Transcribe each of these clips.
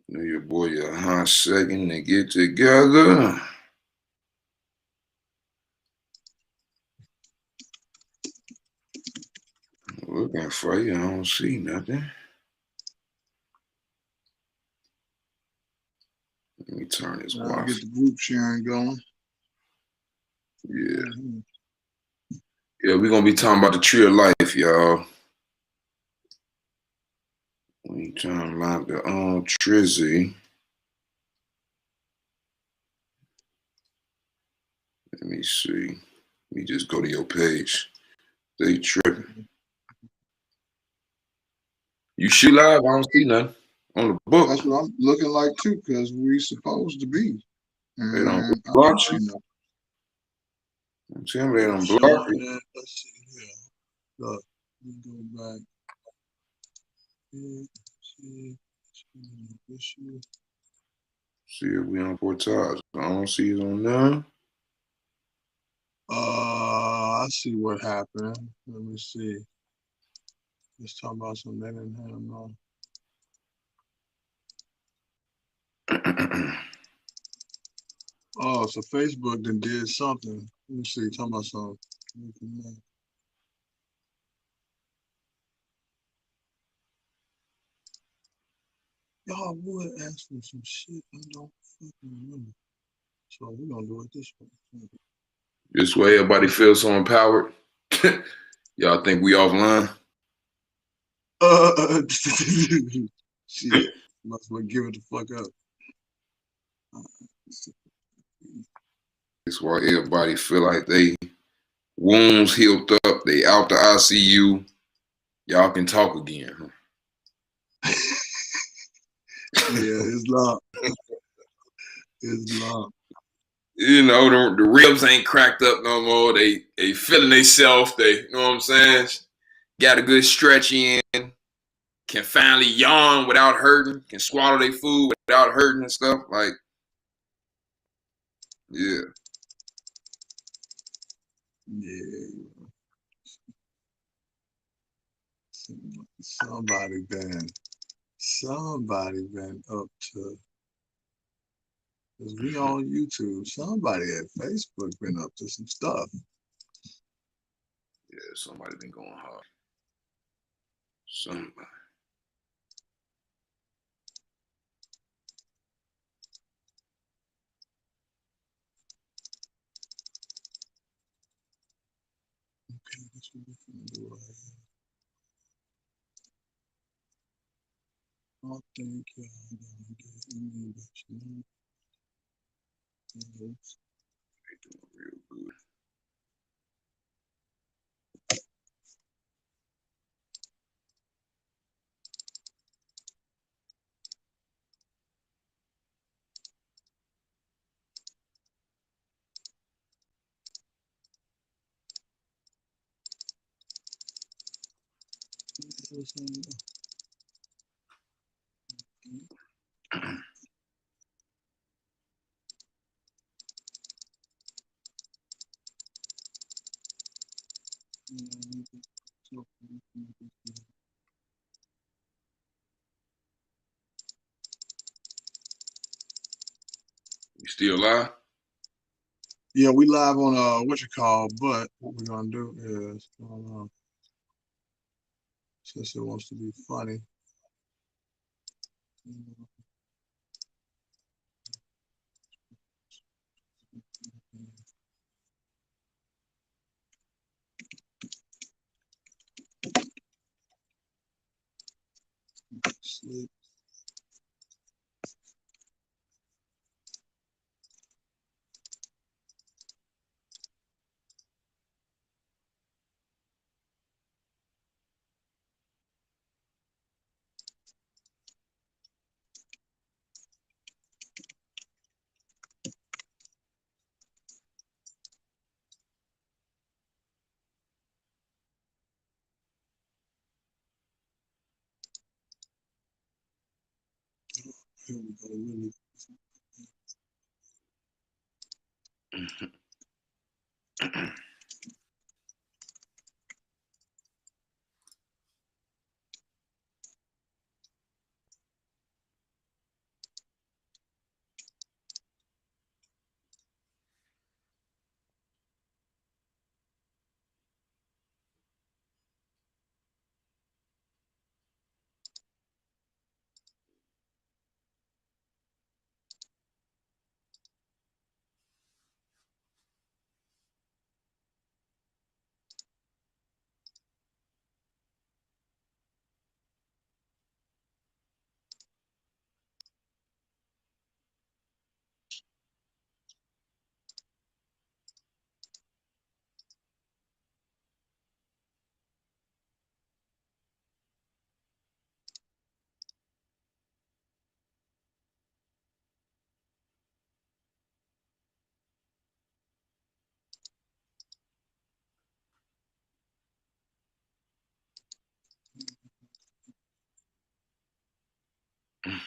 Give your boy a hot second to get together. Looking for you, I don't see nothing. Let me turn this I'll Wi-Fi. get the group sharing going. Yeah. Yeah, we're gonna be talking about the tree of life, y'all. We trying to lock the Trizzy. Let me see. Let me just go to your page. They tripping. You shoot live? I don't see nothing on the book. That's what I'm looking like too, because we supposed to be. They don't And I block don't see you. nothing. I'm telling you, they don't Showing block you. that. Let's see here. Look, let me go back. See, issue. See if we on Portage. I don't see it on there. I see what happened. Let me see. Let's talk about some men in him. Oh, so Facebook then did something. Let me see. Talking about some. Y'all would ask for some shit I don't fucking remember. So we're gonna do it this way. This way, everybody feels so empowered. Y'all think we offline? Shit. Might as well give it the fuck up. That's why everybody feel like they wounds healed up. They out the ICU. Y'all can talk again. Yeah, it's locked. It's locked. You know, the ribs ain't cracked up no more. They feeling themselves. They, you know what I'm saying? Got a good stretch in. Can finally yawn without hurting. Can swallow their food without hurting and stuff. Like, yeah. Yeah. Somebody been up to, because we on YouTube. Somebody at Facebook been up to some stuff. Yeah, somebody been going hard. Somebody. Okay, that's what we're gonna do right here. I think y'all gonna get in the They doing real good. You still live? Yeah, we live on what you call, but what we're gonna do is since it wants to be funny. Sleep. Here we go. Really.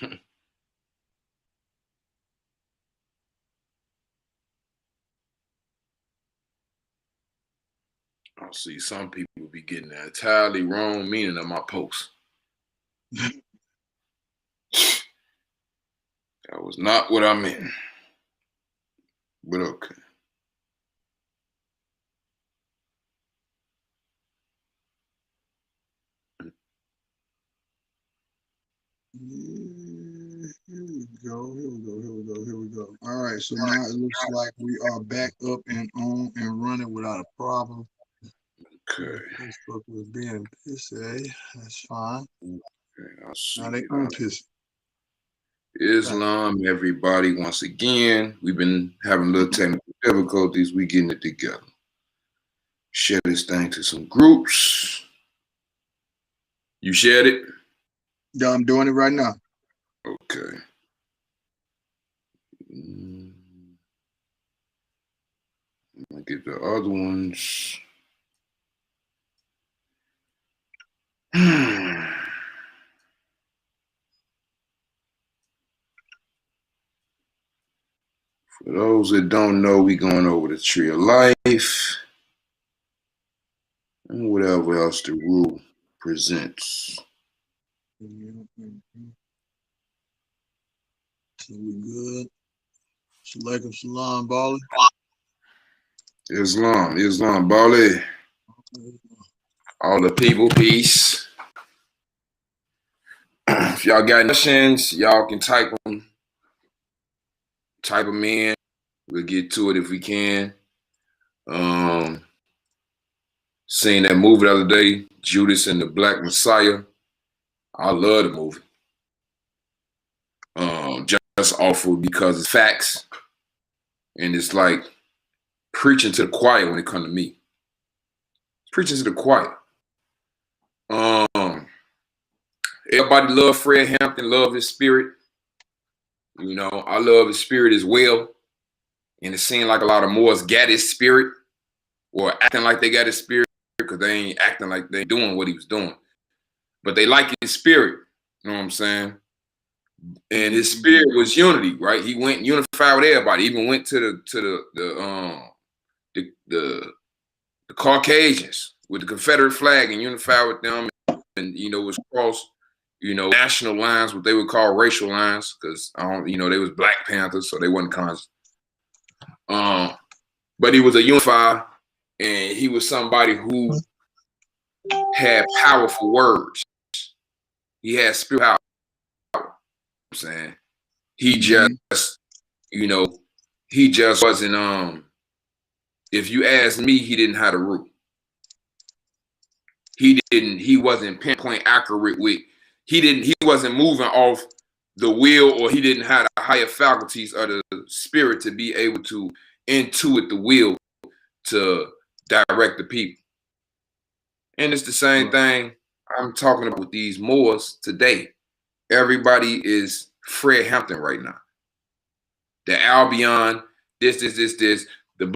I see some people be getting the entirely wrong meaning of my post. That was not what I meant. But okay. Here we go. All right, so now it looks like we are back up and on and running without a problem. Okay. Facebook was being pissy. That's fine. Okay, I see. Now they unpissy. Islam, everybody. Once again, we've been having a little technical difficulties. We getting it together. Share this thing to some groups. You shared it? Yeah, I'm doing it right now. Okay. I'll get the other ones. For those that don't know, we going over the Tree of Life and whatever else the rule presents. So we good. Alaikum salam, Bali. Islam, Bali. All the people, peace. If y'all got questions, y'all can type them. Type them in. We'll get to it if we can. Seen that movie the other day, Judas and the Black Messiah. I love the movie. Just awful because it's facts. And it's like preaching to the choir when it comes to me. Preaching to the choir. Everybody love Fred Hampton, love his spirit. You know, I love his spirit as well. And it seemed like a lot of Moors got his spirit or acting like they got his spirit because they ain't acting like they doing what he was doing. But they like his spirit. You know what I'm saying? And his spirit was unity, right? He went and unified with everybody. Even went to the Caucasians with the Confederate flag and unified with them, and you know was cross, you know, national lines, what they would call racial lines, because you know, they was Black Panthers, so they wasn't conscious. But he was a unifier, and he was somebody who had powerful words. He had spirit power. I'm saying he just, you know, he just wasn't. If you ask me, he didn't have the root. He wasn't pinpoint accurate with. He wasn't moving off the will, or he didn't have the higher faculties of the spirit to be able to intuit the will to direct the people. And it's the same thing I'm talking about with these Moors today. Everybody is Fred Hampton right now. The Albion, this, the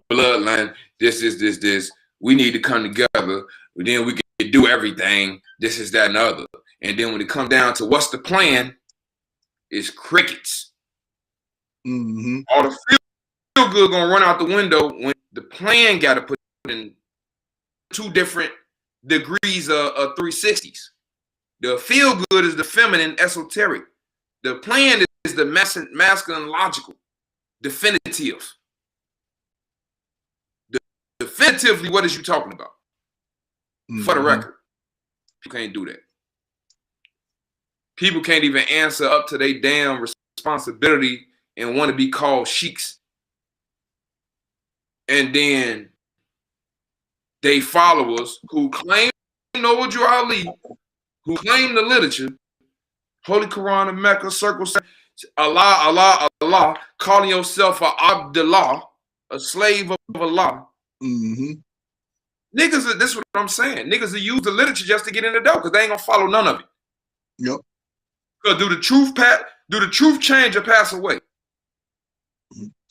bloodline, this. We need to come together. Then we can do everything. This is that and other. And then when it comes down to what's the plan, it's crickets. All the feel good gonna run out the window when the plan got to put in two different degrees of 360s. The feel good is the feminine esoteric. The plan is the masculine logical, definitive. Definitively, what is you talking about? For the record, you can't do that. People can't even answer up to their damn responsibility and want to be called sheiks. And then they followers who claim Noah Ali, who claim the literature, Holy Quran and Mecca, circle, Allah, calling yourself a Abdullah, a slave of Allah. Niggas, this is what I'm saying. Niggas will use the literature just to get in the door because they ain't gonna follow none of it. Yep. Because do the truth change or pass away?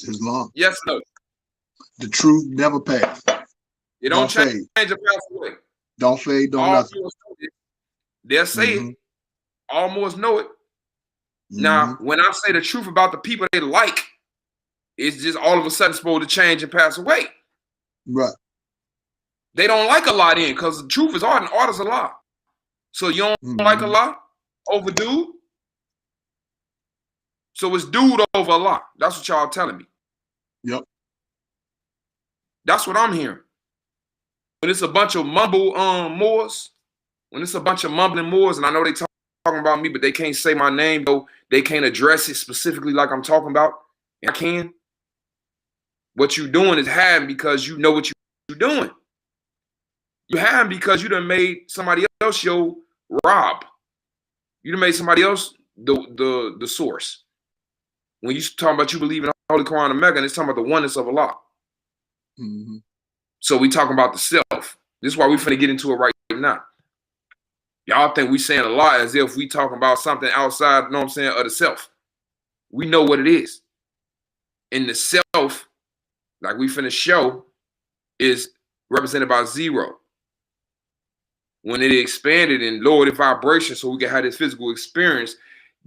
Islam. Yes, no. The truth never passes. It don't change or pass away. Don't fade, don't nothing. They'll say it. All Moors know it. Now, when I say the truth about the people they like, it's just all of a sudden supposed to change and pass away. Right. They don't like Allah then, because the truth is art and art is Allah. So you don't like Allah over dude? So it's dude over Allah. That's what y'all telling me. Yep. That's what I'm hearing. When it's a bunch of Moors, when it's a bunch of mumbling Moors, and I know they talking about me, but they can't say my name, though they can't address it specifically like I'm talking about. And I can. What you doing is hiding because you know what you're doing. You hiding because you done made somebody else your Rob. You done made somebody else the source. When you talking about you believe in the Holy Quran and Mecca, it's talking about the oneness of Allah. So we talking about the self. This is why we finna get into it right now. Y'all think we saying a lot as if we talking about something outside, you know what I'm saying, of the self. We know what it is. And the self, like we finna show, is represented by zero. When it expanded and lowered in vibration so we can have this physical experience,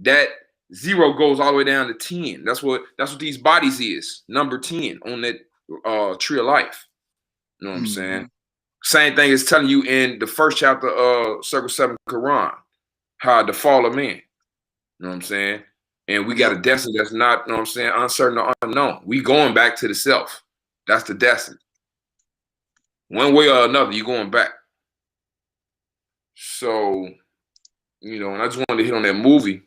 that zero goes all the way down to 10. That's what these bodies is, number 10 on that tree of life. You know what I'm saying? Same thing is telling you in the first chapter of Circle 7 Quran, how the fall of man. You know what I'm saying? And we got a destiny that's not, you know what I'm saying, uncertain or unknown. We going back to the self. That's the destiny. One way or another, you're going back. So, you know, and I just wanted to hit on that movie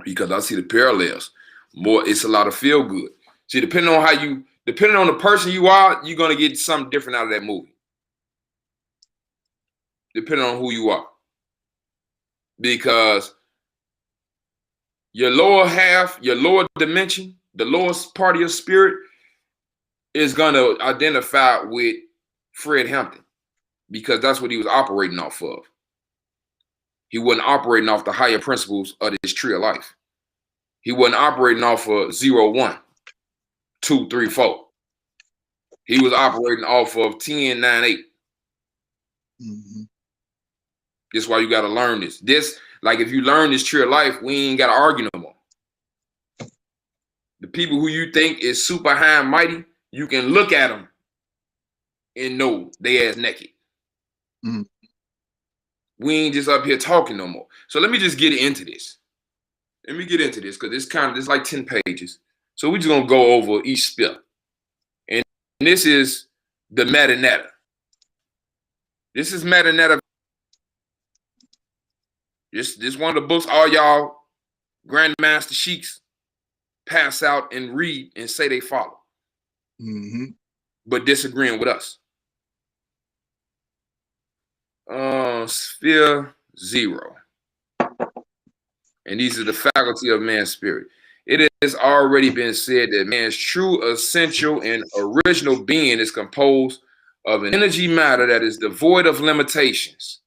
because I see the parallels. More, it's a lot of feel good. See, depending on the person you are, you're gonna get something different out of that movie. Depending on who you are. Because your lower half, your lower dimension, the lowest part of your spirit is gonna identify with Fred Hampton. Because that's what he was operating off of. He wasn't operating off the higher principles of this tree of life. He wasn't operating off of 0, 1, 2, 3, 4. He was operating off of 10, 9, 8. That's why you got to learn this. Like if you learn this tree of life, we ain't got to argue no more. The people who you think is super high and mighty, you can look at them and know they ass naked. We ain't just up here talking no more. So let me just get into this. Let me get into this because it's like 10 pages. So we're just gonna go over each spell. And this is the Metanetta. This is Metanetta. This one of the books all y'all Grandmaster Sheiks pass out and read and say they follow. But disagreeing with us. Sphere 0. And these are the faculty of man's spirit. It has already been said that man's true, essential, and original being is composed of an energy matter that is devoid of limitations.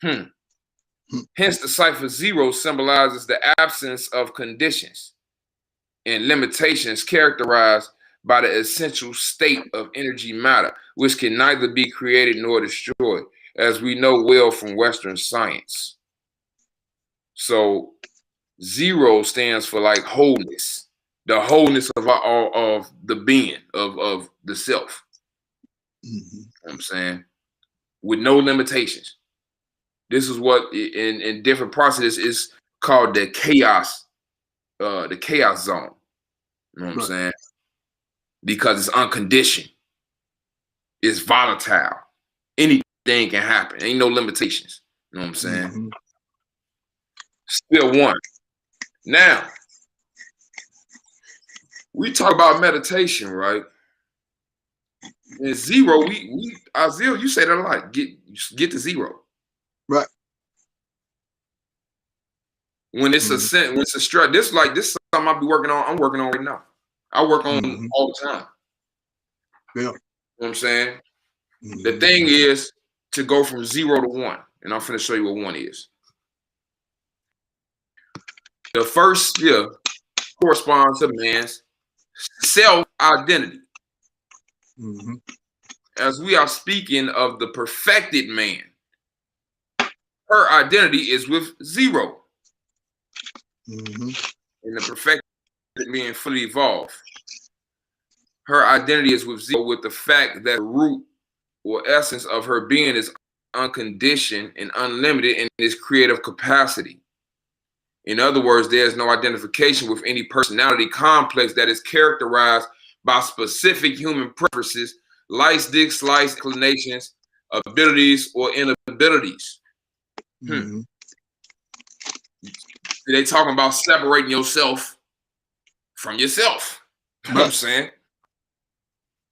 Hence, the cipher 0 symbolizes the absence of conditions and limitations characterized by the essential state of energy matter, which can neither be created nor destroyed, as we know well from Western science. So 0 stands for like wholeness, the wholeness of the being, of the self. You know what I'm saying? With no limitations. This is what in different parts of this is called the chaos zone. You know what I'm saying? Because it's unconditioned. It's volatile. Anything can happen. Ain't no limitations. You know what I'm saying? Still 1. Now, we talk about meditation, right? In 0, we Azil, you say that a lot. Get to 0. Right. When it's a stress, this is something I'll be working on. I'm working on right now. I work on all the time. Yeah. You know what I'm saying? The thing is to go from 0 to 1. And I'm finna show you what 1 is. The first sphere corresponds to man's self-identity. As we are speaking of the perfected man, her identity is with 0. and the perfection being fully evolved. Her identity is with zero, with the fact that the root or essence of her being is unconditioned and unlimited in its creative capacity. In other words, there is no identification with any personality complex that is characterized by specific human preferences, likes, dislikes, inclinations, abilities, or inabilities. They talking about separating yourself from yourself. You know what I'm saying?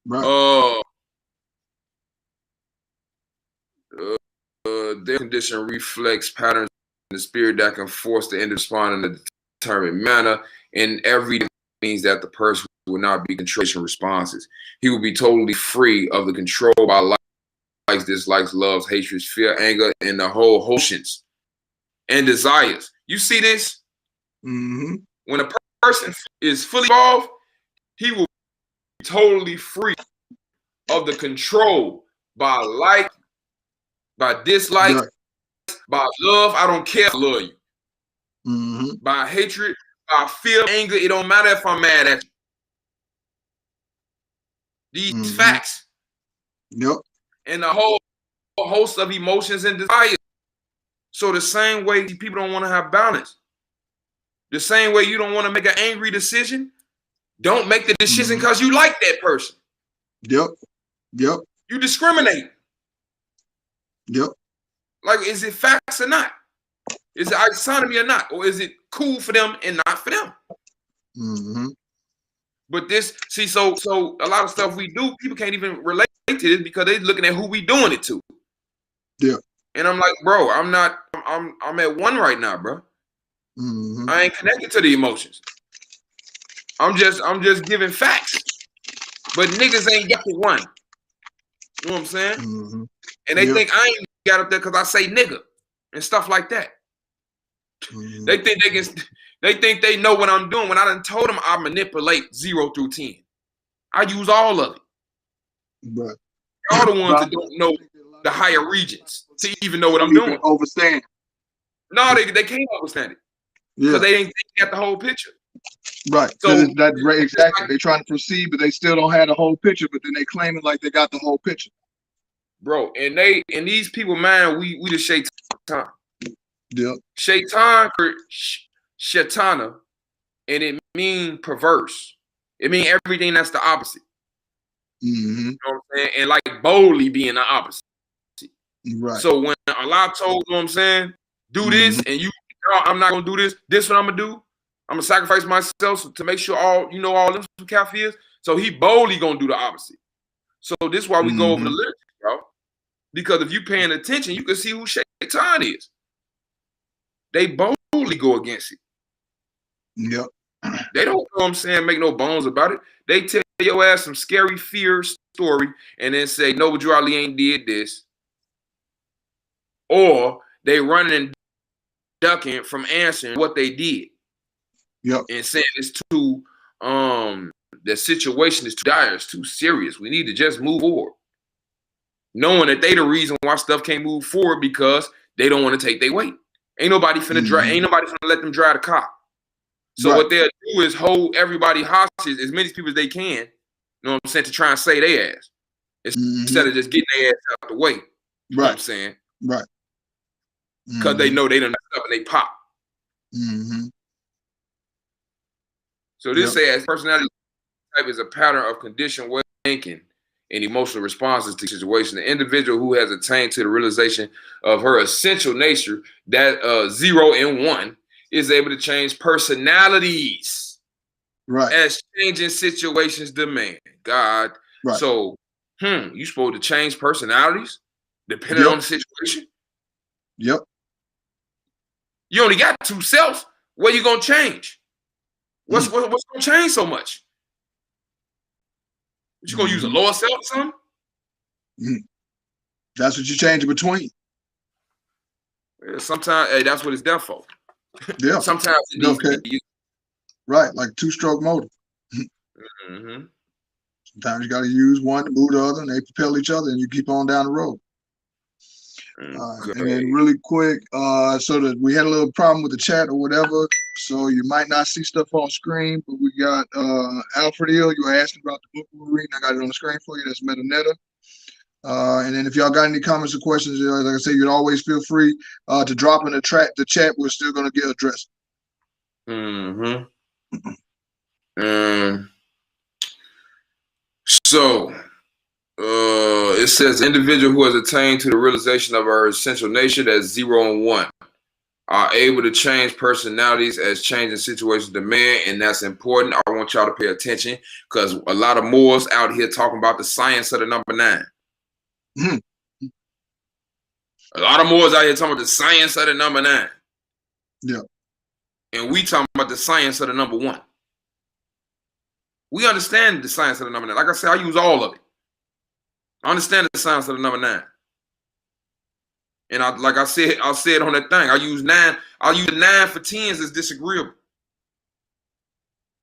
Right. Their condition reflects patterns in the spirit that can force the individual to respond in a determined manner, and every means that the person will not be controlling responses. He will be totally free of the control by likes, dislikes, loves, hatreds, fear, anger, and the whole emotions and desires. You see this? When a person is fully evolved, he will be totally free of the control by like, by dislike, by love. I don't care if I love you. By hatred, by fear, anger. It don't matter if I'm mad at you. These facts. And the whole host of emotions and desires. So the same way people don't want to have balance. The same way you don't want to make an angry decision, don't make the decision because you like that person. You discriminate. Like, is it facts or not? Is it isonomy or not? Or is it cool for them and not for them? But this, see, so a lot of stuff we do, people can't even relate to this because they're looking at who we doing it to. And I'm like, bro, I'm at one right now, bro. I ain't connected to the emotions. I'm just giving facts. But niggas ain't got the one. You know what I'm saying? And they think I ain't got up there because I say nigga and stuff like that. They think they know what I'm doing when I done told them I manipulate 0 through 10. I use all of it. Y'all the ones that don't know the higher regions to even know what I'm doing. Overstand. No, they can't understand it. Because they ain't got the whole picture. Right. So exactly. They trying to proceed, but they still don't have the whole picture, but then they claim it like they got the whole picture. Bro, and these people, man, we the shaitan. Shaitan or shaitana, and it mean perverse. It mean everything that's the opposite. You know what I'm saying? And like boldly being the opposite. So when Allah told, you know what I'm saying, do this, and you, I'm not gonna do this. This what I'm gonna do. I'm gonna sacrifice myself to make sure all them kafirs. So he boldly gonna do the opposite. So this is why we go over the literature, bro. Because if you paying attention, you can see who shaitan is. They boldly go against it. They don't, you know what I'm saying, make no bones about it. They tell your ass some scary fear story and then say, no, Drew Ali ain't did this. Or they running and ducking from answering what they did. And saying it's too, the situation is too dire, it's too serious. We need to just move forward. Knowing that they the reason why stuff can't move forward because they don't want to take their weight. Ain't nobody finna drive, ain't nobody finna let them drive the car. So what they'll do is hold everybody hostage, as many people as they can, you know what I'm saying, to try and save their ass. Instead of just getting their ass out the way. You know what I'm saying? Because they know they done messed up and they pop. So this says personality type is a pattern of conditioned way of thinking and emotional responses to situation. The individual who has attained to the realization of her essential nature, that 0 and 1, is able to change personalities as changing situations demand. God. So, you supposed to change personalities depending on the situation? You only got 2 selves. What you gonna change? What's gonna change so much? You gonna use a lower self or something? That's what you change it between. Sometimes, hey, that's what it's there for. Sometimes it needs to be used. Like 2-stroke motor. Sometimes you got to use one to move the other, and they propel each other, and you keep on down the road. And then really quick, so that we had a little problem with the chat or whatever. So you might not see stuff on screen, but we got Alfred Hill. You were asking about the book we're reading. I got it on the screen for you. That's Metanetta. And then if y'all got any comments or questions, like I say, you'd always feel free to drop in the chat. We're still going to get addressed. Mm-hmm. So it says individual who has attained to the realization of our essential nature, that's 0 and 1, are able to change personalities as changing situations demand, and that's important. I want y'all to pay attention because a lot of Moors out here talking about the science of the number 9. Mm-hmm. A lot of Moors out here talking about the science of the number 9. Yeah. And we talking about the science of the number 1. We understand the science of the number 9. Like I said, I use all of it. I understand the science of the number 9. And I'll say it on that thing. I'll use 9 for 10s as disagreeable.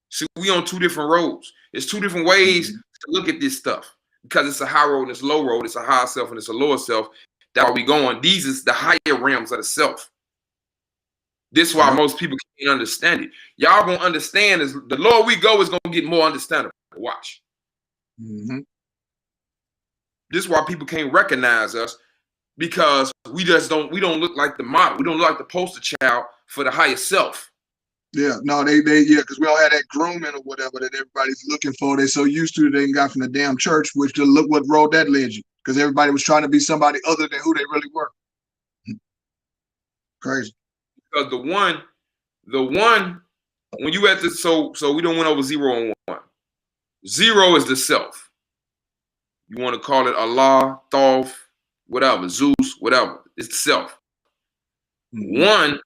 See, we on 2 different roads. It's 2 different ways to look at this stuff. Because it's a high road and it's a low road. It's a high self and it's a lower self. That's why we going. These is the higher realms of the self. This is why most people can't understand it. Y'all gonna understand is the lower we go is gonna get more understandable. Watch. Mm-hmm. This is why people can't recognize us, because we don't look like the model. We don't look like the poster child for the higher self. Yeah, no, because we all had that grooming or whatever that everybody's looking for. They're so used to it, they got from the damn church, which to look what road that led you. Because everybody was trying to be somebody other than who they really were. Crazy. Because the one, when you at the so we don't went over 0 and 1. 0 is the self. You want to call it Allah, Thoth, whatever, Zeus, whatever. It's the self. Mm-hmm.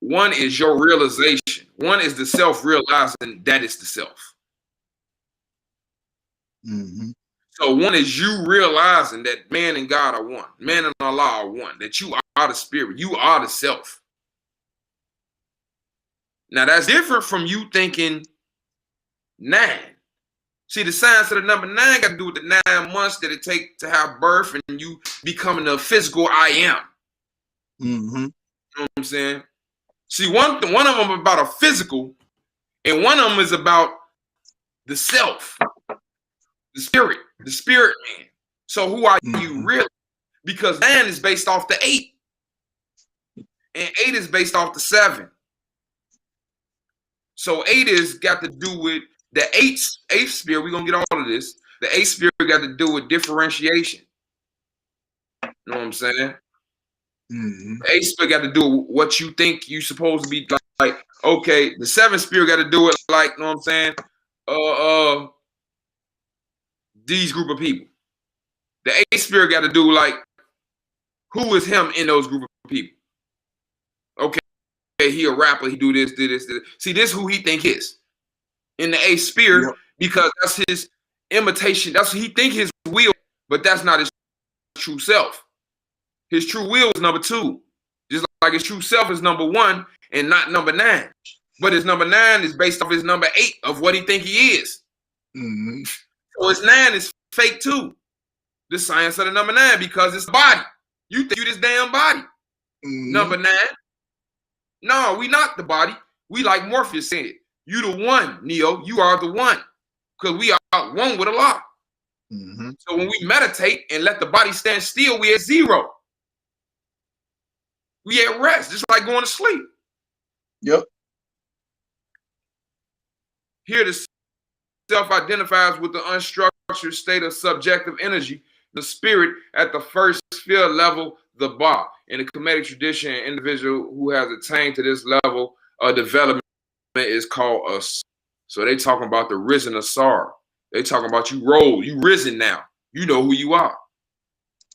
1 is your realization. 1 is the self realizing that it's the self. Mm-hmm. So 1 is you realizing that man and God are one. Man and Allah are one. That you are the spirit. You are the self. Now that's different from you thinking 9. See, the science of the number 9 got to do with the 9 months that it takes to have birth and you becoming the physical I am. Mm-hmm. You know what I'm saying? See, one of them is about a physical, and one of them is about the self, the spirit man. So who are you really? Because 9 is based off the 8, and 8 is based off the 7. So 8 is got to do with the 8th spirit. We're gonna get all of this. The 8th spirit got to do with differentiation. You know what I'm saying? Mm-hmm. The 8th spirit got to do with what you think you supposed to be like. Okay, the 7th spirit got to do it like, you know what I'm saying? These group of people. The 8th spirit got to do like who is him in those group of people. Okay, he a rapper, he do this. See, this who he think is in the 8th spirit, because that's his imitation. That's what he think his will, but that's not his true self. His true will is number 2. Just like his true self is number 1 and not number 9. But his number 9 is based off his number 8 of what he think he is. Mm-hmm. So his 9 is fake too. The science of the number 9, because it's the body. You think you this damn body. Mm-hmm. Number 9. No, we not the body. We like Morpheus said. You the one, Neo. You are the one. Because we are one with Allah. Mm-hmm. So when we meditate and let the body stand still, we at 0. We at rest, just like going to sleep. Yep. Here the self identifies with the unstructured state of subjective energy, the spirit at the first sphere level, the Ba. In the Kemetic tradition, an individual who has attained to this level of development is called a. So they talking about the risen Asar. They talking about you risen now. You know who you are.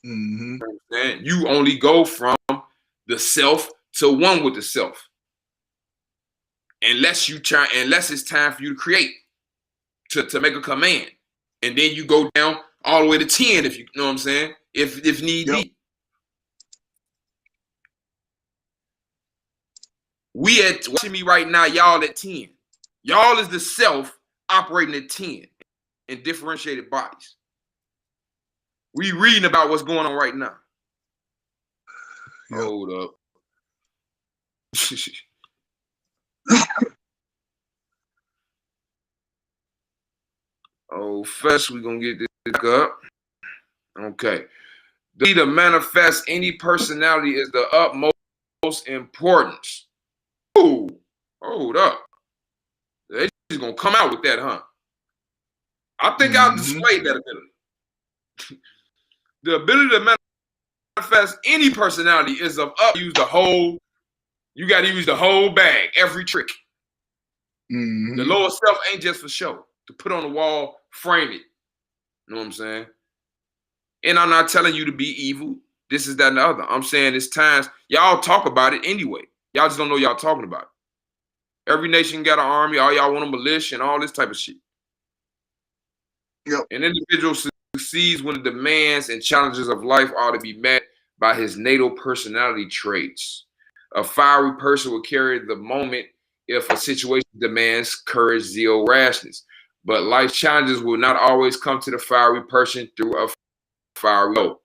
Mm-hmm. You know what I'm saying? You only go from the self to one with the self. Unless it's time for you to create, to make a command. And then you go down all the way to 10, if you know what I'm saying, if need be. We at watching me right now, y'all at 10. Y'all is the self operating at 10 in differentiated bodies. We reading about what's going on right now. Hold up. Oh, first we're gonna get this up. Okay. The ability to manifest any personality is the utmost importance. Ooh, hold up. They just gonna come out with that, huh? I think I'll display that ability. The ability to manifest any personality is of up. You got to use the whole bag, every trick. The lower self ain't just for show. To put on the wall, frame it. You know what I'm saying? And I'm not telling you to be evil. This is that and the other. I'm saying it's times y'all talk about it anyway. Y'all just don't know y'all talking about it. Every nation got an army. All y'all want a militia and all this type of shit. Yep. An individual succeeds when the demands and challenges of life are to be met by his natal personality traits. A fiery person will carry the moment if a situation demands courage, zeal, rashness. But life challenges will not always come to the fiery person through a fiery will.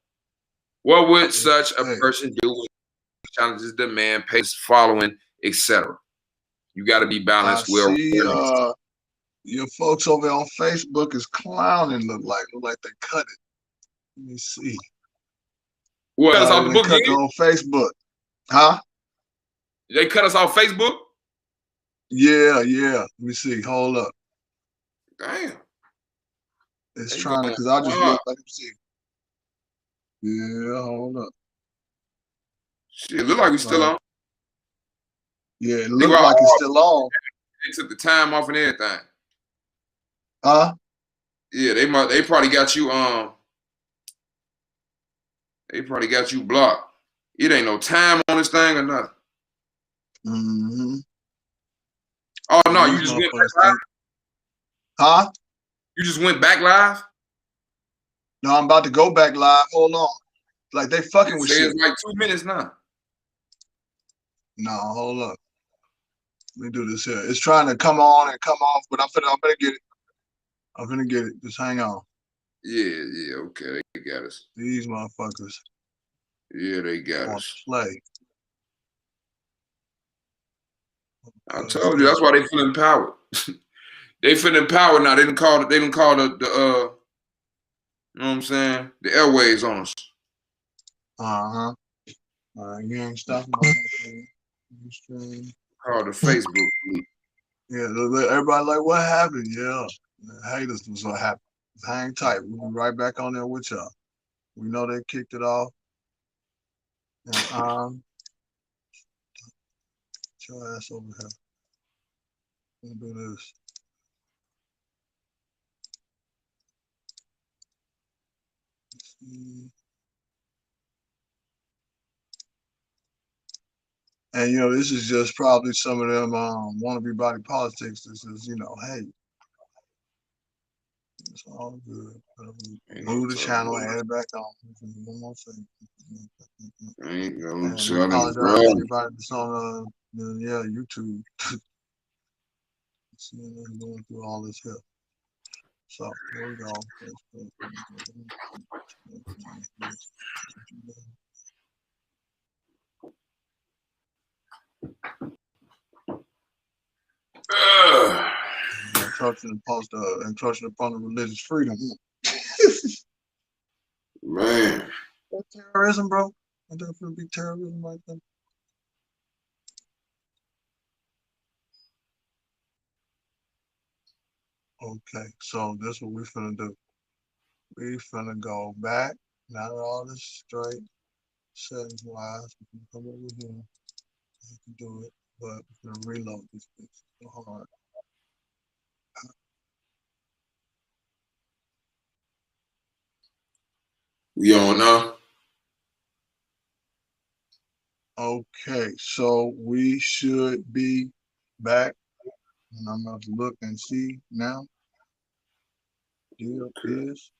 What would such a person do when challenges demand patience, following, etc.? You got to be balanced. Your folks over on Facebook is clowning. Look like they cut it. Let me see. What cut us off the book again? On Facebook, huh? They cut us off Facebook? Yeah. Let me see. Hold up. Damn. It's trying to, because I just look like, see. Yeah, hold up. Shit, it look like we still on. Yeah, it look like it's still on. They took the time off and everything. Huh? Yeah, they probably got you they probably got you blocked. It ain't no time on this thing or nothing. Oh no, you just went back live? Huh? You just went back live? No, I'm about to go back live. Hold on. Like they fucking with shit. It's like 2 minutes now. No, hold up. Let me do this here. It's trying to come on and come off, but I'm gonna get it. I'm gonna get it. Just hang on. Yeah, okay. They got us. These motherfuckers. Yeah, they got us. Play. I told you that's why they feel empowered. They feel empowered now. They didn't call the you know what I'm saying? The airwaves on us. You ain't stopping. Call the Facebook. Yeah, everybody like, what happened? Yeah, the haters was what happened. Hang tight. We'll be right back on there with y'all. We know they kicked it off. And get your ass over here. We'll do this. Let's see. And you know, this is just probably some of them wannabe body politics. This is, you know, hey, it's all good. Move the channel, add it back on. One more thing. Ain't no and apologize to anybody that's on YouTube. CNN going through all this here. So here we go. Encroaching upon the religious freedom. Man. That's terrorism, bro. I think it's gonna be terrorism right there. Okay, so this is what we're finna do. We finna go back. Now that all this straight, settings wise, we can come over here. We can do it, but we're gonna reload this bitch. So hard. We on now? Okay, so we should be back. And I'm about to look and see now. Deal is.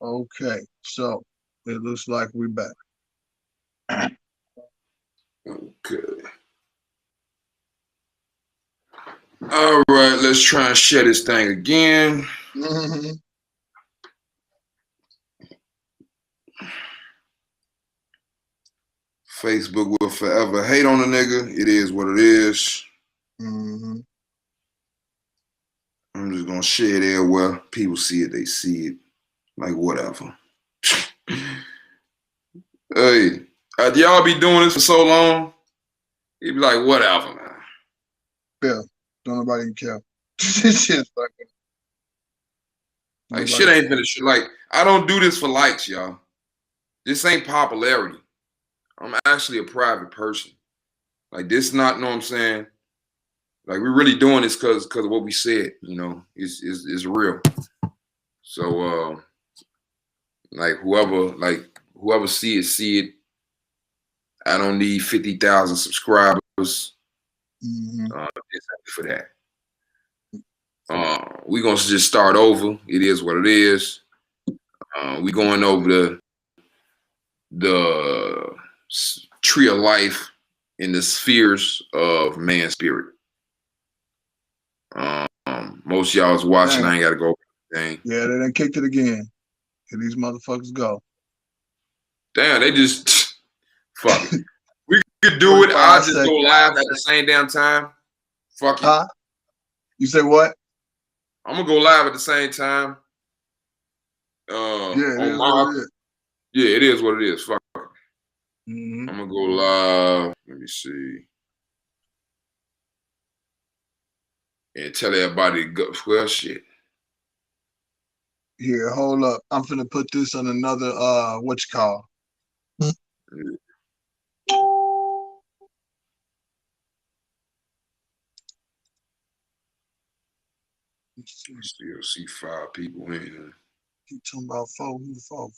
Okay, so it looks like we're back. Okay. All right, let's try and share this thing again. Facebook will forever hate on a nigga. It is what it is. Mm-hmm. I'm just gonna share it everywhere. People see it, they see it. Like whatever. Hey, y'all be doing this for so long. You be like, whatever, man. Yeah, don't nobody care. Shit's fucking. Like shit ain't finna shit. Like I don't do this for likes, y'all. This ain't popularity. I'm actually a private person. Like this, not know what I'm saying. Like we're really doing this because of what we said. You know, is real. So like whoever see it. I don't need 50,000 subscribers. Mm-hmm. For that. We're gonna just start over. It is what it is. We going over the tree of life in the spheres of man's spirit. Most of y'all is watching. I ain't gotta go. Dang. Yeah, they done kicked it again. Here these motherfuckers go. Damn, they just fuck it. We could do it. I'll just go live at the same damn time. Fuck it. Huh? You say what? I'm gonna go live at the same time. Yeah, it is what it is. Fuck. Mm-hmm. I'm gonna go live. Let me see. And tell everybody to go. Well, shit. Here, hold up. I'm finna put this on another what you call. Still see 5 people in here. Keep talking about 4. Who the 4?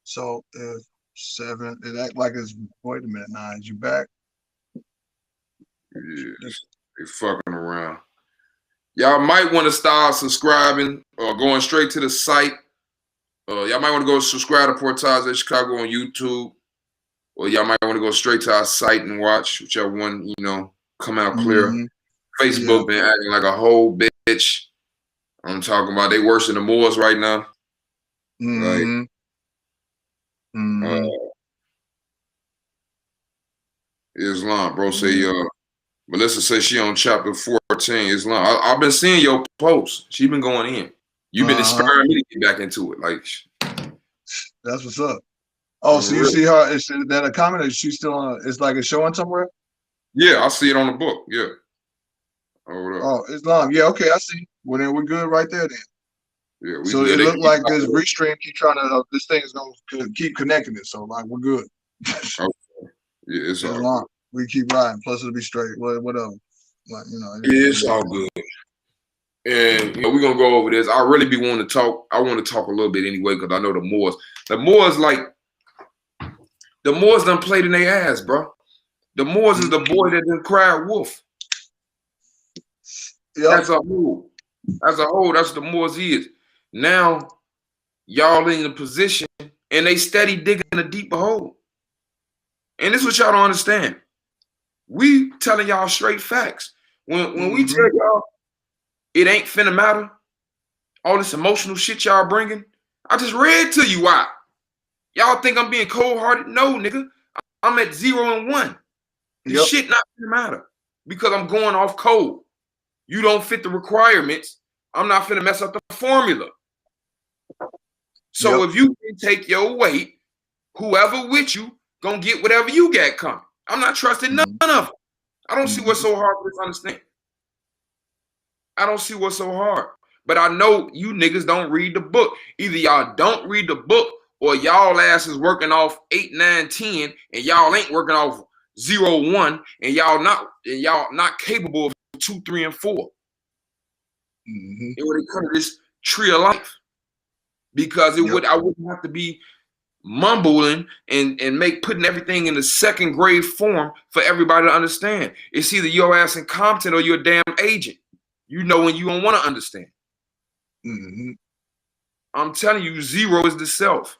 So there's 7. It act like it's. Wait a minute. Now, is you back? Yeah, they fucking around. Y'all might want to start subscribing or going straight to the site. Y'all might want to go subscribe to Portage de Chicago on YouTube, or y'all might want to go straight to our site and watch whichever one come out clear. Mm-hmm. Facebook been acting like a whole bitch. I'm talking about they worse than the Moors right now. Mm-hmm. Like, Islam, bro, say Melissa says she on chapter 14. Islam. I've been seeing your posts. She been going in. You've been inspiring me to get back into it. Like that's what's up. Oh, so you see her? Is that a comment? Is she still on? It's like it's showing somewhere. Yeah, I see it on the book. Yeah. Oh, Islam. Yeah, okay, I see. Well, then we're good right there. Then. Yeah. So it looked like this restream keep trying to. This thing is gonna keep connecting it. So like we're good. Okay. Yeah, it's all good. We keep riding. Plus it'll be straight. Whatever. Like it's all good. And we're gonna go over this. I really be wanting to talk. I want to talk a little bit anyway because I know the Moors. The Moors done played in their ass, bro. The Moors is the boy that done cried wolf. Yep. That's a whole. That's the Moors is. Now y'all in the position and they steady digging a deeper hole. And this is what y'all don't understand. We telling y'all straight facts. When we tell y'all it ain't finna matter, all this emotional shit y'all bringing, I just read to you why. Y'all think I'm being cold-hearted? No, nigga. I'm at 0 and 1. This shit not finna matter because I'm going off code. You don't fit the requirements. I'm not finna mess up the formula. So if you can take your weight, whoever with you gonna get whatever you got coming. I'm not trusting none of them. I don't see what's so hard for this to understand. I don't see what's so hard. But I know you niggas don't read the book. Either y'all don't read the book or y'all ass is working off 8, 9, 10, and y'all ain't working off 0, 1, and y'all not capable of 2, 3, and 4. And when it comes to this tree of life. Because I wouldn't have to be mumbling and putting everything in the second grade form for everybody to understand. It's either your ass incompetent or you're a damn agent. You know when you don't want to understand. I'm telling you, 0 is the self.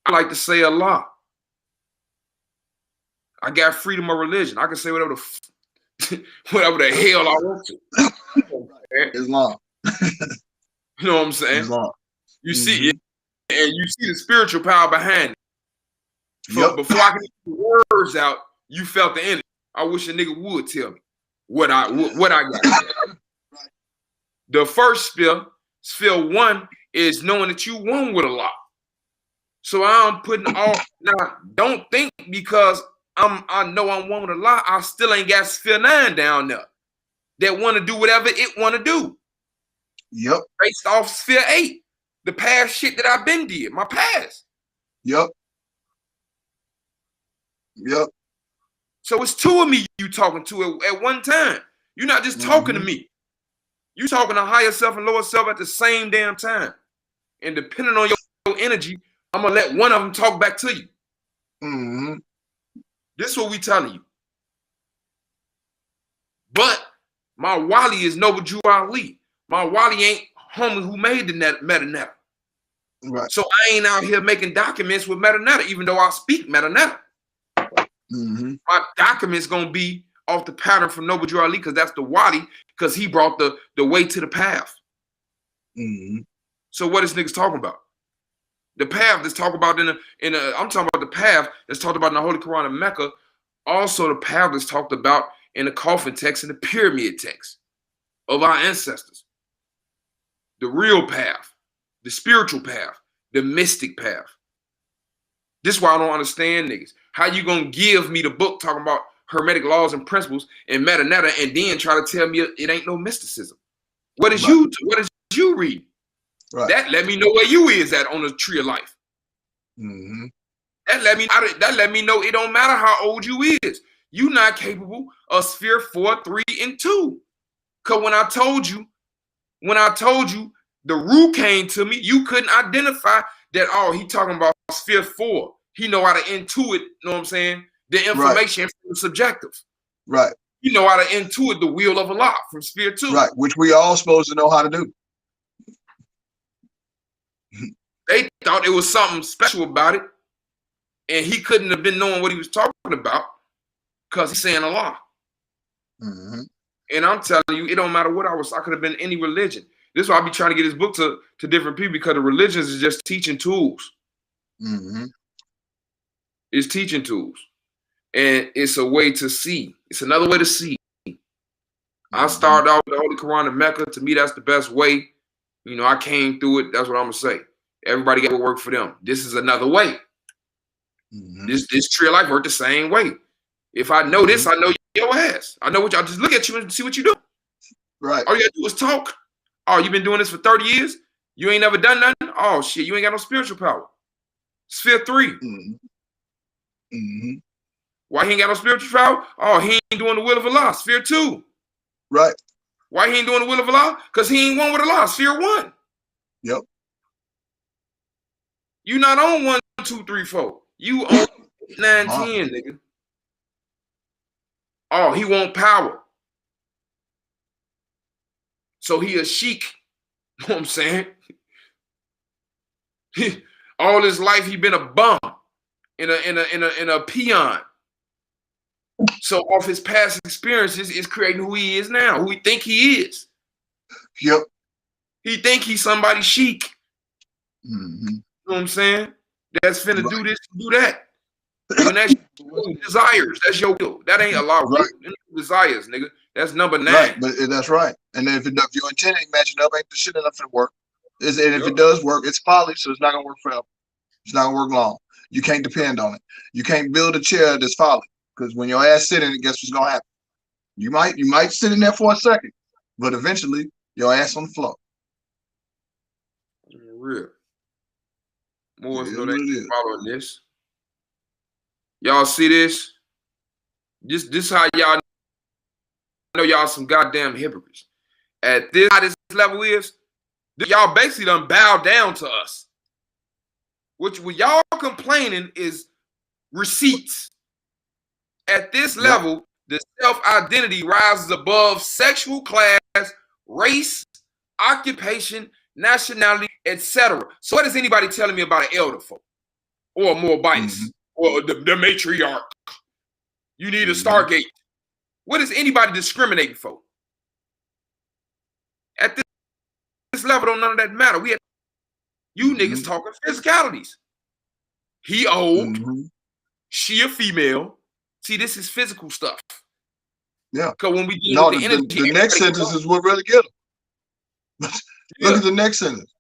I like to say Allah. I got freedom of religion. I can say whatever the hell I want to. Islam. You know what I'm saying? Islam. You see it, and you see the spiritual power behind it. Before I can get the words out, you felt the energy. I wish a nigga would tell me what I got. The first sphere 1 is knowing that you won with Allah. So I'm putting all now. Don't think because I know I'm one with Allah, I still ain't got sphere 9 down there that want to do whatever it want to do. Yep. Based off sphere 8, the past shit that I've been did, my past. Yep. So it's 2 of me you talking to at one time. You're not just talking to me. You talking to higher self and lower self at the same damn time. And depending on your energy, I'm gonna let one of them talk back to you. This is what we telling you. But my Wali is Noble Drew Ali. My Wali ain't homie who made the Metanetta. Right. So I ain't out here making documents with Metanetta, even though I speak Metanetta. My documents gonna be off the pattern from Noble Drew Ali because that's the Wali, because he brought the way to the path. So what is niggas talking about? The path that's talked about I'm talking about the path that's talked about in the Holy Quran of Mecca. Also the path that's talked about in the coffin text and the pyramid text of our ancestors. The real path, the spiritual path, the mystic path. This is why I don't understand niggas. How you gonna give me the book talking about Hermetic laws and principles and Metanetta and then try to tell me it ain't no mysticism? What is you reading? Right. That let me know where you is at on the tree of life. That let me know it don't matter how old you is. You not capable of sphere 4, 3, and 2. Cause when I told you the root came to me, you couldn't identify that. Oh, he talking about sphere 4. He know how to intuit. Know what I'm saying? The information is subjective. Right. You know how to intuit the wheel of Allah from sphere 2. Right. Which we all supposed to know how to do. They thought it was something special about it, and he couldn't have been knowing what he was talking about because he's saying Allah. And I'm telling you, it don't matter what I could have been any religion. This is why I be trying to get this book to different people, because the religions is just teaching tools. It's teaching tools. And it's a way to see. It's another way to see. I started out with the Holy Quran of Mecca. To me, that's the best way. You know, I came through it. That's what I'm going to say. Everybody got to work for them. This is another way. This tree of life worked the same way. If I know this, I know your ass. I know what y'all just look at you and see what you do. Right. All you got to do is talk. Oh, you been doing this for 30 years? You ain't never done nothing? Oh, shit, you ain't got no spiritual power. Sphere 3. Why he ain't got no spiritual power? Oh, he ain't doing the will of Allah. Sphere 2. Right. Why he ain't doing the will of Allah? Because he ain't one with Allah. Sphere 1. Yep. You not on 1, 2, 3, 4. You on 9, 10, nigga. Oh, he want power. So he a sheik. You know what I'm saying? All his life he been a bum in a peon. So off his past experiences is creating who he is now, who he think he is. Yep. He think he's somebody chic. You know what I'm saying? That's finna do this, do that. When that's your desires, that's your will. That ain't a lot of desires, nigga. That's number 9. Right, but that's right. And then if your intent ain't matching up, ain't the shit enough to work. And if it does work, it's folly, so it's not gonna work forever. It's not gonna work long. You can't depend on it. You can't build a chair that's folly, because when your ass sit in it, guess what's gonna happen? You might sit in there for a second, but eventually your ass on the floor. Real. More know they following this. Y'all see this? This how y'all know y'all some goddamn hypocrites. At this how this level is, y'all basically done bow down to us. Which what y'all complaining is receipts. At this level, the self-identity rises above sexual class, race, occupation, nationality, etc. So what is anybody telling me about an elder folk? Or a Moabite? Or the matriarch? You need a Stargate. What is anybody discriminating for? At this level, don't none of that matter. You niggas talking physicalities. He old. She a female. See, this is physical stuff. Yeah. Because when we deal No, with the energy, the next sentence is what really get them. Look at the next sentence.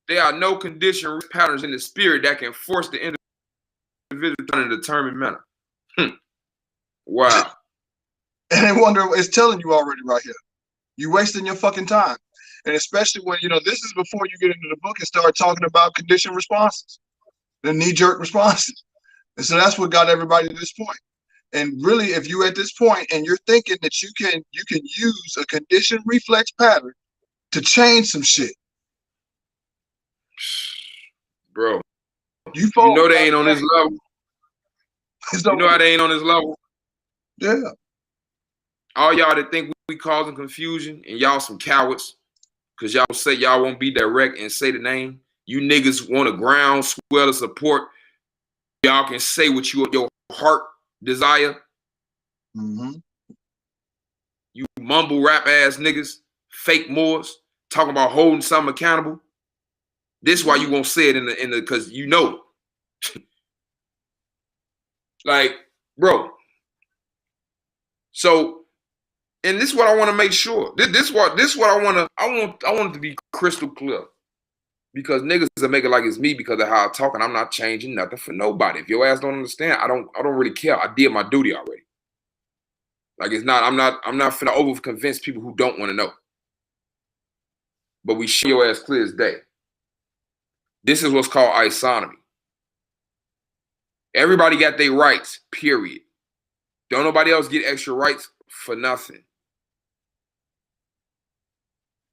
There are no condition patterns in the spirit that can force the individual in a determined manner. Wow. And they wonder, it's telling you already right here. You're wasting your fucking time. And especially when, this is before you get into the book and start talking about conditioned responses, the knee-jerk responses. And so that's what got everybody to this point. And really, if you at this point and you're thinking that you can use a conditioned reflex pattern to change some shit, bro, you know they ain't on this level. You know how they ain't on this level? Yeah. All y'all that think we causing confusion and y'all some cowards because y'all say y'all won't be direct and say the name. You niggas want a groundswell of support. Y'all can say what your heart desire. Mm-hmm. You mumble rap ass niggas, fake Moors, talking about holding something accountable. This is why you won't say it in the because you know. Like, bro. So, and this is what I want to make sure. This is what I want it to be crystal clear. Because niggas will make it like it's me because of how I talk, and I'm not changing nothing for nobody. If your ass don't understand, I don't really care. I did my duty already. Like it's not, I'm not finna over convince people who don't want to know. But we show your ass clear as day. This is what's called isonomy. Everybody got their rights, period. Don't nobody else get extra rights for nothing.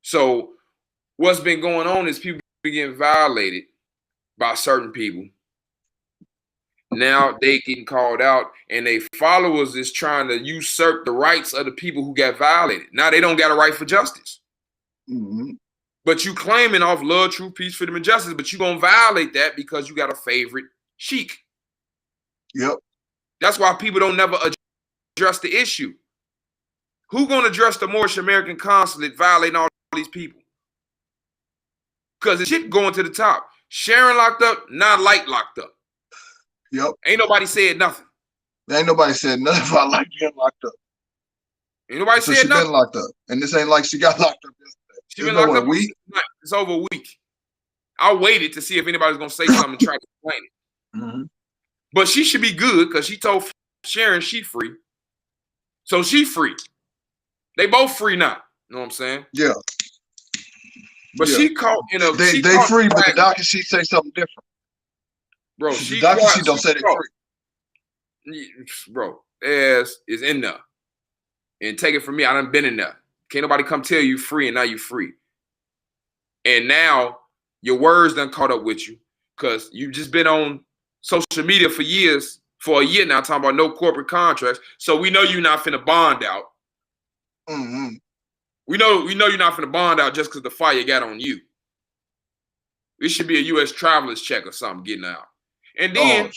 So what's been going on is people getting violated by certain people. Now they getting called out and they followers is trying to usurp the rights of the people who got violated. Now they don't got a right for justice. Mm-hmm. But you claiming off love, truth, peace, freedom, and justice, but you gonna violate that because you got a favorite sheik. Yep. That's why people don't never address the issue. Who gonna address the Moorish American consulate violating all these people? Because the shit going to the top. Sharon locked up, not Light locked up. Yep. Ain't nobody said nothing. Ain't nobody said nothing about Light being locked up. Ain't nobody so said she nothing. Been locked up. And this ain't like she got locked up yesterday. She been locked up a week. It's over a week. I waited to see if anybody's gonna say something and try to explain it. Mm-hmm. But she should be good because she told Sharon she free. So she free. They both free now. You know what I'm saying? Yeah. But she caught in a they free, but the docket sheet say something different. Bro, the docket sheet don't say they free. Bro, ass is in there. And take it from me, I done been in there. Can't nobody come tell you free and now you free. And now your words done caught up with you because you've just been on social media for years, for a year now, talking about no corporate contracts. So we know you're not finna bond out. Mm-hmm. We know you're not finna bond out just because the fire got on you. It should be a U.S. traveler's check or something getting out. And then,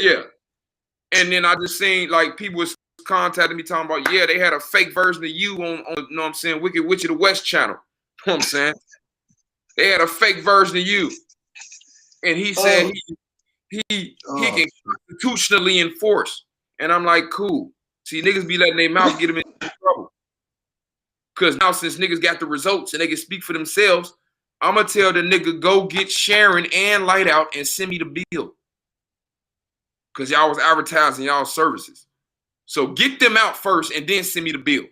yeah. And then I just seen like people was contacting me talking about, yeah, they had a fake version of you on you know what I'm saying, Wicked Witch of the West channel. You know what I'm saying? They had a fake version of you. And he said he can constitutionally enforce. And I'm like, cool. See, niggas be letting their mouth get them in trouble. Because now since niggas got the results and they can speak for themselves, I'm going to tell the nigga, go get Sharon and Light out and send me the bill. Because y'all was advertising y'all services. So get them out first and then send me the bill.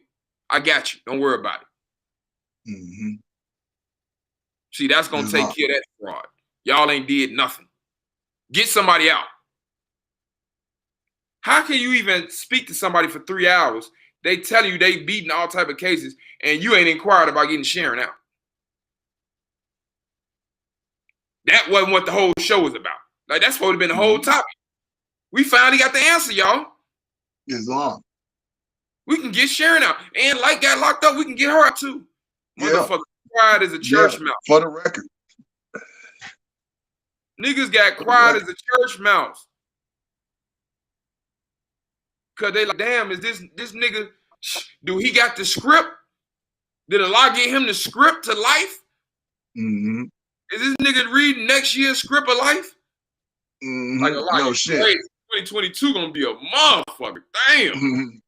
I got you. Don't worry about it. Mm-hmm. See, that's going to take care of that fraud. Y'all ain't did nothing. Get somebody out. How can you even speak to somebody for 3 hours? They tell you they beating all type of cases and you ain't inquired about getting Sharon out. That wasn't what the whole show was about. Like, that's supposed to have been the whole topic. We finally got the answer, y'all. It's on. We can get Sharon out. And Light got locked up, we can get her out too. Motherfucker, quiet as a church mouse. For the record. Niggas got quiet as a church mouse. Cause they like, damn, is this nigga, do he got the script? Did Allah give him the script to life? Mm-hmm. Is this nigga reading next year's script of life? Like a lot. No shit. 2022 gonna be a motherfucker. Damn.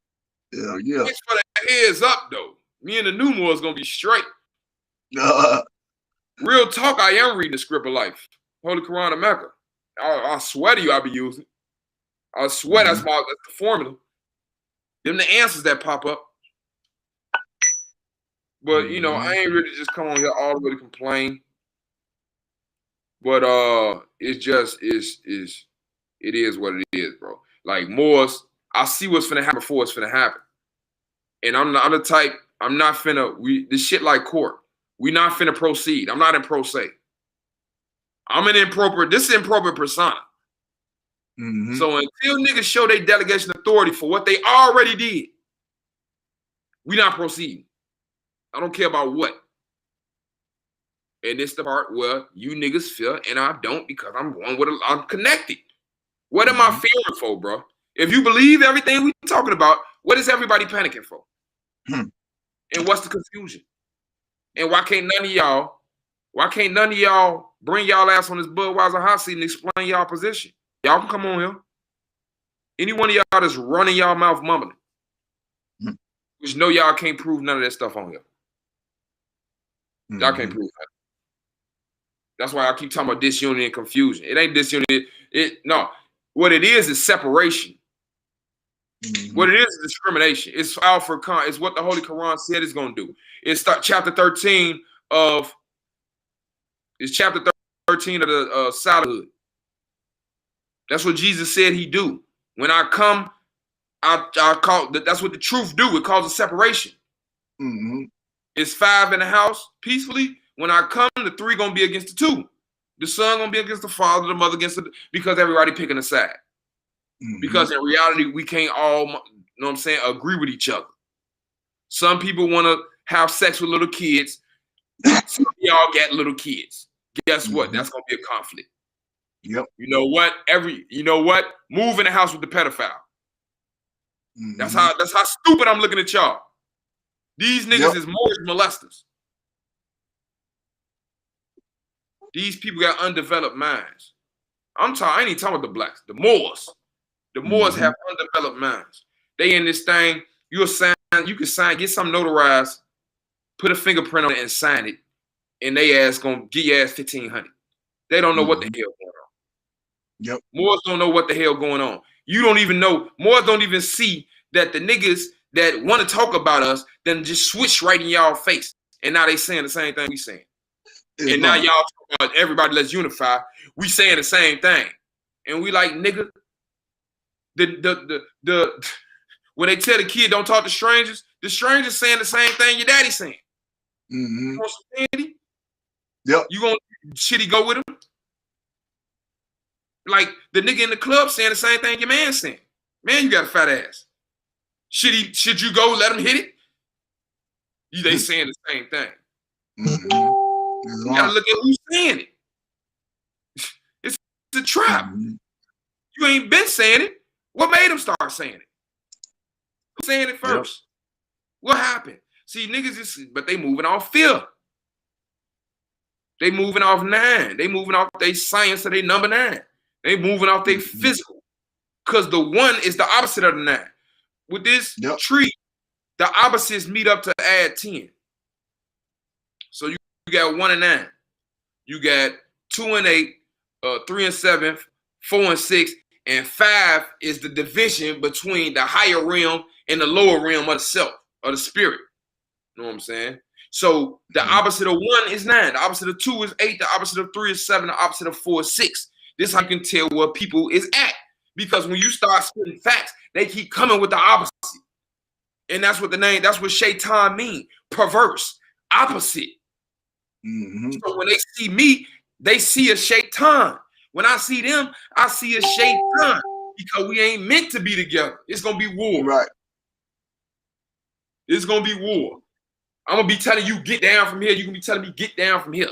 Yeah. Thanks for the heads up though. Me and the new more is gonna be straight. Real talk, I am reading the script of life. Holy Quran of Mecca. I swear to you, I'll be using. I swear that's the formula. Them the answers that pop up. But you know, I ain't really just come on here all the way to complain. But it's just it is what it is, bro. Like Morris, I see what's finna happen before it's finna happen. And I'm the type, I'm not finna, this shit like court. We not finna proceed. I'm not in pro se. I'm an improper, this is improper persona. So until niggas show their delegation authority for what they already did, we not proceeding. I don't care about what. And it's the part where you niggas feel and I don't because I'm connected. What am I fearing for, bro? If you believe everything we talking about, what is everybody panicking for? And what's the confusion? And why can't none of y'all bring y'all ass on this Budweiser hot seat and explain y'all position? Y'all can come on here. Any one of y'all that's running y'all mouth mumbling. Which know y'all can't prove none of that stuff on here. Y'all can't prove that. That's why I keep talking about disunity and confusion. It ain't disunity. No. What it is separation. What it is discrimination. It's Alfred Khan. It's what the Holy Quran said it's going to do. It's chapter 13 of the Salihud. That's what Jesus said he do. When I come, I call that's what the truth do. It causes separation. It's 5 in the house peacefully. When I come, the 3 gonna be against the 2. The son gonna be against the father, the mother against because everybody picking a side. Because in reality, we can't all, you know what I'm saying, agree with each other. Some people want to have sex with little kids. Some of y'all got little kids. Guess what? That's gonna be a conflict. Yep. You know what? Move in the house with the pedophile. That's how stupid I'm looking at y'all. These niggas is more molesters. These people got undeveloped minds. I ain't even talking about the blacks, the Moors. The Moors have undeveloped minds. They in this thing, you can sign, get something notarized, put a fingerprint on it and sign it, and they ass gonna get your ass $1,500. They don't know what the hell going on. Yep. Moors don't know what the hell going on. You don't even know. Moors don't even see that the niggas that want to talk about us then just switch right in y'all face. And now they saying the same thing we saying. And now y'all talking about everybody let's unify. We saying the same thing. And we like, nigga, when they tell the kid don't talk to strangers, the strangers saying the same thing your daddy saying. You want some candy? Yep. You gonna shitty go with him? Like the nigga in the club saying the same thing your man saying. Man, you got a fat ass. Should you go let him hit it? They saying the same thing. You gotta look at who's saying it. It's a trap. You ain't been saying it. What made him start saying it? Who's saying it first? What happened? See, niggas but they moving off fear. They moving off 9. They moving off their science of their number 9. They moving off their physical. Because the 1 is the opposite of the 9. With this tree, the opposites meet up to add 10. So you got 1 and 9. You got 2 and 8, 3 and 7, 4 and 6, and 5 is the division between the higher realm and the lower realm of the self, of the spirit. You know what I'm saying? So the opposite of 1 is 9. The opposite of 2 is 8. The opposite of 3 is 7. The opposite of 4 is 6. This is how you can tell where people is at. Because when you start spitting facts, they keep coming with the opposite. And that's what shaitan mean. Perverse. Opposite. So when they see me, they see a shaitan. When I see them, I see a shaitan. Because we ain't meant to be together. It's going to be war. Right. It's going to be war. I'm going to be telling you, get down from here. You're going to be telling me, get down from here.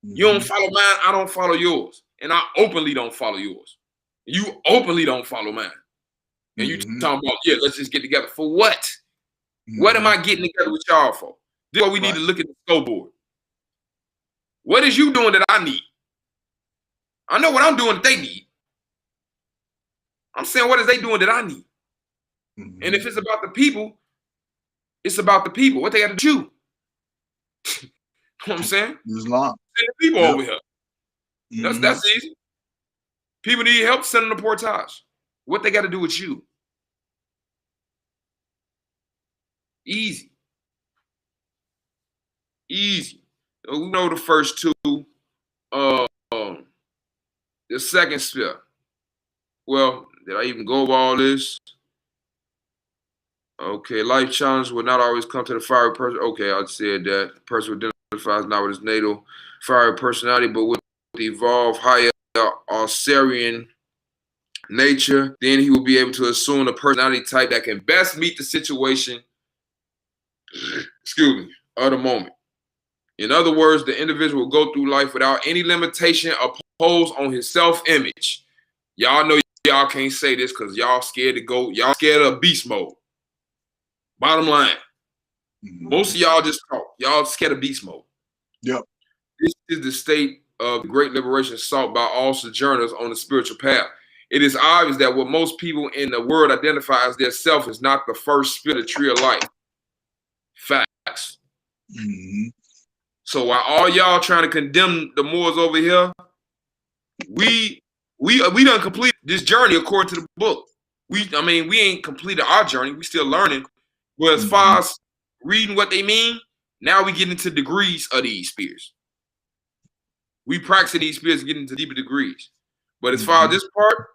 You don't follow mine, I don't follow yours. And I openly don't follow yours. You openly don't follow mine. And you talking about, let's just get together. For what? What am I getting together with y'all for? This is why we need to look at the scoreboard. What is you doing that I need? I know what I'm doing that they need. I'm saying, what is they doing that I need? Mm-hmm. And if it's about the people, it's about the people. What they got to do? You know what I'm saying? Islam. Send the people over here. Mm-hmm. That's easy. People need help, send them to Portage. What they got to do with you? Easy. Easy. We know the first two. The second step. Well, did I even go over all this? Okay, life challenge will not always come to the fiery person. Okay, I said that. The person identifies not with his natal fiery personality, but with the evolved higher Osirian nature. Then he will be able to assume a personality type that can best meet the situation, of the moment. In other words, the individual will go through life without any limitation imposed on his self-image. Y'all know y'all can't say this because y'all scared to go. Y'all scared of beast mode. Bottom line, most of y'all just talk. Y'all scared of beast mode. Yep. This is the state of great liberation sought by all sojourners on the spiritual path. It is obvious that what most people in the world identify as their self is not the first spirit tree of life. Facts. Mm-hmm. So while all y'all trying to condemn the Moors over here, we done completed this journey according to the book. We ain't completed our journey. We still learning. But as far as reading what they mean, now we get into degrees of these spirits. We practice these spirits, get into deeper degrees. But as far as this part,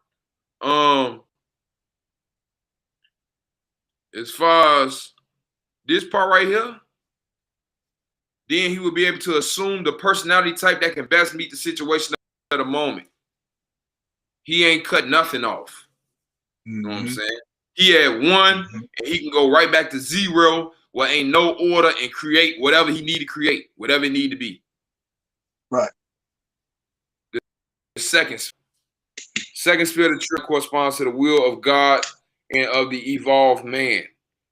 as far as this part right here, then he will be able to assume the personality type that can best meet the situation at the moment. He ain't cut nothing off. You know what I'm saying? He had one, and he can go right back to zero where ain't no order and create whatever he need to create, whatever it need to be. Right. The second spirit of truth corresponds to the will of God and of the evolved man.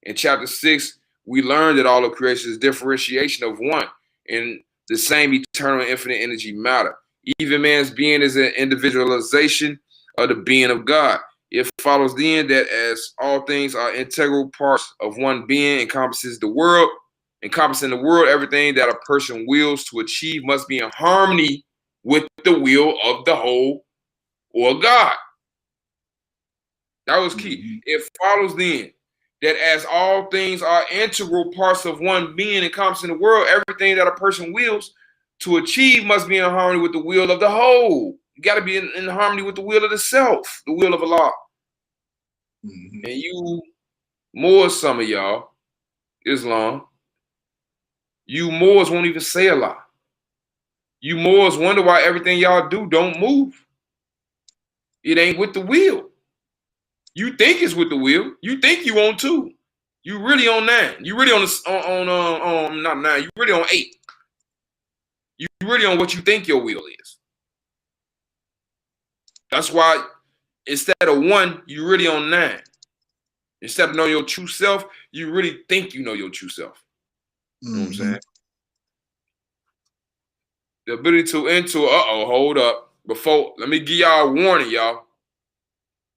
In chapter 6, we learned that all of creation is differentiation of one in the same eternal infinite energy matter. Even man's being is an individualization of the being of God. It follows then that as all things are integral parts of one being, encompassing the world, everything that a person wills to achieve must be in harmony with the will of the whole or God. That was key. It follows then that as all things are integral parts of one being encompassing the world, everything that a person wills to achieve must be in harmony with the will of the whole. You got to be in harmony with the will of the self, the will of Allah. And you, Moors, some of y'all, Islam, you Moors won't even say Allah. You Moors wonder why everything y'all do don't move. It ain't with the will. You think it's with the will. You think you on 2. You really on 9. You really on not 9. You really on 8. You really on what you think your will is. That's why instead of 1, you really on 9. Instead of knowing your true self, you really think you know your true self. You know what I'm saying? The ability to enter, hold up. Let me give y'all a warning, y'all.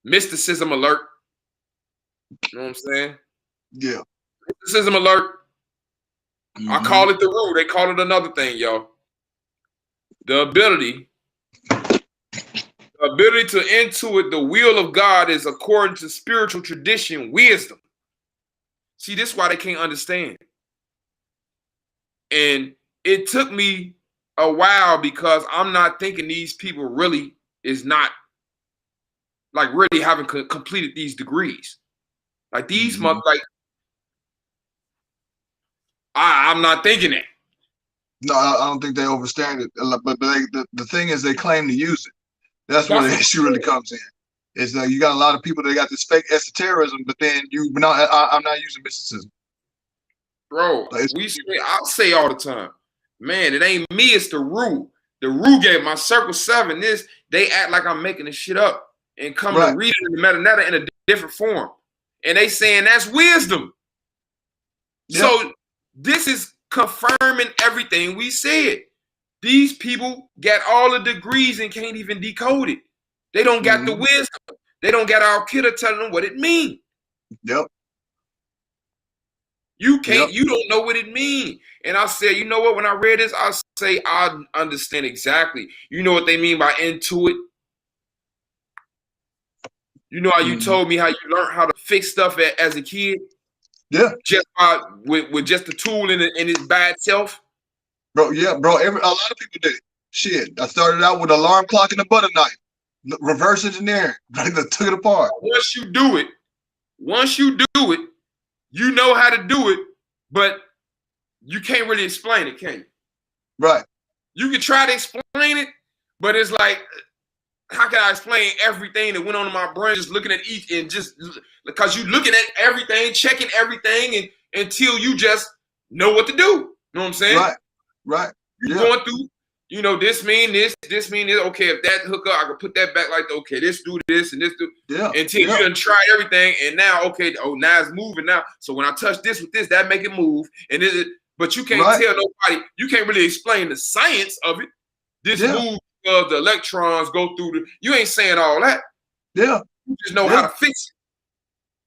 Mysticism alert. You know what I'm saying? Yeah. Mysticism alert. I call it the rule. They call it another thing, y'all. The ability to intuit the will of God is according to spiritual tradition, wisdom. See, this is why they can't understand. And it took me a while because I'm not thinking these people really is not like really haven't completed these degrees. Like these months, like I'm not thinking that. No, I don't think they understand it. But the thing is, they claim to use it. That's where the issue really comes in. It's like you got a lot of people that got this fake esotericism, but then I'm not using mysticism. Bro, I'll say all the time, man, it ain't me, it's the Ru. The Ru gave my Circle 7 this. They act like I'm making this shit up and come to read it in the Metanetta in a different form. And they saying that's wisdom. Yep. So this is confirming everything we said. These people got all the degrees and can't even decode it. They don't got the wisdom. They don't got our kidder telling them what it means. Yep. You can't, you don't know what it means. And I said, you know what? When I read this, I say I understand exactly. You know what they mean by intuit? You know how you told me how you learned how to fix stuff as a kid? Yeah. Just by with just the tool in its bad self? Bro, yeah, bro. A lot of people did it. Shit. I started out with an alarm clock and a butter knife. Reverse engineering. I took it apart. Once you do it, you know how to do it, but you can't really explain it, can you? Right. You can try to explain it, but it's like, how can I explain everything that went on in my brain just looking at each and just because you looking at everything, checking everything and until you just know what to do. You know what I'm saying? Right. You're going through, you know, this mean this mean this. Okay, if that hook up, I can put that back like, okay, this do this and this do. Yeah. Until you done try everything and now, okay, now it's moving now. So when I touch this with this, that make it move. And but you can't tell nobody, you can't really explain the science of it. This move of the electrons go through you ain't saying all that. Yeah. You just know how to fix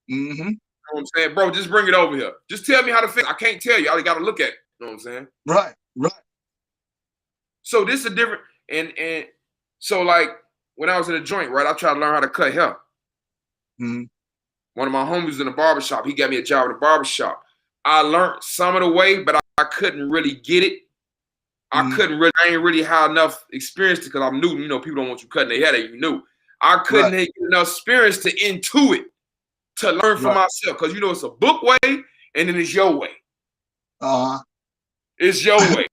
it. Mm-hmm. You know what I'm saying? Bro, just bring it over here. Just tell me how to fix it. I can't tell you. I got to look at it. You know what I'm saying? Right. So this is a different, and so like when I was in a joint, right, I tried to learn how to cut hair. One of my homies in the barbershop, he got me a job at a barbershop. I learned some of the way, but I couldn't really get it. I ain't really had enough experience because I'm new. You know, people don't want you cutting their hair that you knew. I couldn't get enough experience to intuit, to learn for myself. Because, you know, it's a book way and then it's your way. It's your way.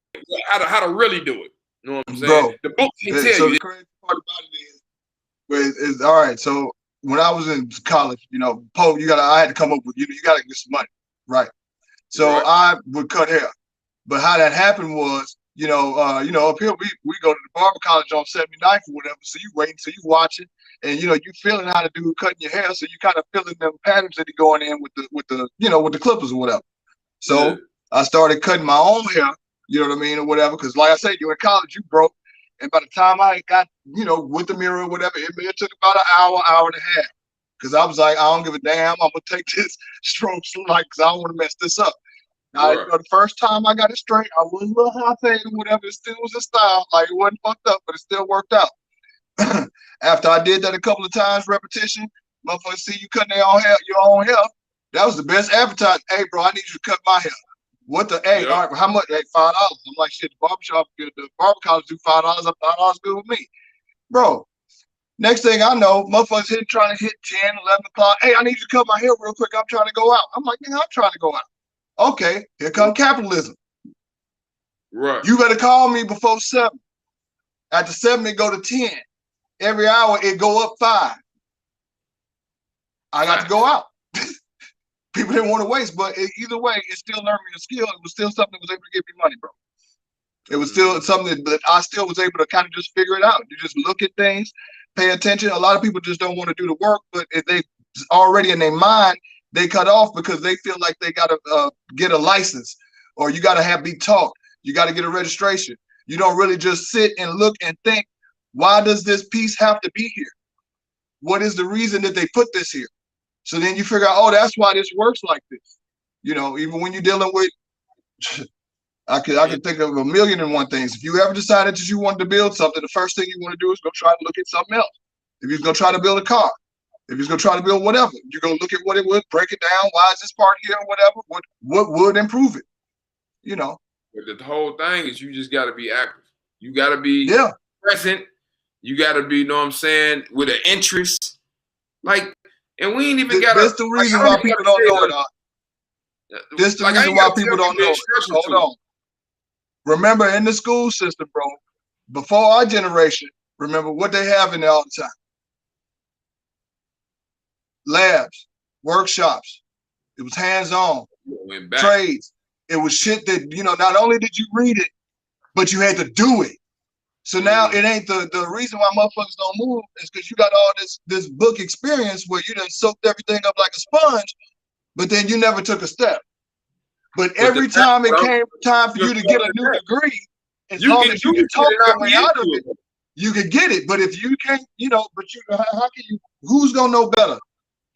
How to really do it. You know what I'm saying? Bro, the book can tell you. The crazy part about it is all right. So when I was in college, you know, I had to come up with, you gotta get some money. Right. So I would cut hair. But how that happened was, you know, up here we go to the barber college on 79th or whatever. So you waiting, so you watching, and you know you feeling how to do cutting your hair. So you kind of feeling them patterns that are going in with the clippers or whatever. So I started cutting my own hair. You know what I mean, or whatever. Because like I said, you in college, you broke, and by the time I got, you know, with the mirror or whatever, it took about an hour and a half. Because I was like, I don't give a damn. I'm gonna take this strokes like, because I don't want to mess this up. Now, you know, the first time I got it straight, I was a little high fade or whatever. It still was in style. Like, it wasn't fucked up, but it still worked out. After I did that a couple of times, repetition, motherfuckers see you cutting your own hair. That was the best advertising. Hey, bro, I need you to cut my hair. What the, hey, all right, how much? Hey, $5. I'm like, shit, the barber college do $5. $5 good with me. Bro, next thing I know, motherfuckers trying to hit 10, 11 o'clock. Hey, I need you to cut my hair real quick. I'm trying to go out. I'm like, nigga, I'm trying to go out. Okay, here comes capitalism. Right. You better call me before 7. After 7, it go to 10. Every hour, it go up 5. I got to go out. People didn't want to waste, but either way, it still learned me a skill. It was still something that was able to give me money, bro. It was still something that I still was able to kind of just figure it out. You just look at things, pay attention. A lot of people just don't want to do the work, but if they already in their mind, they cut off because they feel like they got to get a license, or you got to be taught. You got to get a registration. You don't really just sit and look and think, why does this piece have to be here? What is the reason that they put this here? So then you figure out, oh, that's why this works like this. You know, even when you're dealing with, I could think of 1,000,001 things. If you ever decided that you wanted to build something, the first thing you want to do is go try to look at something else. If you're going to try to build a car, if you're going to try to build whatever, you're going to look at what it would, break it down. Why is this part here or whatever? What would improve it? You know. But the whole thing is you just got to be active. You got to be present. You got to be, you know what I'm saying, with an interest. Like, and we ain't even got to. That's the reason why people don't know it. This the reason why people don't know it. Hold on. Remember, in the school system, bro, before our generation, remember what they have in there all the time. Labs, workshops. It was hands-on. Trades. It was shit that, you know, not only did you read it, but you had to do it. So now it ain't the reason why motherfuckers don't move is because you got all this book experience where you done soaked everything up like a sponge, but then you never took a step. But every time it came time for you to get a new degree, as You long can as you use can it talk and your not way be out of into it, it. you can get it. But if you can't, but how can you? Who's gonna know better?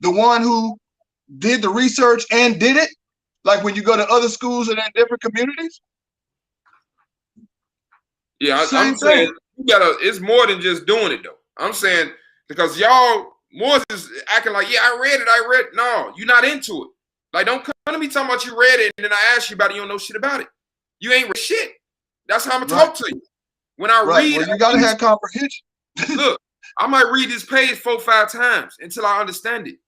The one who did the research and did it, like when you go to other schools and in different communities. Yeah, I'm Same saying thing. you gotta. It's more than just doing it though. I'm saying because y'all more is acting like, yeah, I read it. No, you're not into it. Like, don't come to me talking about you read it and then I ask you about it. You don't know shit about it. You ain't read shit. That's how I'm gonna Right. talk to you. When I Right. read, Well, you gotta have comprehension. look, I might read this page 4 or 5 times until I understand it.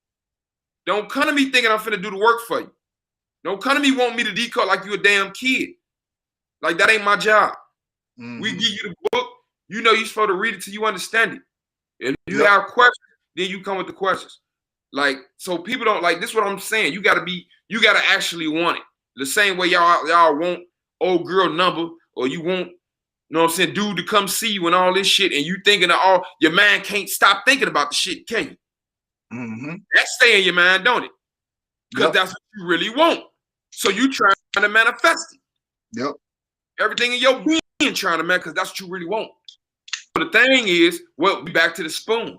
Don't come to me thinking I'm finna do the work for you. Don't come to me wanting me to decode like you a damn kid. Like, that ain't my job. Mm-hmm. We give you the book. You know you're supposed to read it till you understand it. If you Yep. have questions, then you come with the questions. Like, so people don't like this. Is what I'm saying. You gotta actually want it. The same way y'all want old girl number, or you want, you know what I'm saying, dude to come see you and all this shit, and you thinking of all your mind can't stop thinking about the shit, can you? Mm-hmm. That stay in your mind, don't it? Because Yep. that's what you really want. So you trying to manifest it. Yep. Everything in your being trying to manifest, because that's what you really want. But the thing is, well, we back to the spoon.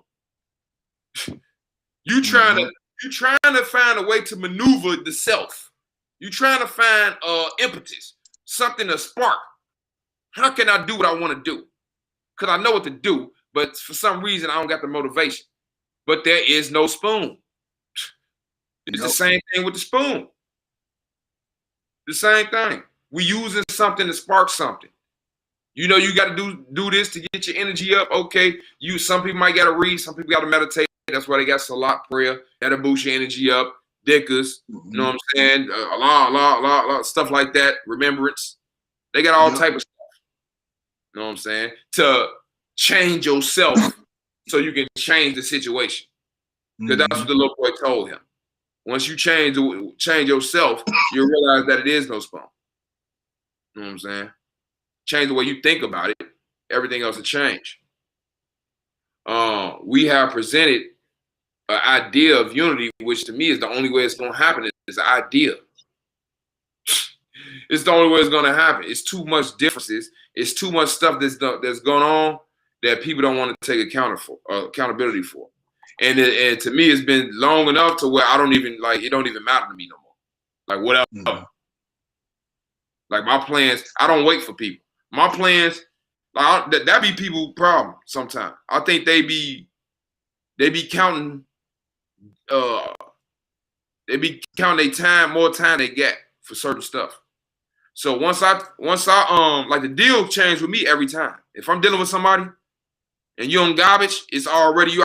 You trying to find a way to maneuver the self. You trying to find impetus, something to spark. How can I do what I want to do? Because I know what to do, but for some reason I don't got the motivation. But there is no spoon. It's the same thing with the spoon. The same thing. We using something to spark something. You know, you got to do this to get your energy up. Okay, some people might got to read, some people got to meditate. That's why they got Salat prayer. That'll boost your energy up. Dickas, you know what I'm saying? Allah, stuff like that. Remembrance. They got all type of stuff. You know what I'm saying? To change yourself so you can change the situation. Because that's what the little boy told him. Once you change yourself, you'll realize that it is no spoon. You know what I'm saying? Change the way you think about it. Everything else will change. We have presented an idea of unity, which to me is the only way it's going to happen. Is an idea. It's the only way it's going to happen. It's too much differences. It's too much stuff that's going on that people don't want to take accountability for. And to me, it's been long enough to where I don't even it don't even matter to me no more. Like, whatever. Like, my plans, I don't wait for people. My plans, that be people's problem sometimes. I think they be counting their time, more time they get for certain stuff. So once I like, the deal changed with me every time. If I'm dealing with somebody and you on garbage, you already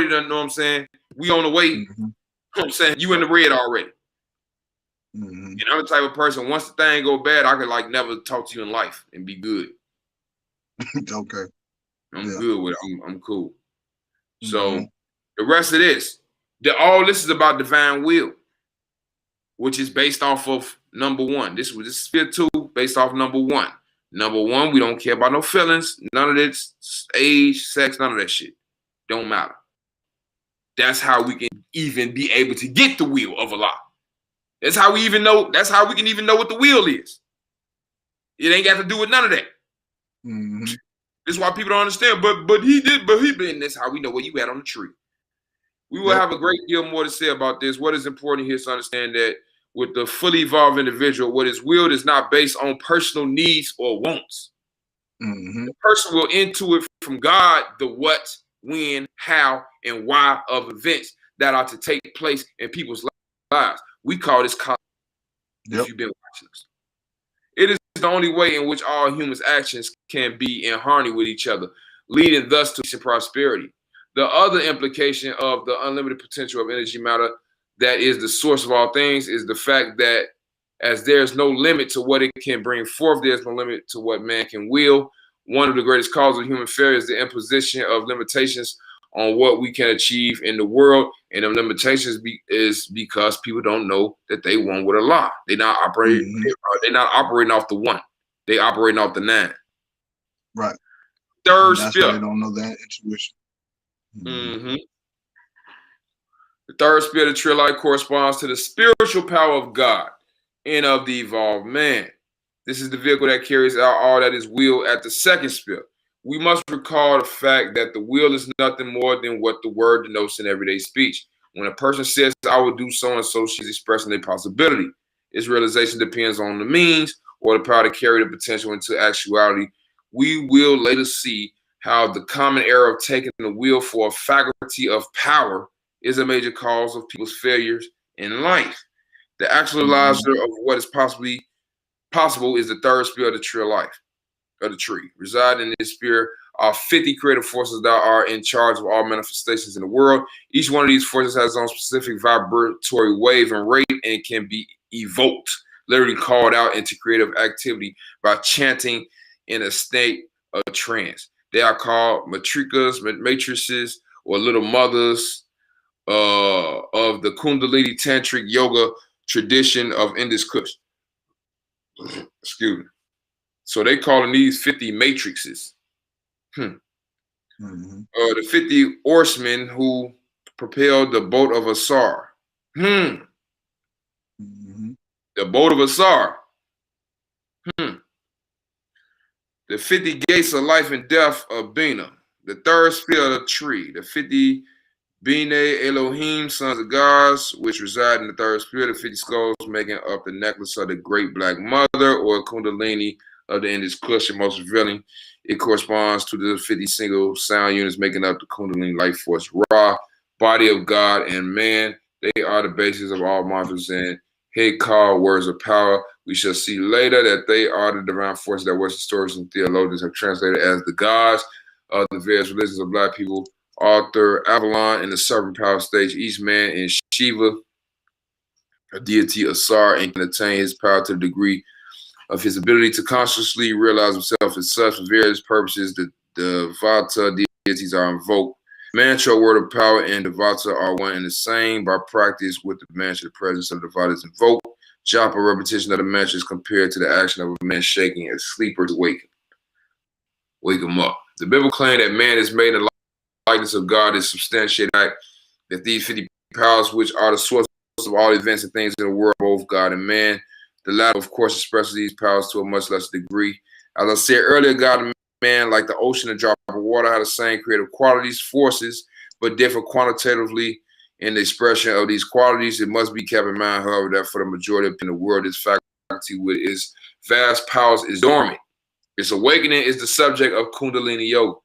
done, know what I'm saying? We on the way. You know what I'm saying? You in the red already. And I'm the type of person, once the thing go bad, I could never talk to you in life and be good. Okay. I'm good with it. I'm cool. So the rest of this, all this is about divine will, which is based off of number one. This is sphere 2 based off number 1. Number 1, we don't care about no feelings, none of this, age, sex, none of that shit. Don't matter. That's how we can even be able to get the will of Allah. That's how we can even know what the will is. It ain't got to do with none of that. This is why people don't understand. But he been. That's how we know where you at on the tree. We will have a great deal more to say about this. What is important here is to understand that with the fully evolved individual, what is willed is not based on personal needs or wants. The person will intuit from God the what, when, how, and why of events that are to take place in people's lives. We call this cosmos. If you've been watching us. It is the only way in which all humans' actions can be in harmony with each other, leading thus to prosperity. The other implication of the unlimited potential of energy matter that is the source of all things is the fact that as there's no limit to what it can bring forth, there's no limit to what man can will. One of the greatest causes of human failure is the imposition of limitations on what we can achieve in the world, and the limitations is because people don't know that they want with Allah. They're not operating. They're not operating off the 1. They operating off the 9. Right. Third that's sphere. why they don't know that intuition. The third sphere of the trilite corresponds to the spiritual power of God and of the evolved man. This is the vehicle that carries out all that is will at the second spell. We must recall the fact that the will is nothing more than what the word denotes in everyday speech. When a person says, I will do so and so, she's expressing a possibility. Its realization depends on the means or the power to carry the potential into actuality. We will later see how the common error of taking the will for a faculty of power is a major cause of people's failures in life. The actualizer of what is possible is the third sphere of the tree of life, of the tree. Residing in this sphere are 50 creative forces that are in charge of all manifestations in the world. Each one of these forces has its own specific vibratory wave and rate and can be evoked, literally called out into creative activity by chanting in a state of trance. They are called matrices, or little mothers of the Kundalini Tantric Yoga tradition of Indus Kush. Excuse me. So they calling these 50 matrices. The 50 oarsmen who propelled the boat of Asar. The boat of Asar. The 50 gates of life and death of Bina. The third sphere of the tree. The 50 Bene Elohim, sons of gods, which reside in the third sphere. The 50 skulls making up the necklace of the great black mother, or Kundalini of the Indus Kush, and most revealing, it corresponds to the 50 single sound units making up the Kundalini life force. Ra, body of God and man, they are the basis of all mantras and Hekal, words of power. We shall see later that they are the divine forces that Western historians and theologians have translated as the gods of the various religions of black people. Arthur Avalon in the serpent power stage, each man in Shiva, a deity Asar, and can attain his power to the degree of his ability to consciously realize himself as such. For various purposes, the Devata deities are invoked. Mantra, word of power, and Devata are one and the same. By practice with the mantra, the presence of the Devata is invoked. Japa, repetition of the mantra, is compared to the action of a man shaking a sleeper to wake him up. The biblical claim that man is made in the likeness of God is substantiated by that these 50 powers, which are the source of all events and things in the world, both God and man. The latter, of course, expresses these powers to a much less degree. As I said earlier, God and man, like the ocean and drop of water, have the same creative qualities, forces, but differ quantitatively in the expression of these qualities. It must be kept in mind, however, that for the majority of the world, this faculty with its vast powers is dormant. Its awakening is the subject of Kundalini Yoga,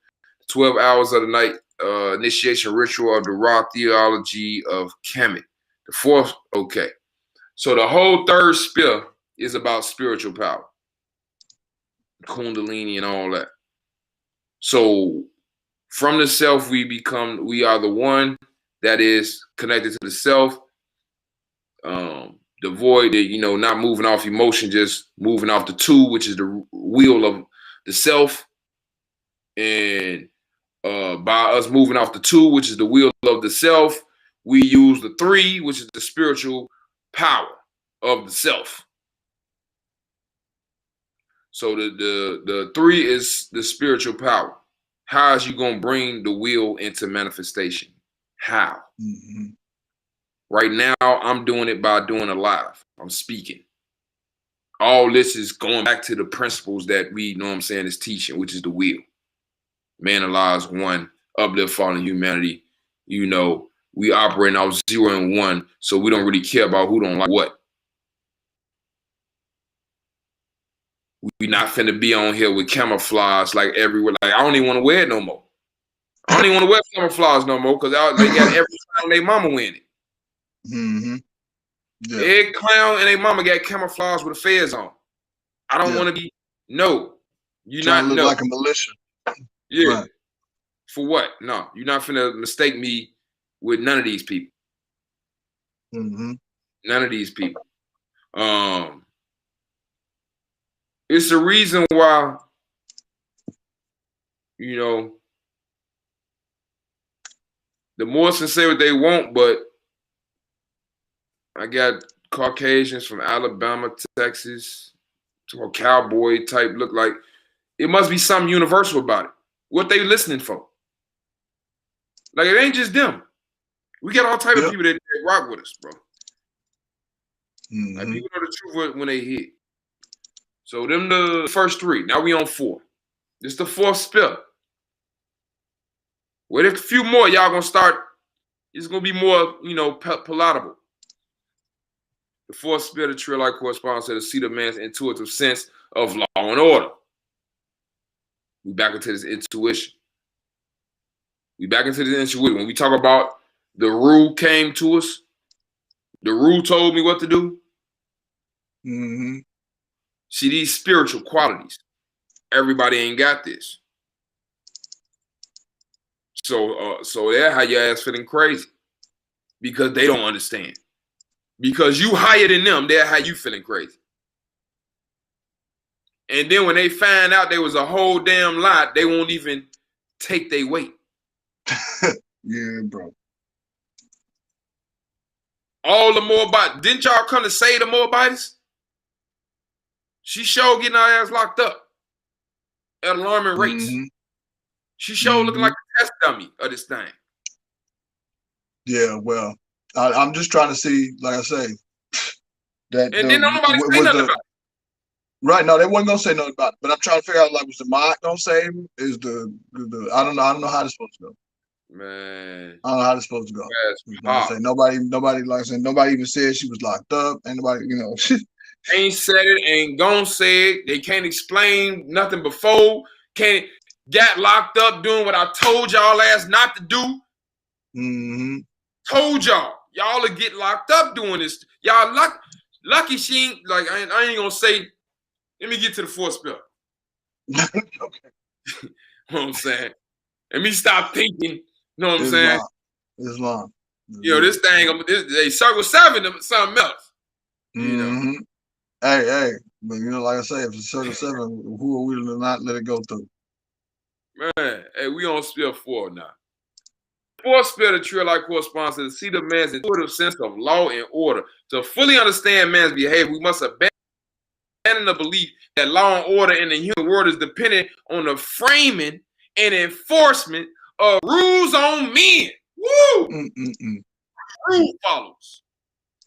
12 hours of the night initiation ritual of the Ra theology of Kemet. The fourth, okay. So the whole third sphere is about spiritual power, Kundalini and all that. So from the self, we are the one that is connected to the self, devoid, not moving off emotion, just moving off the two, which is the wheel of the self. And by us moving off the two, which is the wheel of the self, we use the three, which is the spiritual power of the self. So the three is the spiritual power. How is you gonna bring the wheel into manifestation? How? Right now, I'm doing it by doing it live. I'm speaking. All this is going back to the principles that we, is teaching, which is the wheel. Man alive, one, uplift fallen humanity. We operate off 0 and 1, so we don't really care about who don't like what. We not finna be on here with camouflage like everywhere. Like, I don't even want to wear it no more. I don't even want to wear camouflage no more because they got every clown their mama wearing it. Yeah. Every clown and their mama got camouflage with the fez on. I don't want to be. No, you not look like a militia. Yeah. Right. For what? No, you're not finna mistake me with none of these people. None of these people. It's the reason why, the more sincere what they want, but I got Caucasians from Alabama, Texas, to a cowboy type look like. It must be something universal about it. What they listening for? Like, it ain't just them. We got all type of people that rock with us, bro. Like, people know the truth when they hit. So them the first three. Now we on 4. This is the 4th spell. With a few more, y'all gonna start. It's gonna be more, palatable. The 4th spell of Trill Life corresponds to the seat of man's intuitive sense of law and order. We back into this intuition. When we talk about the rule came to us, the rule told me what to do. Mm-hmm. See, these spiritual qualities, everybody ain't got this. So that how your ass feeling crazy, because they don't understand. Because you higher than them, they're how you feeling crazy. And then when they find out there was a whole damn lot, they won't even take their weight. Yeah, bro. All the Moabites, didn't y'all come to save the Moabites? She sure getting our ass locked up at alarming rates. Mm-hmm. She sure looking like a test dummy of this thing. Yeah, well, I'm just trying to see, like I say, that and then nobody say nothing about it. Right, no, they wasn't gonna say nothing about it. But I'm trying to figure out, like, was the mod gonna save him? Is the I don't know how it's supposed to go. Man, I don't know how it's supposed to go. Like I say, nobody, like I said, nobody even said she was locked up. Ain't nobody, ain't said it, ain't gonna say it. They can't explain nothing before. Can't got locked up doing what I told y'all last not to do. Mm-hmm. Told y'all will get locked up doing this. Y'all lucky she ain't like I ain't gonna say. Let me get to the 4th spell. Okay. You know what I'm saying? Let me stop thinking. You know what I'm saying? Islam. This thing, they circle 7 of something else. Mm-hmm. Hey, but like I say, if it's circle 7, who are we to not let it go through? Man, hey, we on spell 4 now. 4th spell of Trill Life corresponds to the seat of man's intuitive sense of law and order. To fully understand man's behavior, we must abandon the belief that law and order in the human world is dependent on the framing and enforcement of rules on men. Woo! Rule follows.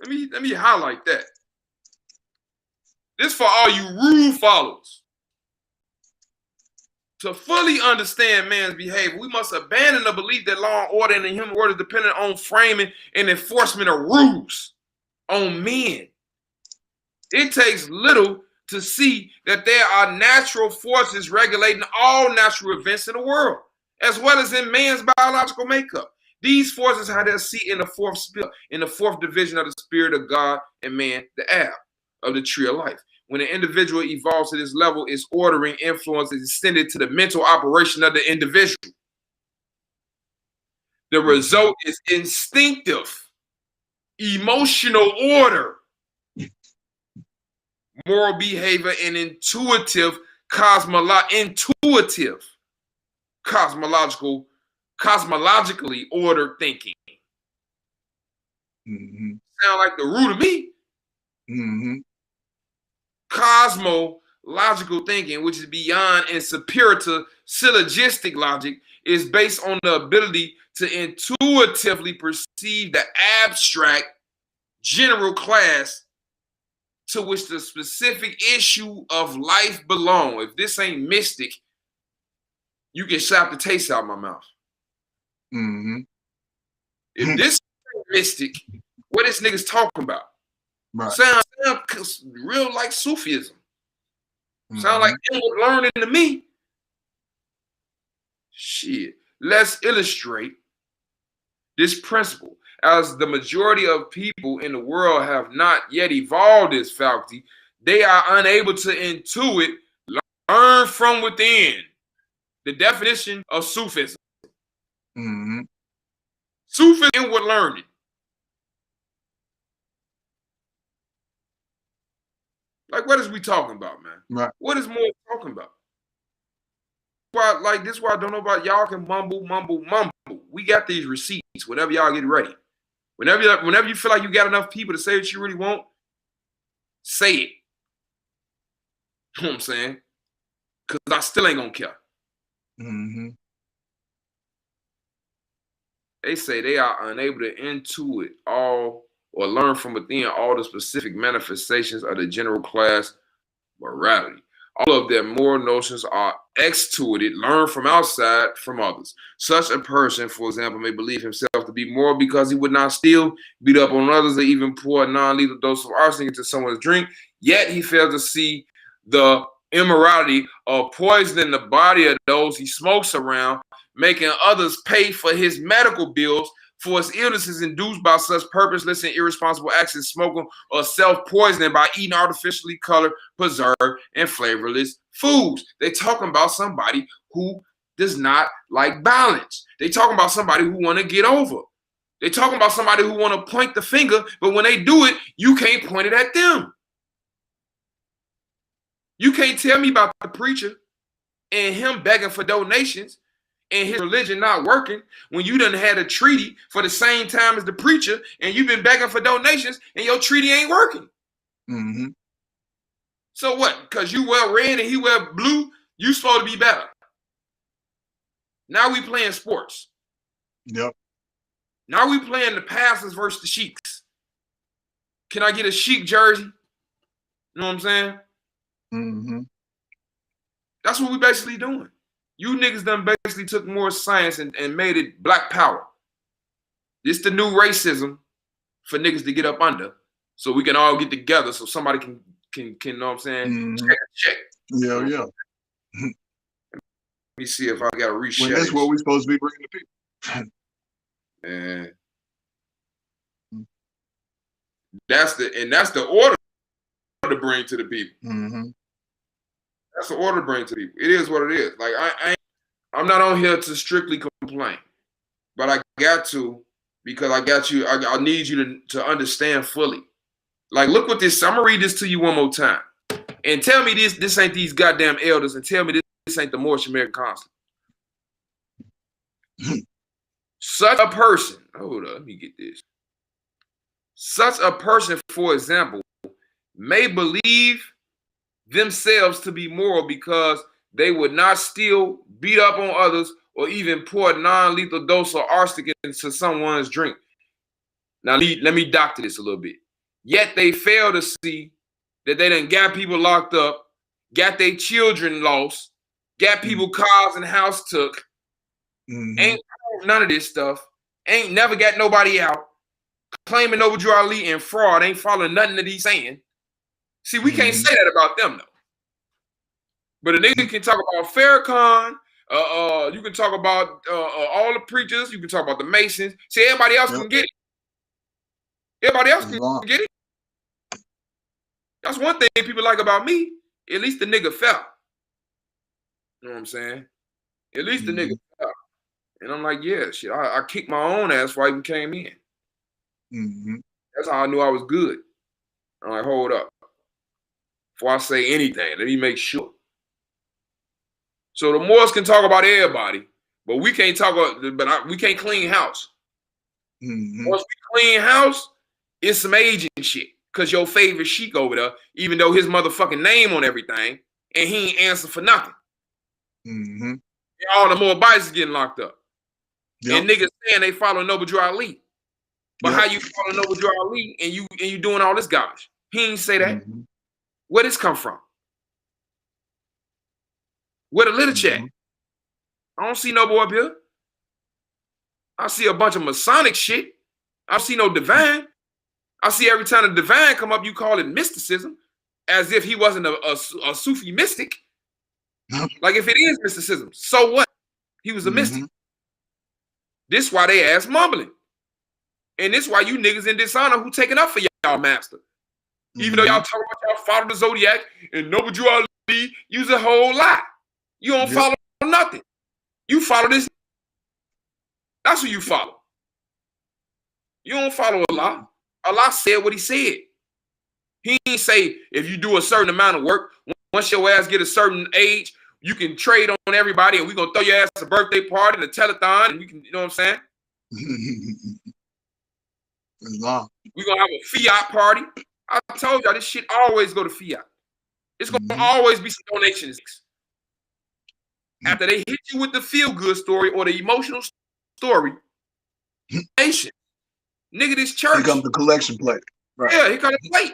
Let me highlight that. This for all you rule followers. To fully understand man's behavior, we must abandon the belief that law and order in the human world is dependent on framing and enforcement of rules on men. It takes little to see that there are natural forces regulating all natural events in the world, as well as in man's biological makeup. These forces have their seat in the 4th spell, in the 4th division of the spirit of God and man, the ab of the tree of life. When an individual evolves to this level, its ordering influence is extended to the mental operation of the individual. The result is instinctive, emotional order, moral behavior, and intuitive, cosmologically ordered thinking. Mm-hmm. Sound like the root of me. Mm-hmm. Cosmological thinking, which is beyond and superior to syllogistic logic, is based on the ability to intuitively perceive the abstract general class to which the specific issue of life belong. If this ain't mystic, you can slap the taste out of my mouth. Mm-hmm. If this ain't mystic, what this nigga's talking about? Right. Sound real like Sufism. Sound like inward learning to me. Shit. Let's illustrate this principle. As the majority of people in the world have not yet evolved this faculty, they are unable to intuit, learn from within. The definition of Sufism. Mm-hmm. Sufism inward learning. Like, what is we talking about, man? Right. What is more talking about? Why, like, this is why I don't know about y'all can mumble. We got these receipts whenever y'all get ready. Whenever you feel like you got enough people to say what you really want, say it. You know what I'm saying? Because I still ain't gonna care. Mm-hmm. They say they are unable to intuit all or learn from within all the specific manifestations of the general class morality. All of their moral notions are extuited, learned from outside from others. Such a person, for example, may believe himself to be moral because he would not steal, beat up on others, or even pour a non-lethal dose of arsenic into someone's drink. Yet he fails to see the immorality of poisoning the body of those he smokes around, making others pay for his medical bills for his illnesses induced by such purposeless and irresponsible acts as smoking or self-poisoning by eating artificially colored, preserved, and flavorless foods. They're talking about somebody who does not like balance. They're talking about somebody who want to get over. They're talking about somebody who want to point the finger, but when they do it, you can't point it at them. You can't tell me about the preacher and him begging for donations and his religion not working when you done had a treaty for the same time as the preacher and you've been begging for donations and your treaty ain't working. Mm-hmm. So what? Because you wear red and he wear blue, you supposed to be better. Now we playing sports. Yep. Now we playing the pastors versus the sheiks. Can I get a sheik jersey? You know what I'm saying? Mm-hmm. That's what we basically doing. You niggas done basically took more science and made it black power. This the new racism for niggas to get up under, so we can all get together, so somebody can know what I'm saying? Mm-hmm. Check. Yeah. Let me see if I got to reshare. Well, that's what we're supposed to be bringing to people. And that's the order to bring to the people. Mm-hmm. That's the order to bring to people. It is what it is. Like I'm not on here to strictly complain, but I got to, because I got you. I need you to understand fully. Like, look what this. I'm gonna read this to you one more time, and tell me this ain't these goddamn elders, and tell me this ain't the Moorish American Consul. Such a person. Hold up, let me get this. Such a person, for example, may believe themselves to be moral because they would not steal, beat up on others, or even pour a non-lethal dose of arsenic into someone's drink. Now, let me doctor this a little bit. Yet they fail to see that they done got people locked up, got their children lost, got people cars and house took, ain't none of this stuff, ain't never got nobody out, claiming Noble Ali and fraud, ain't following nothing that he's saying. See, we can't say that about them, though. But a nigga can talk about Farrakhan. You can talk about all the preachers. You can talk about the Masons. See, everybody else can get it. Everybody else can get it. That's one thing people like about me. At least the nigga fell. You know what I'm saying? At least the nigga fell. And I'm like, yeah, shit. I kicked my own ass before I even came in. That's how I knew I was good. I'm like, hold up. Before I say anything, let me make sure. So the Moors can talk about everybody, but we can't talk about, we can't clean house. Once we clean house, it's some agent shit. Cause your favorite sheik over there, even though his motherfucking name on everything, and he ain't answer for nothing. And all the Moabites is getting locked up. And niggas saying they follow Noble Drew Ali. But how you follow Noble Drew Ali and you doing all this garbage? He ain't say that. Where this come from? Where the literature at? I don't see no boy up here. I see a bunch of Masonic shit. I don't see no divine. I see every time the divine come up, you call it mysticism, as if he wasn't a Sufi mystic. Like if it is mysticism, so what? He was a mystic. This why they ass mumbling. And this why you niggas in dishonor who taking up for y'all master. Even though y'all talk about y'all follow the Zodiac and Noble Drew Ali, use a whole lot. You don't follow nothing. You follow this. That's who you follow. You don't follow Allah. Allah said what he said. He didn't say if you do a certain amount of work, once your ass get a certain age, you can trade on everybody and we're going to throw your ass a birthday party and a telethon and we can, you know what I'm saying? We're going to have a fiat party. I told y'all this shit always go to fiat. It's going to always be some donations. After they hit you with the feel-good story or the emotional story, nation. Nigga, this church. Here comes the collection plate. Right. Yeah, here comes the plate.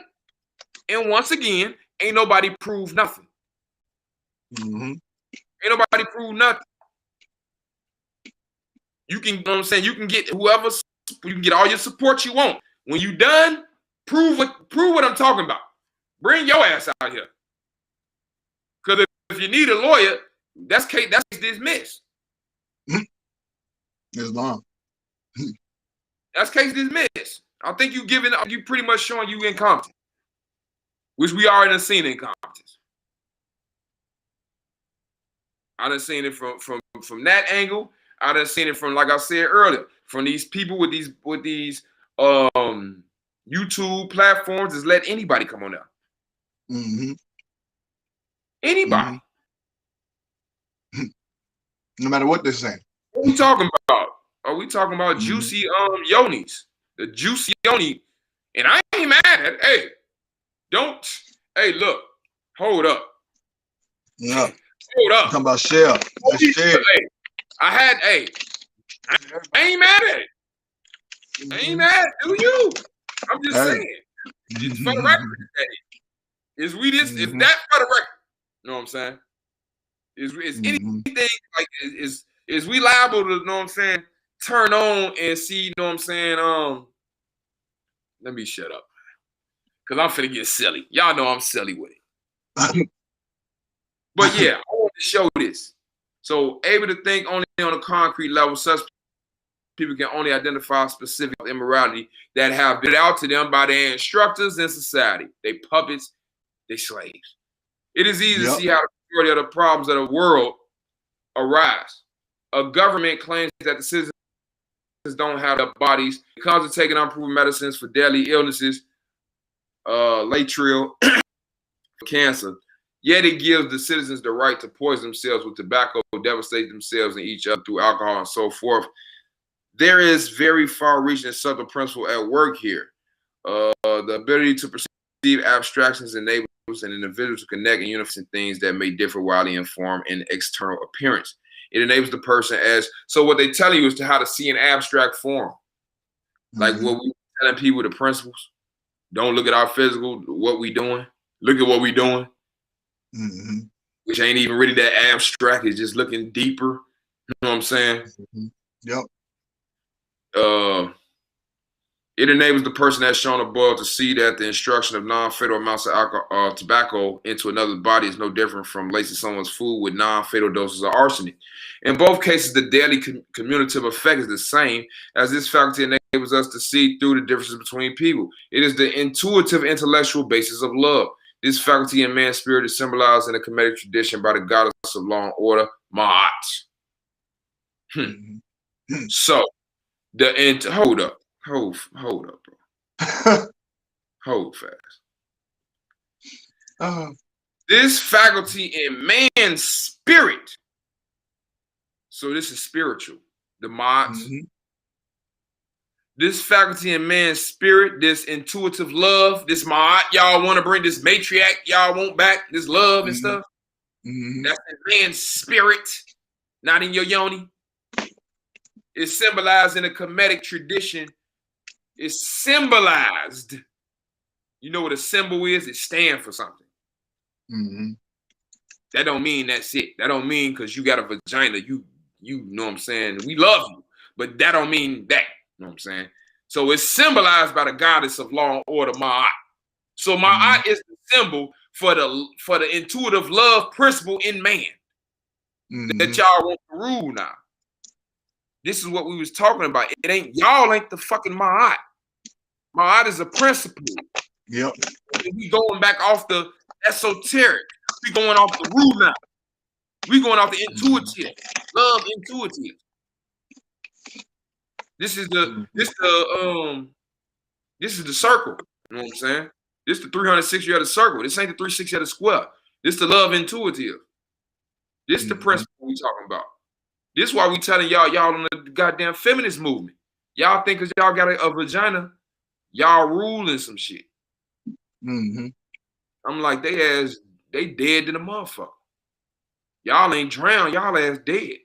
And once again, Ain't nobody proved nothing. Ain't nobody proved nothing. You can, you know what I'm saying? You can get whoever, you can get all your support you want. When you done, prove what I'm talking about. Bring your ass out here. Because if you need a lawyer, that's dismissed. It's long. That's case dismissed. I think you pretty much showing you incompetent, which we already done seen incompetence. I done seen it from that angle. I done seen it from, like I said earlier, from these people with these YouTube platforms. Just let anybody come on there. Anybody. No matter what they're saying. What are we talking about? Are we talking about juicy yonis? The juicy yoni. And I ain't mad at it. Hey, look, hold up. Yeah. Hold up. Talking about shell. Hey, I ain't mad at it. I ain't mad. Do you? I'm just saying. It's for the record. Is that for the record? You know what I'm saying? Is anything like is we liable to, you know what I'm saying, turn on and see, you know what I'm saying? Let me shut up. Cause I'm finna get silly. Y'all know I'm silly with it. But yeah, I want to show this. So able to think only on a concrete level, such people can only identify specific immorality that have been out to them by their instructors in society. They puppets, they slaves. It is easy to see how the majority of the problems of the world arise. A government claims that the citizens don't have their bodies because of taking unproven medicines for deadly illnesses, lateral cancer. Yet it gives the citizens the right to poison themselves with tobacco, devastate themselves and each other through alcohol and so forth. There is very far-reaching and subtle principle at work here. The ability to perceive abstractions enables an individual to connect and unify things that may differ widely in form and external appearance. It enables the person so what they tell you is how to see an abstract form. Like what we telling people, the principles. Don't look at our physical, what we doing. Look at what we doing. Which ain't even really that abstract. It's just looking deeper. You know what I'm saying? Yep. It enables the person that's shown above to see that the instruction of non-fatal amounts of alcohol, tobacco into another body is no different from lacing someone's food with non-fatal doses of arsenic. In both cases, the daily cumulative effect is the same, as this faculty enables us to see through the differences between people. It is the intuitive intellectual basis of love. This faculty in man's spirit is symbolized in the Kemetic tradition by the goddess of law and order, Ma'at. So, hold up, bro. Hold fast. This faculty in man's spirit. So this is spiritual. The Ma'at. This faculty in man's spirit, this intuitive love, this Ma'at, y'all want to bring this matriarch, y'all want back this love and stuff. That's in man's spirit, not in your yoni. It's symbolized in the Kemetic tradition. It's symbolized. You know what a symbol is? It stands for something. That don't mean that's it. That don't mean because you got a vagina, you know what I'm saying? We love you, but that don't mean that. You know what I'm saying? So it's symbolized by the goddess of law and order, Ma'at. So Ma'at is the symbol for the intuitive love principle in man that y'all want to rule now. This is what we was talking about. Y'all ain't the fucking Ma'at. Ma'at is a principle. Yep. We going back off the esoteric. We going off the rule now. We going off the intuitive. Love intuitive. This is the circle. You know what I'm saying? This is the 360 of the circle. This ain't the 360 of the square. This the love intuitive. This is the principle we talking about. This is why we telling y'all on the goddamn feminist movement. Y'all think because y'all got a vagina, y'all ruling some shit. I'm like, they dead to the motherfucker. Y'all ain't drowned, y'all ass dead.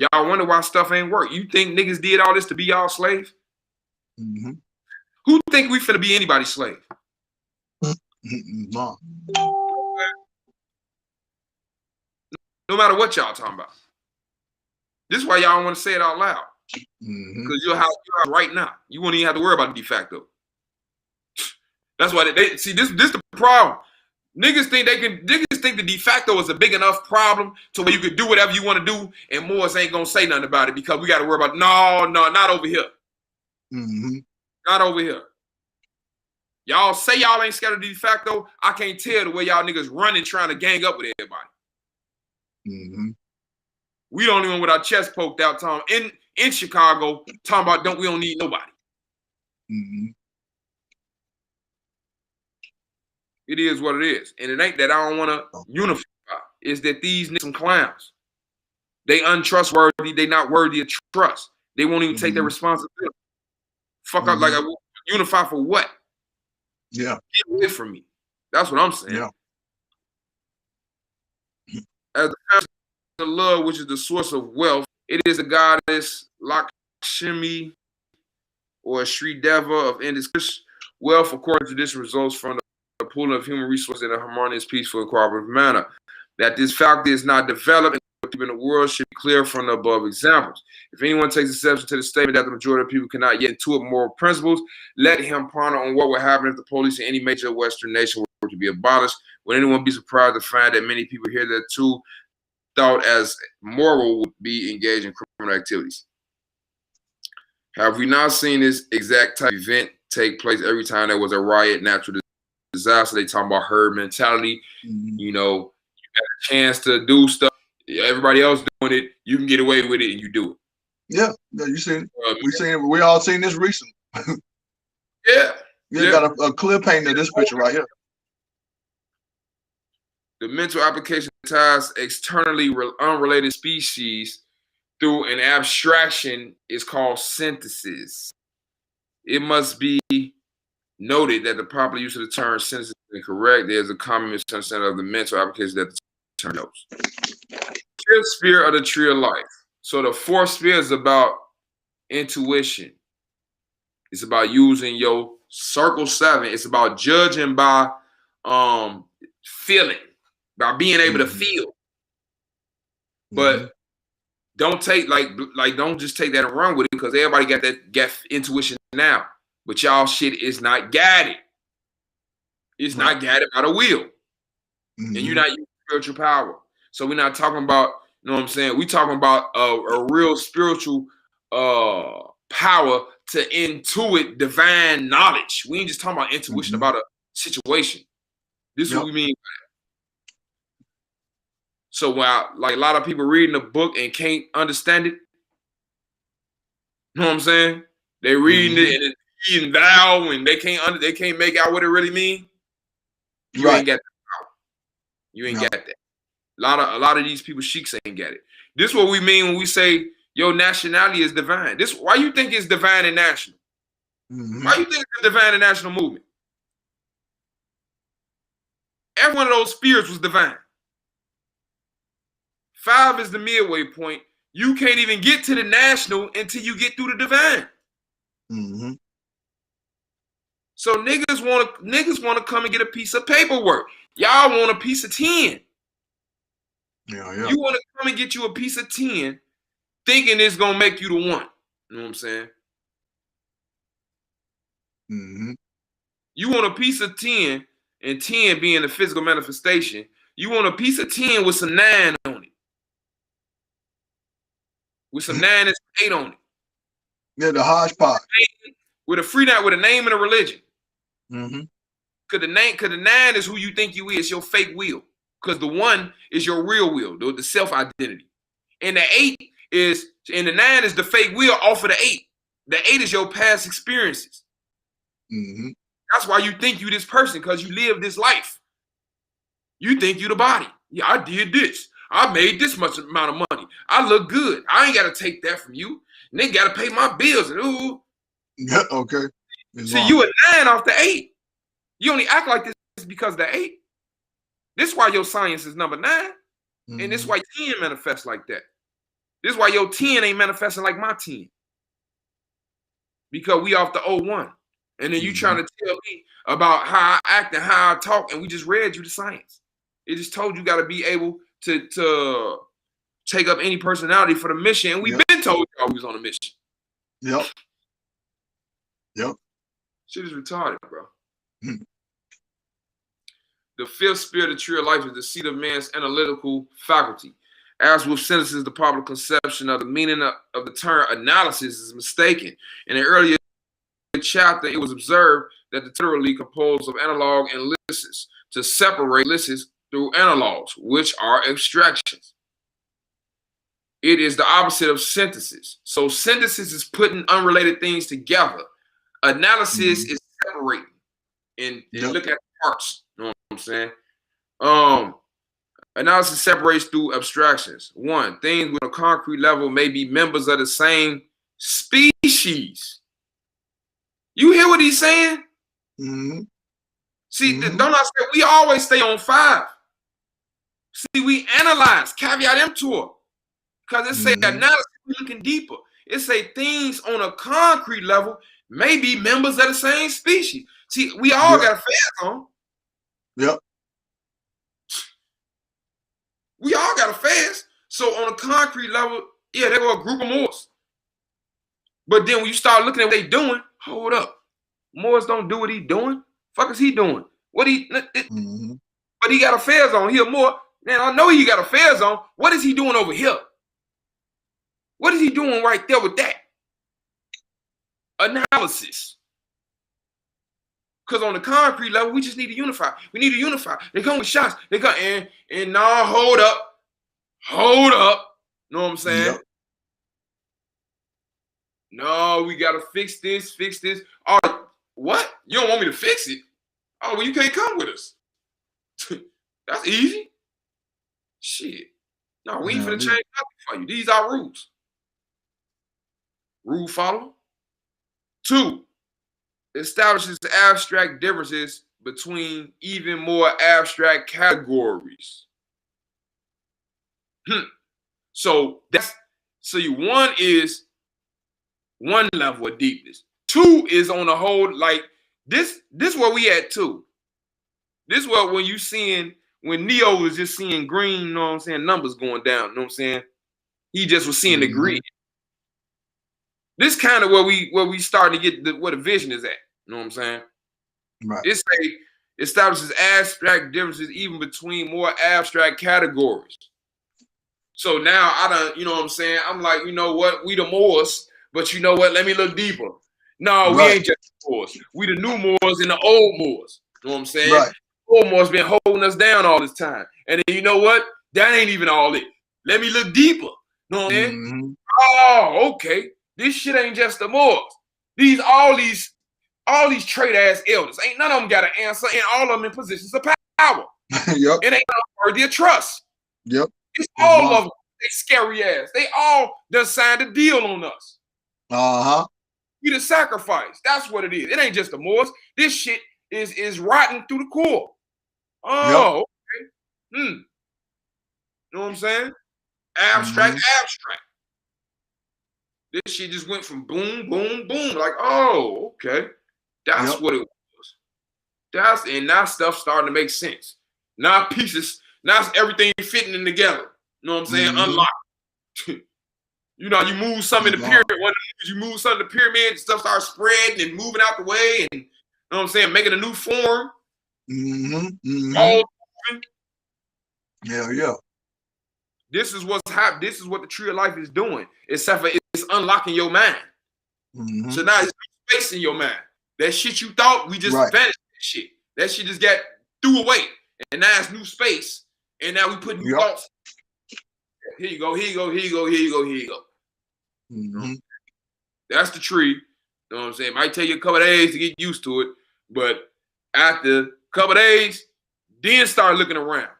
Y'all wonder why stuff ain't work. You think niggas did all this to be y'all slave? Who think we finna be anybody's slave? No. No matter what y'all talking about. This is why y'all want to say it out loud. Mm-hmm. You're right now. You won't even have to worry about the de facto. That's why they see this the problem. Niggas think the de facto is a big enough problem to where you can do whatever you want to do and Morris ain't gonna say nothing about it because we got to worry about no, not over here. Mm-hmm. Not over here. Y'all say y'all ain't scared of de facto. I can't tell the way y'all niggas running trying to gang up with everybody. Mm-hmm. We don't even with our chest poked out, Tom. In Chicago, talking about we don't need nobody. Mm-hmm. It is what it is. And it ain't that I don't want to unify. It's that these niggas some clowns. They untrustworthy. They not worthy of trust. They won't even take their responsibility. Fuck up like I unify for what? Yeah. Get away from me. That's what I'm saying. Yeah. As the fountain of love, which is the source of wealth, it is a goddess Lakshmi or Sri Deva of Indus. Wealth, according to this, results from the pooling of human resources in a harmonious, peaceful, and cooperative manner. That this faculty is not developed and people in the world should be clear from the above examples. If anyone takes exception to the statement that the majority of people cannot yet intuit moral principles, let him ponder on what would happen if the police in any major Western nation were to be abolished. Would anyone be surprised to find that many people here that too thought as moral would be engaged in criminal activities? Have we not seen this exact type of event take place every time there was a riot, natural disaster? They talking about herd mentality. You know, you got a chance to do stuff. Everybody else doing it, you can get away with it, and you do it. Yeah, you seen it. We seen it. We all seen this recently. Yeah. You got a clear painting of this picture right here. The mental application ties externally unrelated species through an abstraction is called synthesis. It must be noted that the proper use of the term synthesis is incorrect. There's a common misunderstanding of the mental application that the term knows. Fifth sphere of the tree of life. So the fourth sphere is about intuition. It's about using your circle 7. It's about judging by feeling, by being able to feel. But don't take don't just take that and run with it because everybody got that intuition now. But y'all shit is not guided. It's not guided by the will. And you're not using spiritual power. So we're not talking about, you know what I'm saying? We're talking about a real spiritual power to intuit divine knowledge. We ain't just talking about intuition about a situation. This is what we mean by that. So while like a lot of people reading the book and can't understand it, you know what I'm saying? They reading it and it's being thou and they can't make out what it really means. You ain't got that power. You ain't got that. A lot of these people sheiks ain't got it. This is what we mean when we say your nationality is divine. This why you think it's divine and national? Why you think it's divine and national movement? Every one of those spirits was divine. 5 is the midway point. You can't even get to the national until you get through the divine. So niggas want to come and get a piece of paperwork. Y'all want a piece of 10. You want to come and get you a piece of 10, thinking it's gonna make you the one. You know what I'm saying? You want a piece of 10, and 10 being the physical manifestation. You want a piece of 10 with some 9 on it. With some 9 and some 8 on it. Yeah, the hodgepodge. With a free night, with a name and a religion. Cause the 9 is who you think you is, your fake will. Because the 1 is your real will, the self-identity. And the 8 is, and the 9 is the fake will off of the 8. The 8 is your past experiences. That's why you think you this person, because you live this life. You think you the body. Yeah, I did this. I made this much amount of money. I look good. I ain't got to take that from you. And they got to pay my bills. And ooh. Yeah, okay. See, you a 9 off the 8. You only act like this because of the 8. This is why your science is number 9. And this is why 10 manifests like that. This is why your 10 ain't manifesting like my 10. Because we off the 01. And then you trying to tell me about how I act and how I talk, and we just read you the science. It just told you got to be able to take up any personality for the mission, and we've been told y'all we was on a mission. Yep. Shit is retarded, bro. The fifth spirit of the tree of life is the seat of man's analytical faculty. As with sentences, the popular conception of the meaning of the term analysis is mistaken. In an earlier chapter, it was observed that the literally composed of analog and lists to separate lists through analogs, which are abstractions. It is the opposite of synthesis. So synthesis is putting unrelated things together. Analysis is separating and look at parts. You know what I'm saying? Analysis separates through abstractions. One, things with a concrete level may be members of the same species. You hear what he's saying? See, don't I say we always stay on 5? See, we analyze, caveat emptor, because it say analysis, we're looking deeper. It say things on a concrete level may be members of the same species. See, we all got a fez on. We all got a fez. So on a concrete level, yeah, they were a group of Moors. But then when you start looking at what they doing, hold up. Moors don't do what he doing. Fuck is he doing? But he got a fez on. He a Moor. Man, I know he got a fez on. What is he doing over here? What is he doing right there with that? Analysis. Because on the concrete level, we just need to unify. We need to unify. They come with shots. They come and now hold up. Hold up. Know what I'm saying? No, we got to fix this, fix this. Oh, what? You don't want me to fix it? Oh, well, you can't come with us. That's easy. Shit. No, we ain't finna change nothing for you. These are rules. Rule follow. 2, establishes abstract differences between even more abstract categories. So one is one level of deepness. 2 is on a whole, like this where we at 2. This what when you seeing when Neo was just seeing green, you know what I'm saying, numbers going down, you know what I'm saying? He just was seeing the green. This kind of where we start to get where the vision is at. You know what I'm saying? Right. It establishes abstract differences even between more abstract categories. So now you know what I'm saying? I'm like, you know what? We the Moors, but you know what? Let me look deeper. No, we ain't just the Moors. We the new Moors and the old Moors. You know what I'm saying? Right. Old Moors been holding us down all this time. And then you know what? That ain't even all it. Let me look deeper. You know what I'm saying? Oh, okay. This shit ain't just the Moors. All these trade ass elders. Ain't none of them got an answer, and all of them in positions of power. It ain't worthy of trust. It's all of them. They scary ass. They all done signed a deal on us. We the sacrifice. That's what it is. It ain't just the Moors. This shit is rotten through the core. Oh, okay. You know what I'm saying? Abstract. This shit just went from boom, boom, boom. Like, oh, okay. That's what it was. Now stuff starting to make sense. Now pieces, now everything fitting in together. You know what I'm saying? Unlocked. You know, you move something in the pyramid. You move something in the pyramid, stuff starts spreading and moving out the way, and you know what I'm saying, making a new form. All yeah. This is what's happening. This is what the tree of life is doing. Except for it's unlocking your mind. So now it's space in your mind. That shit you thought we just vanished. That shit. That shit just got threw away. And now it's new space. And now we put new thoughts. Here you go. Here you go. Here you go. Here you go. Here you go. That's the tree. You know what I'm saying? It might take you a couple of days to get used to it. But after a couple of days, then start looking around.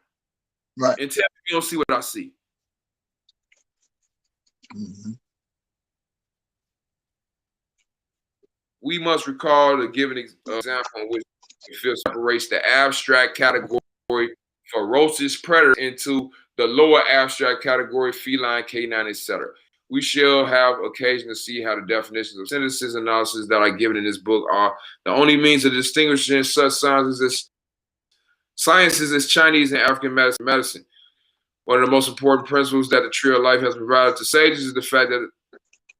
Right. And tell me you don't see what I see. We must recall to give an example in which the field separates the abstract category ferocious predator into the lower abstract category, feline, canine, etc. we shall have occasion to see how the definitions of synthesis and analysis that are given in this book are the only means of distinguishing such sciences as Chinese and African medicine. One of the most important principles that the Tree of Life has provided to sages is the fact that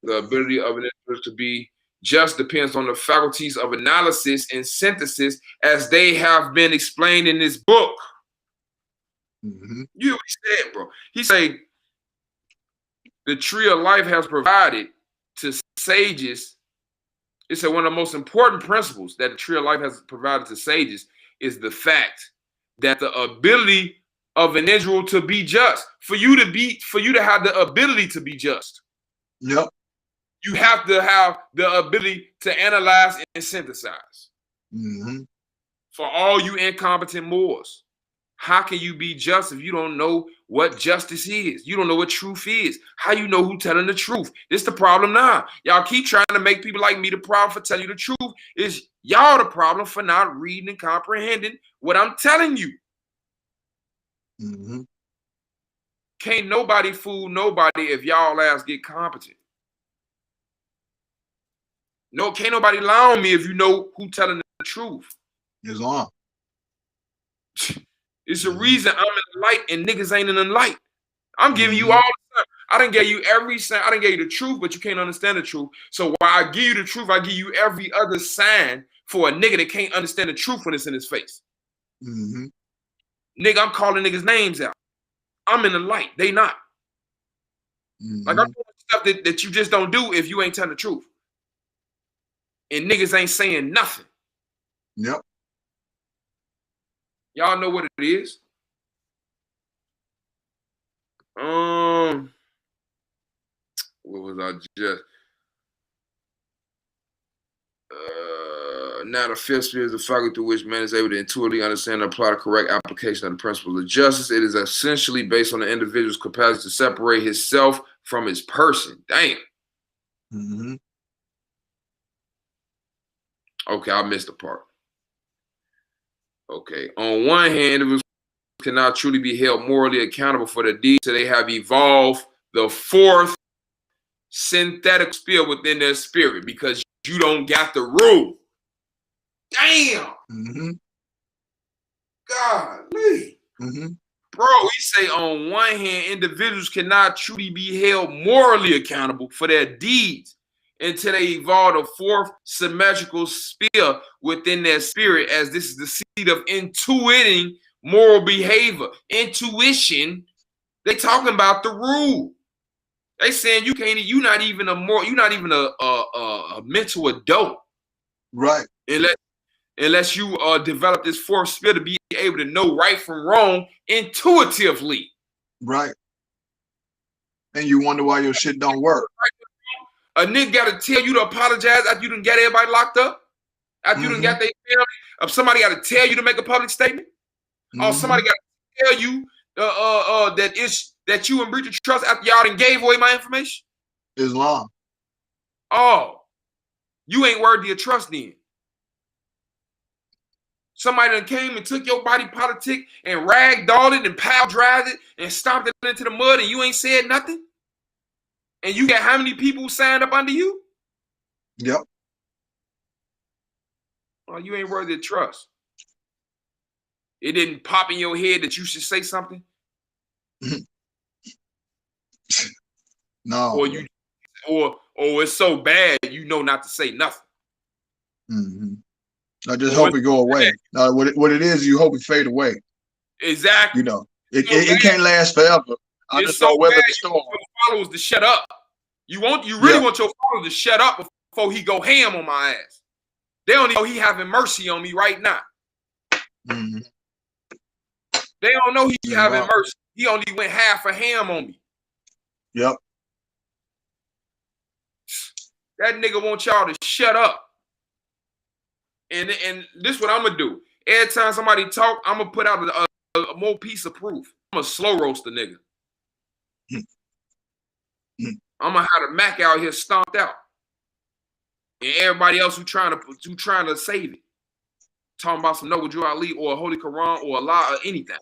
the ability of an individual to be just depends on the faculties of analysis and synthesis as they have been explained in this book. Mm-hmm. You know what he said, bro. He said the Tree of Life has provided to sages. It said one of the most important principles that the Tree of Life has provided to sages is the fact that the ability of an individual to be just. For you to have the ability to be just. Yep. You have to have the ability to analyze and synthesize. Mm-hmm. For all you incompetent Moors, how can you be just if you don't know what justice is? You don't know what truth is. How you know who telling the truth? This is the problem now. Y'all keep trying to make people like me the problem for telling you the truth. Is y'all the problem for not reading and comprehending what I'm telling you. Mm-hmm. Can't nobody fool nobody if y'all ass get competent. No, can't nobody lie on me if you know who telling the truth. Islam. It's a reason I'm in the light and niggas ain't in the light. I'm giving you all the time. I done gave you every sign. I done gave you the truth, but you can't understand the truth. So while I give you the truth, I give you every other sign for a nigga that can't understand the truth when it's in his face. Mm-hmm. Nigga, I'm calling niggas names out. I'm in the light. They not. Mm-hmm. Like I'm doing stuff that you just don't do if you ain't telling the truth. And niggas ain't saying nothing. Yep. Y'all know what it is. What was I just? Now the fifth spirit is the faculty through which man is able to intuitively understand and apply the correct application of the principles of justice. It is essentially based on the individual's capacity to separate himself from his person. Damn. Mm-hmm. Okay, I missed a part. Okay. On one hand, individuals cannot truly be held morally accountable for their deeds, so they have evolved the fourth synthetic spirit within their spirit because you don't got the rule. Damn. Mm-hmm. Golly. Mm-hmm. Bro, we say on one hand, individuals cannot truly be held morally accountable for their deeds until they evolve a fourth symmetrical spirit within their spirit, as this is the seed of intuiting moral behavior. Intuition, they talking about the rule. They saying you're not even a mental adult. Right. Unless you develop this fourth spirit to be able to know right from wrong intuitively. Right. And you wonder why your shit don't work. A nigga got to tell you to apologize after you done got everybody locked up. After you done got their family. Somebody got to tell you to make a public statement. Or somebody got to tell you that you in breach of trust after y'all done gave away my information. Islam. Oh, you ain't worthy of trust then. Somebody done came and took your body politic and ragdolled it and pile-drived it and stomped it into the mud and you ain't said nothing? And you got how many people signed up under you? Yep. Well, you ain't worthy of trust. It didn't pop in your head that you should say something? No. Or it's so bad you know not to say nothing. Mm-hmm. I just hope it go away. What it is, you hope it fade away. Exactly. You know, it can't last forever. I just don't weather the storm. Your followers to shut up. You really want your followers to shut up before he go ham on my ass. They don't know he having mercy on me right now. Mm-hmm. They don't know he having mercy. He only went half a ham on me. Yep. That nigga want y'all to shut up. And this what I'm gonna do. Every time somebody talk, I'm gonna put out a more piece of proof. I'm gonna slow roast the nigga. I'm gonna have the Mac out here stomped out, and everybody else who trying to save it, talking about some Noble Drew Ali or a Holy Quran or Allah or anything.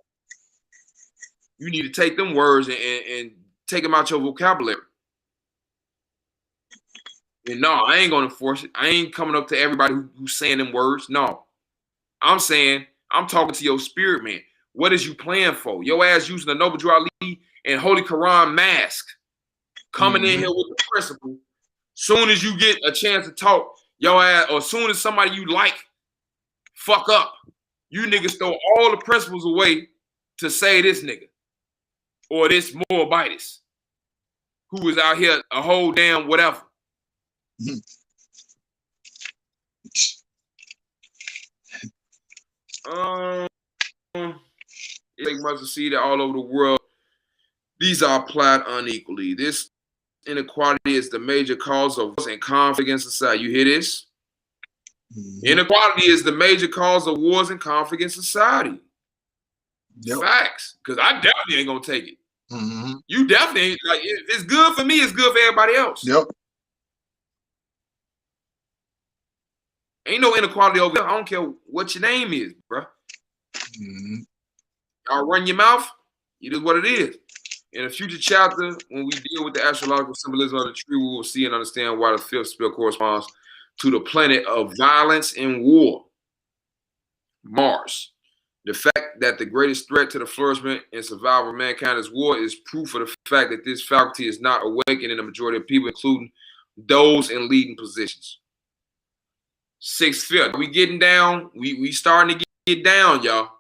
You need to take them words and take them out your vocabulary. And no, I ain't gonna force it. I ain't coming up to everybody who's saying them words. No. I'm saying, I'm talking to your spirit, man. What is you playing for? Your ass using the Noble Drew Ali and Holy Quran mask, coming in here with the principle. Soon as you get a chance to talk, your ass, or soon as somebody you like fuck up, you niggas throw all the principles away to say this nigga or this Moabitess who was out here a whole damn whatever. They must see that all over the world, these are applied unequally. This inequality is the major cause of wars and conflict in society. You hear this? Inequality is the major cause of wars and conflict in society. Yep. Facts. Because I definitely ain't gonna take it. You definitely ain't, like, if it's good for me, it's good for everybody else. Yep. Ain't no inequality over there. I don't care what your name is, bro. Y'all run your mouth, it is what it is. In a future chapter, when we deal with the astrological symbolism of the tree, we will see and understand why the fifth spell corresponds to the planet of violence and war, Mars. The fact that the greatest threat to the flourishment and survival of mankind is war is proof of the fact that this faculty is not awakened in the majority of people, including those in leading positions. Sixth, fifth. We getting down. We starting to get down, y'all.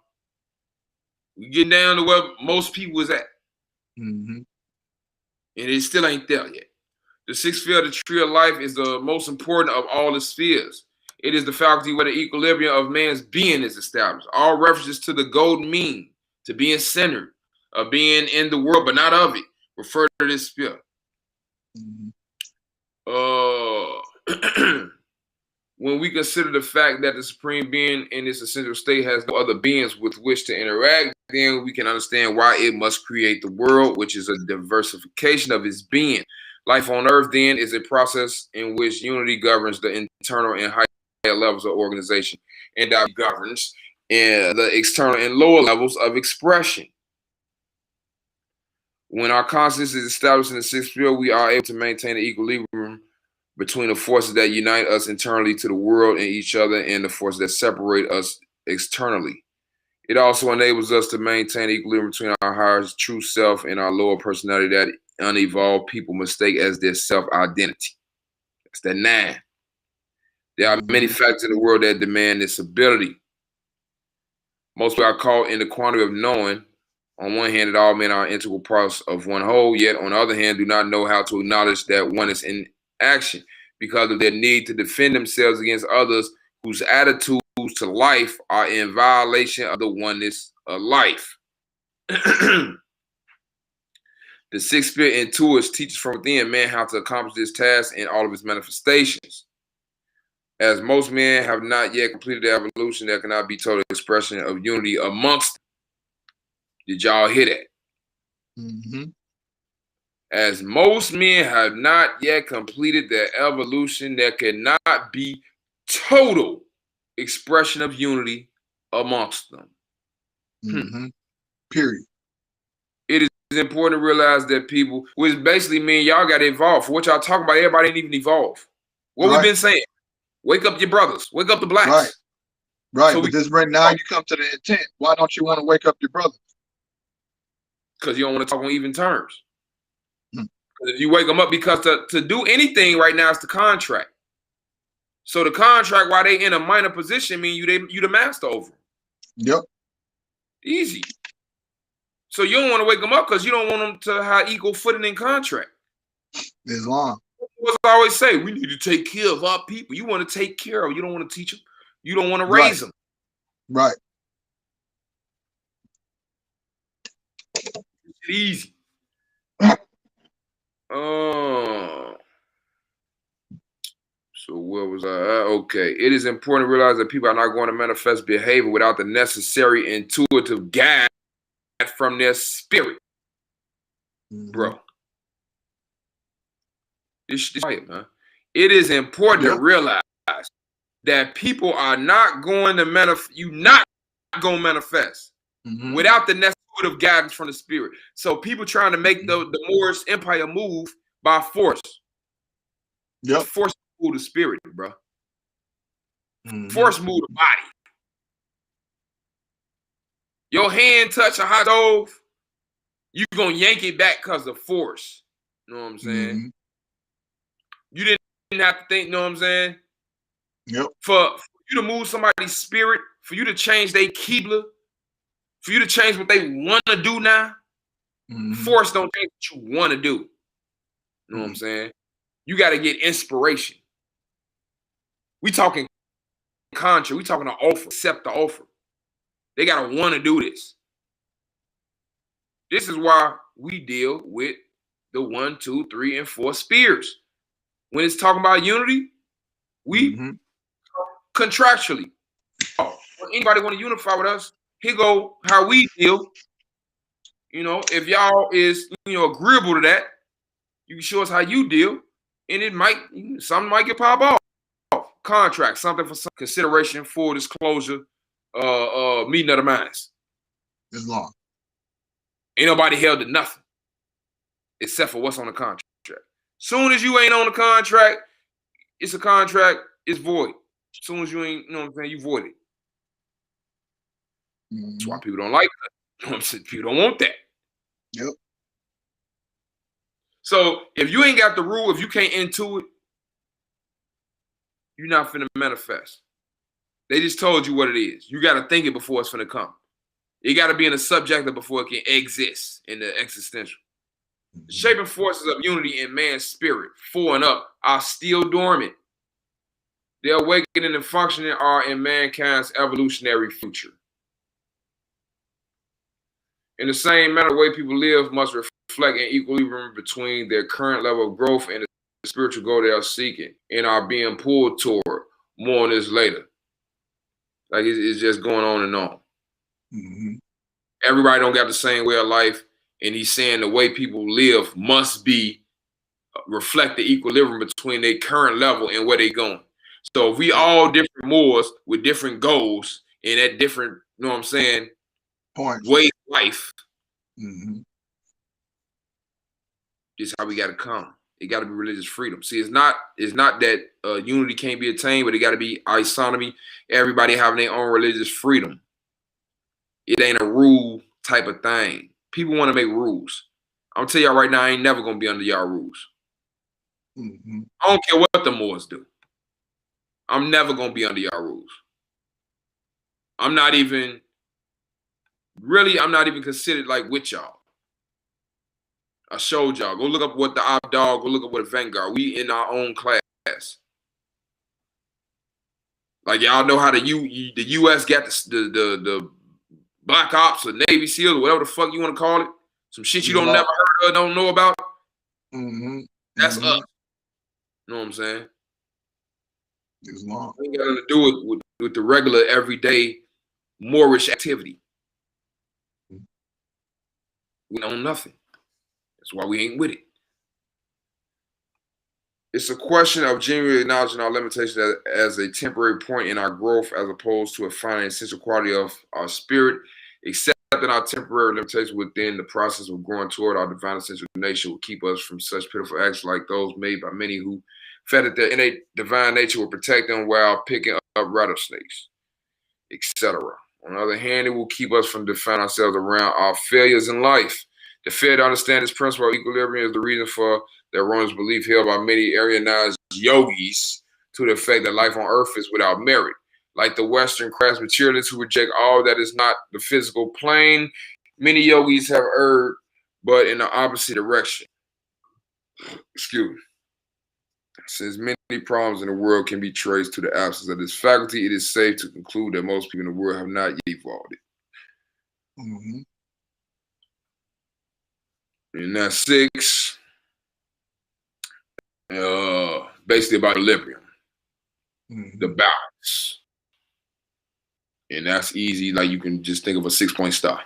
We getting down to where most people is at. And it still ain't there yet. The sixth sphere of the tree of life is the most important of all the spheres. It is the faculty where the equilibrium of man's being is established. All references to the golden mean, to being centered, of being in the world, but not of it, refer to this sphere. When we consider the fact that the supreme being in its essential state has no other beings with which to interact, then we can understand why it must create the world, which is a diversification of its being. Life on earth, then, is a process in which unity governs the internal and higher levels of organization, and that governs the external and lower levels of expression. When our consciousness is established in the sixth field, we are able to maintain the equilibrium between the forces that unite us internally to the world and each other and the forces that separate us externally. It also enables us to maintain equilibrium between our higher true self and our lower personality that unevolved people mistake as their self-identity. That's that 9. There are many factors in the world that demand this ability. Most people are caught in the quandary of knowing, on one hand, that all men are integral parts of one whole, yet on the other hand, do not know how to acknowledge that one is in action because of their need to defend themselves against others whose attitudes to life are in violation of the oneness of life. The sixth spirit intuits teaches from within man how to accomplish this task in all of its manifestations. As most men have not yet completed the evolution, there cannot be total expression of unity amongst them. Did y'all hear that? As most men have not yet completed their evolution, there cannot be total expression of unity amongst them. Period. It is important to realize that people, which basically mean y'all got to evolve. For what y'all talking about, everybody ain't even evolve. What we've been saying, wake up your brothers, wake up the blacks. Right. So but this right now you come to the intent. Why don't you want to wake up your brothers? Because you don't want to talk on even terms. If you wake them up, because to do anything right now is the contract. So the contract, while they in a minor position, mean you the master over them. Yep. Easy. So you don't want to wake them up because you don't want them to have equal footing in contract. Islam. What I always say, we need to take care of our people. You want to take care of, you don't want to teach them. You don't want to raise them. Right. It's easy. So where was I? Okay. It is important to realize that people are not going to manifest behavior without the necessary intuitive guide from their spirit. Bro. It's man. It is important to realize that people are not going to manifest. You're not going to manifest without the necessary guidance from the spirit. So people trying to make the Moorish Empire move by force. Yep. Force move the spirit, bro. Mm-hmm. Force move the body. Your hand touch a hot stove, you gonna yank it back because of force. You know what I'm saying? Mm-hmm. You didn't have to think, you know what I'm saying? Yep. For you to move somebody's spirit, for you to change their Qibla, for you to change what they want to do now, force don't change what you want to do. You know what I'm saying? You got to get inspiration. We talking contract. We talking an offer, accept the offer. They got to want to do this. This is why we deal with the 1, 2, 3, and 4 spears. When it's talking about unity, we contractually. Oh, when anybody want to unify with us, here go how we deal. You know, if y'all is agreeable to that, you can show us how you deal, and it might something might get popped off. Contract, something for some consideration, full disclosure, meeting of the minds. Islam. Ain't nobody held to nothing except for what's on the contract. Soon as you ain't on the contract, it's a contract, it's void. Soon as you ain't, you know what I'm saying, you void it. That's why people don't like that. You know what I'm saying? People don't want that. Yep. So if you ain't got the rule, if you can't into it, you're not finna manifest. They just told you what it is. You got to think it before it's finna come. It got to be in the subjective before it can exist in the existential. The shaping forces of unity in man's spirit, 4 and up, are still dormant. Their awakening and functioning are in mankind's evolutionary future. In the same manner, the way people live must reflect an equilibrium between their current level of growth and the spiritual goal they are seeking and are being pulled toward. More on this later. Like it's just going on and on. Everybody don't got the same way of life, and he's saying the way people live must be reflect the equilibrium between their current level and where they going. So if we all different Moors with different goals and at different, you know what I'm saying, points, way of life, this is how we got to come. It got to be religious freedom. See, it's not that unity can't be attained, but it got to be isonomy. Everybody having their own religious freedom. It ain't a rule type of thing. People want to make rules. I'm gonna tell y'all right now, I ain't never gonna be under y'all rules. I don't care what the Moors do. I'm never gonna be under y'all rules. I'm not even considered like with y'all. I showed y'all. Go look up what the Abdal, go look up what the Vanguard. We in our own class. Like y'all know how the U.S. got the Black Ops or Navy SEAL or whatever the fuck you want to call it. Some shit you don't never heard of, don't know about. That's us. You know what I'm saying? Islam. Ain't got nothing to do with the regular everyday Moorish activity. We know nothing. That's why we ain't with it. It's a question of genuinely acknowledging our limitations as a temporary point in our growth as opposed to a final essential quality of our spirit. Accepting our temporary limitations within the process of growing toward our divine essential nature will keep us from such pitiful acts like those made by many who fed that their innate divine nature will protect them while picking up rattlesnakes, etc. On the other hand, it will keep us from defining ourselves around our failures in life. The failure to understand this principle of equilibrium is the reason for the erroneous belief held by many Aryanized yogis to the effect that life on earth is without merit. Like the Western crass materialists who reject all that is not the physical plane, many yogis have erred, but in the opposite direction. Excuse me. Since many problems in the world can be traced to the absence of this faculty, it is safe to conclude that most people in the world have not yet evolved it. And that's 6. Basically about equilibrium, the balance. And that's easy. Like you can just think of a 6-point star.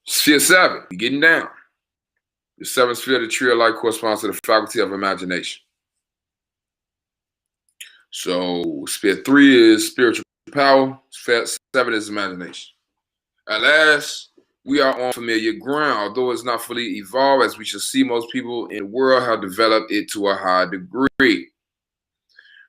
Sphere 7, you're getting down. The 7th sphere of the trio light corresponds to the faculty of imagination. So sphere 3 is spiritual power. Sphere 7 is imagination. At last, we are on familiar ground, although it's not fully evolved, as we shall see. Most people in the world have developed it to a high degree.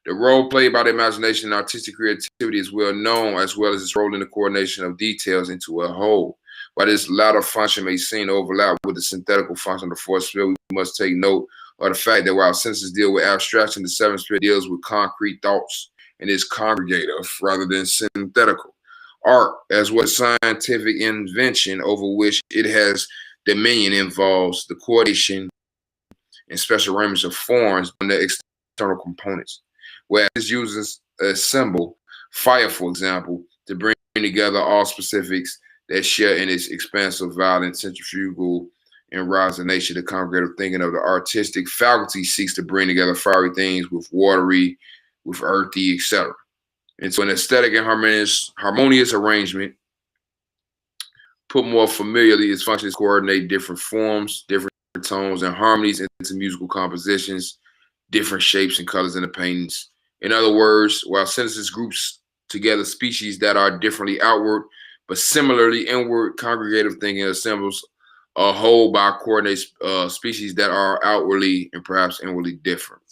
The role played by the imagination and artistic creativity is well known, as well as its role in the coordination of details into a whole. While this latter function may seem to overlap with the synthetical function of the fourth spirit, we must take note of the fact that while senses deal with abstraction, the seventh spirit deals with concrete thoughts and is congregative rather than synthetical. Art, as well as scientific invention over which it has dominion, involves the coordination and special arrangements of forms and the external components. Whereas it uses a symbol, fire, for example, to bring together all specifics that share in its expansive, violent, centrifugal, and rising nature. The congregative thinking of the artistic faculty seeks to bring together fiery things with watery, with earthy, etc. And so an aesthetic and harmonious arrangement, put more familiarly, its functions coordinate different forms, different tones, and harmonies into musical compositions, different shapes and colors in the paintings. In other words, while synthesis groups together species that are differently outward, but similarly inward, congregative thinking assembles a whole by coordinate species that are outwardly and perhaps inwardly different.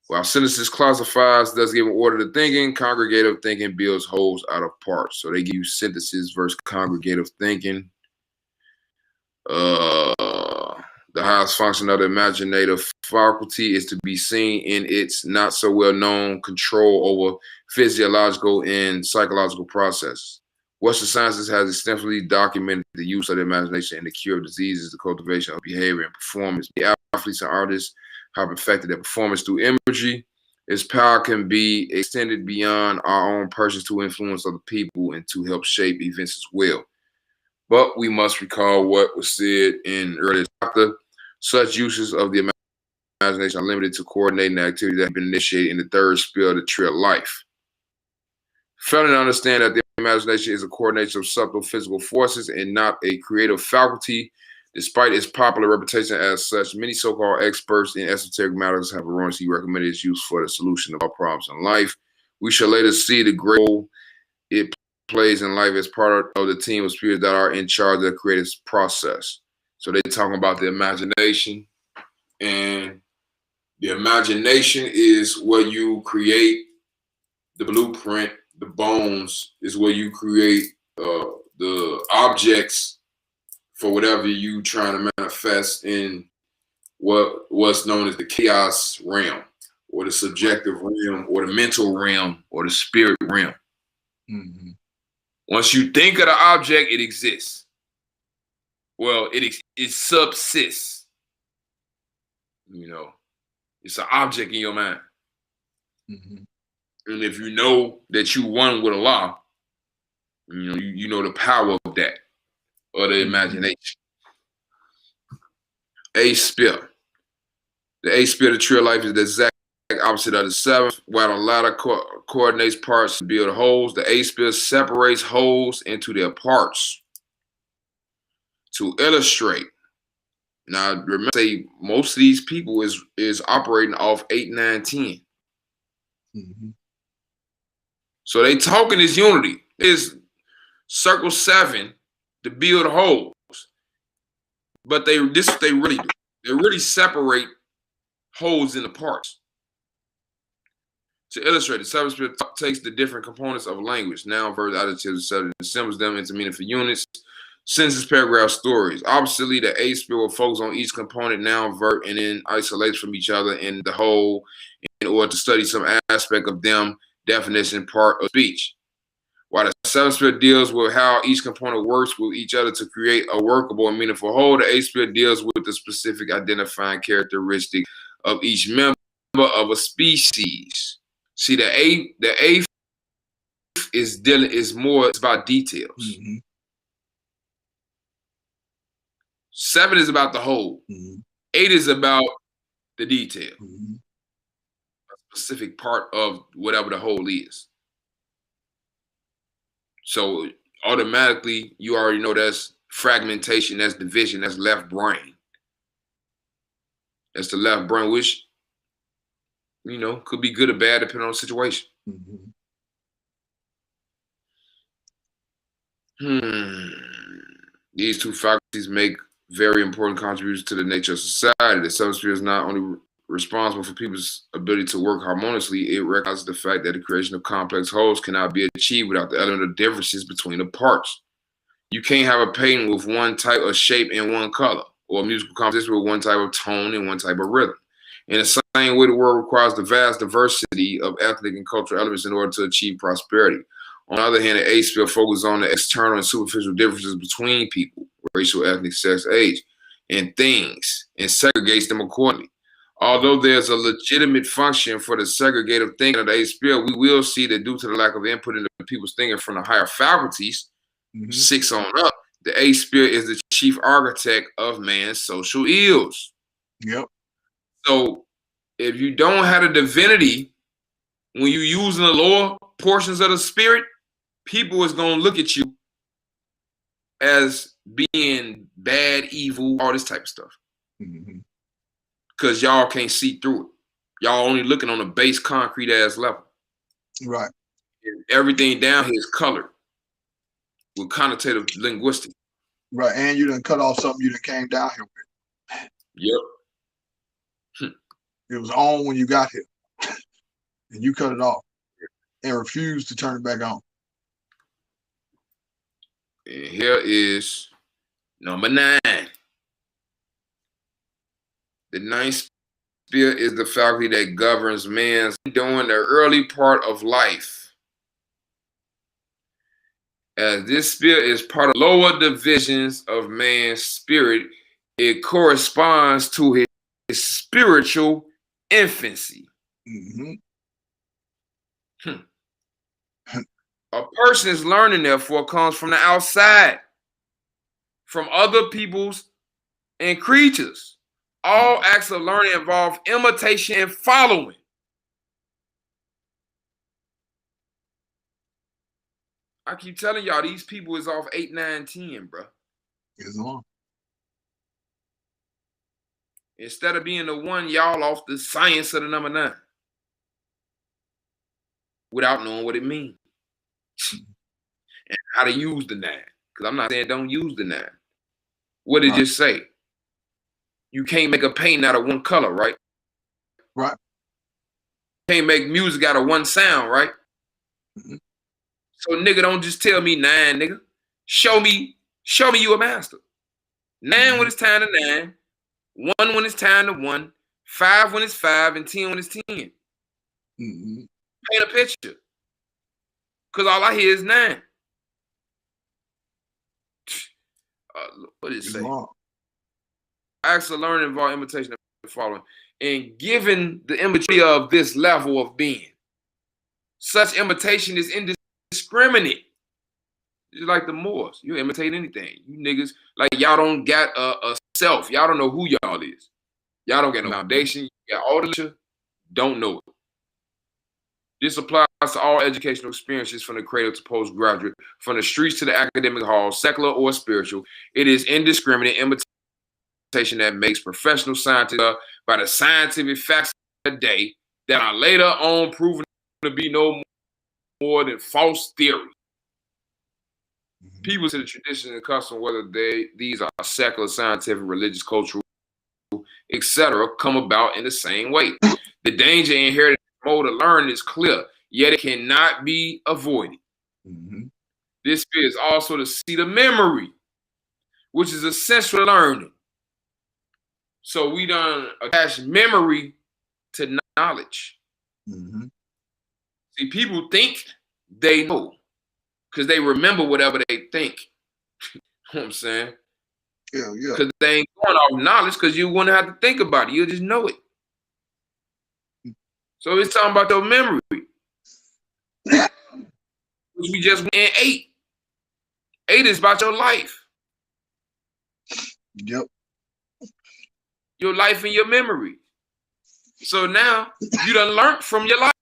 While synthesis classifies, thus giving order to thinking, congregative thinking builds wholes out of parts. So they give you synthesis versus congregative thinking. The highest function of the imaginative faculty is to be seen in its not so well known control over physiological and psychological processes. Western sciences has extensively documented the use of the imagination in the cure of diseases, the cultivation of behavior and performance. The athletes and artists have perfected their performance through imagery. Its power can be extended beyond our own persons to influence other people and to help shape events as well. But we must recall what was said in earlier chapter. Such uses of the imagination are limited to coordinating the activity that have been initiated in the third sphere of the tree of life. Failing to understand that the imagination is a coordination of subtle physical forces and not a creative faculty, despite its popular reputation as such, many so-called experts in esoteric matters have erroneously recommended its use for the solution of all problems in life. We shall later see the great role it plays in life as part of the team of spirits that are in charge of the creative process. So they're talking about the imagination, and the imagination is where you create the blueprint. The bones is where you create the objects for whatever you trying to manifest in what's known as the chaos realm, or the subjective realm, or the mental realm, or the spirit realm. Mm-hmm. Once you think of the object, it exists. Well, it subsists. You know, it's an object in your mind. Mm-hmm. And if you know that you one with Allah, you know the power of that, or the imagination. A sphere. The eighth sphere of the tree of life is the exact opposite of the seventh. While the latter coordinates parts to build wholes, the eighth sphere separates wholes into their parts. To illustrate, now remember, say most of these people is operating off 8, 9, 10. Mm-hmm. So they talking this unity. Is circle 7 to build wholes, but this is what they really do. They really separate wholes into parts. To illustrate, the seventh spirit takes the different components of language, noun, verbs, adjectives, etc., and assembles them into meaningful units, sentences, paragraphs, stories. Obviously, the eighth spirit will focus on each component, noun, verb, and then isolate from each other in the whole in order to study some aspect of them, definition, part of speech. While the seventh spirit deals with how each component works with each other to create a workable and meaningful whole, the eighth spirit deals with the specific identifying characteristic of each member of a species. See, the eighth is more, it's about details. Mm-hmm. 7 is about the whole. Mm-hmm. 8 is about the detail. Mm-hmm. A specific part of whatever the whole is. So automatically, you already know that's fragmentation, that's division, that's left brain. That's the left brain, which, could be good or bad depending on the situation. Mm-hmm. These two faculties make very important contributions to the nature of society. The subsphere is not only responsible for people's ability to work harmoniously, it recognizes the fact that the creation of complex wholes cannot be achieved without the element of differences between the parts. You can't have a painting with one type of shape and one color, or a musical composition with one type of tone and one type of rhythm. In the same way, the world requires the vast diversity of ethnic and cultural elements in order to achieve prosperity. On the other hand, the age sphere focuses on the external and superficial differences between people, racial, ethnic, sex, age, and things, and segregates them accordingly. Although there's a legitimate function for the segregative thinking of the age sphere, we will see that due to the lack of input into people's thinking from the higher faculties, 6 on up, the age sphere is the chief architect of man's social ills. Yep. So if you don't have a divinity, when you're using the lower portions of the spirit, people is going to look at you as being bad, evil, all this type of stuff. Because y'all can't see through it. Y'all only looking on a base concrete ass level. Right. And everything down here is colored with connotative linguistics. Right. And you done cut off something you done came down here with. Yep. It was on when you got here. And you cut it off and refused to turn it back on. And here is number 9. The ninth sphere is the faculty that governs man's during the early part of life. As this sphere is part of lower divisions of man's spirit, it corresponds to his spiritual infancy. A person's learning, therefore, comes from the outside, from other people's and creatures. All acts of learning involve imitation and following. I keep telling y'all, these people is off 8, 9, 10, bro. It's on. Instead of being the one, y'all off the science of the number 9. Without knowing what it means. And how to use the 9. Because I'm not saying don't use the 9. What did it say? You can't make a painting out of one color, right? Right. You can't make music out of one sound, right? So nigga, don't just tell me 9, nigga. Show me you a master. 9 when it's time to 9, 1 when it's time to 1, 5 when it's 5, and 10 when it's 10. Paint a picture. Because all I hear is 9. What did it say? Acts of learning involve imitation and following. And given the immaturity of this level of being, such imitation is indiscriminate. It's like the Moors. You imitate anything. You niggas, like y'all don't got a self. Y'all don't know who y'all is. Y'all don't get no foundation. You got all the literature, don't know it. This applies to all educational experiences from the cradle to postgraduate, from the streets to the academic hall, secular or spiritual. It is indiscriminate imitation that makes professional scientists by the scientific facts of the day that are later on proven to be no more than false theory. People to the tradition and custom, whether these are secular, scientific, religious, cultural, etc., come about in the same way. The danger inherent in mode of learning is clear, yet it cannot be avoided. This is also the seat of memory, which is essential to learning. So we done attach memory to knowledge. See, people think they know because they remember whatever they think. You know what I'm saying? Yeah. Because they ain't going off knowledge because you wouldn't have to think about it. You'll just know it. So it's talking about your memory. Which we just went in 8. 8 is about your life. Yep. Your life and your memory. So now you done learned from your life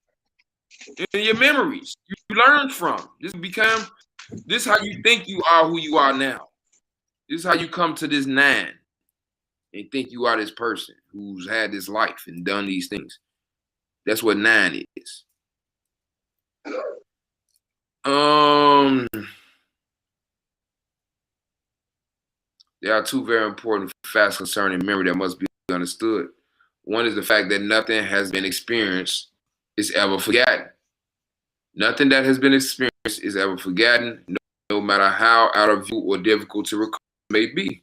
and your memories. You learn from. This is how you think you are who you are now. This is how you come to this 9 and think you are this person who's had this life and done these things. That's what 9 is. There are two very important facts concerning memory that must be understood. One is the fact that nothing has been experienced is ever forgotten. Nothing that has been experienced is ever forgotten, no matter how out of view or difficult to recall it may be.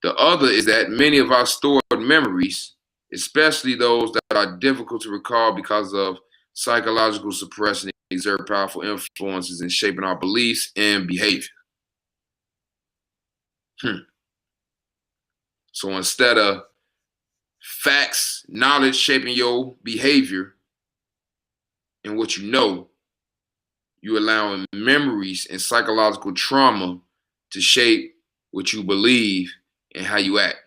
The other is that many of our stored memories, especially those that are difficult to recall because of psychological suppression, exert powerful influences in shaping our beliefs and behavior. So instead of facts, knowledge shaping your behavior and what you know, you're allowing memories and psychological trauma to shape what you believe and how you act.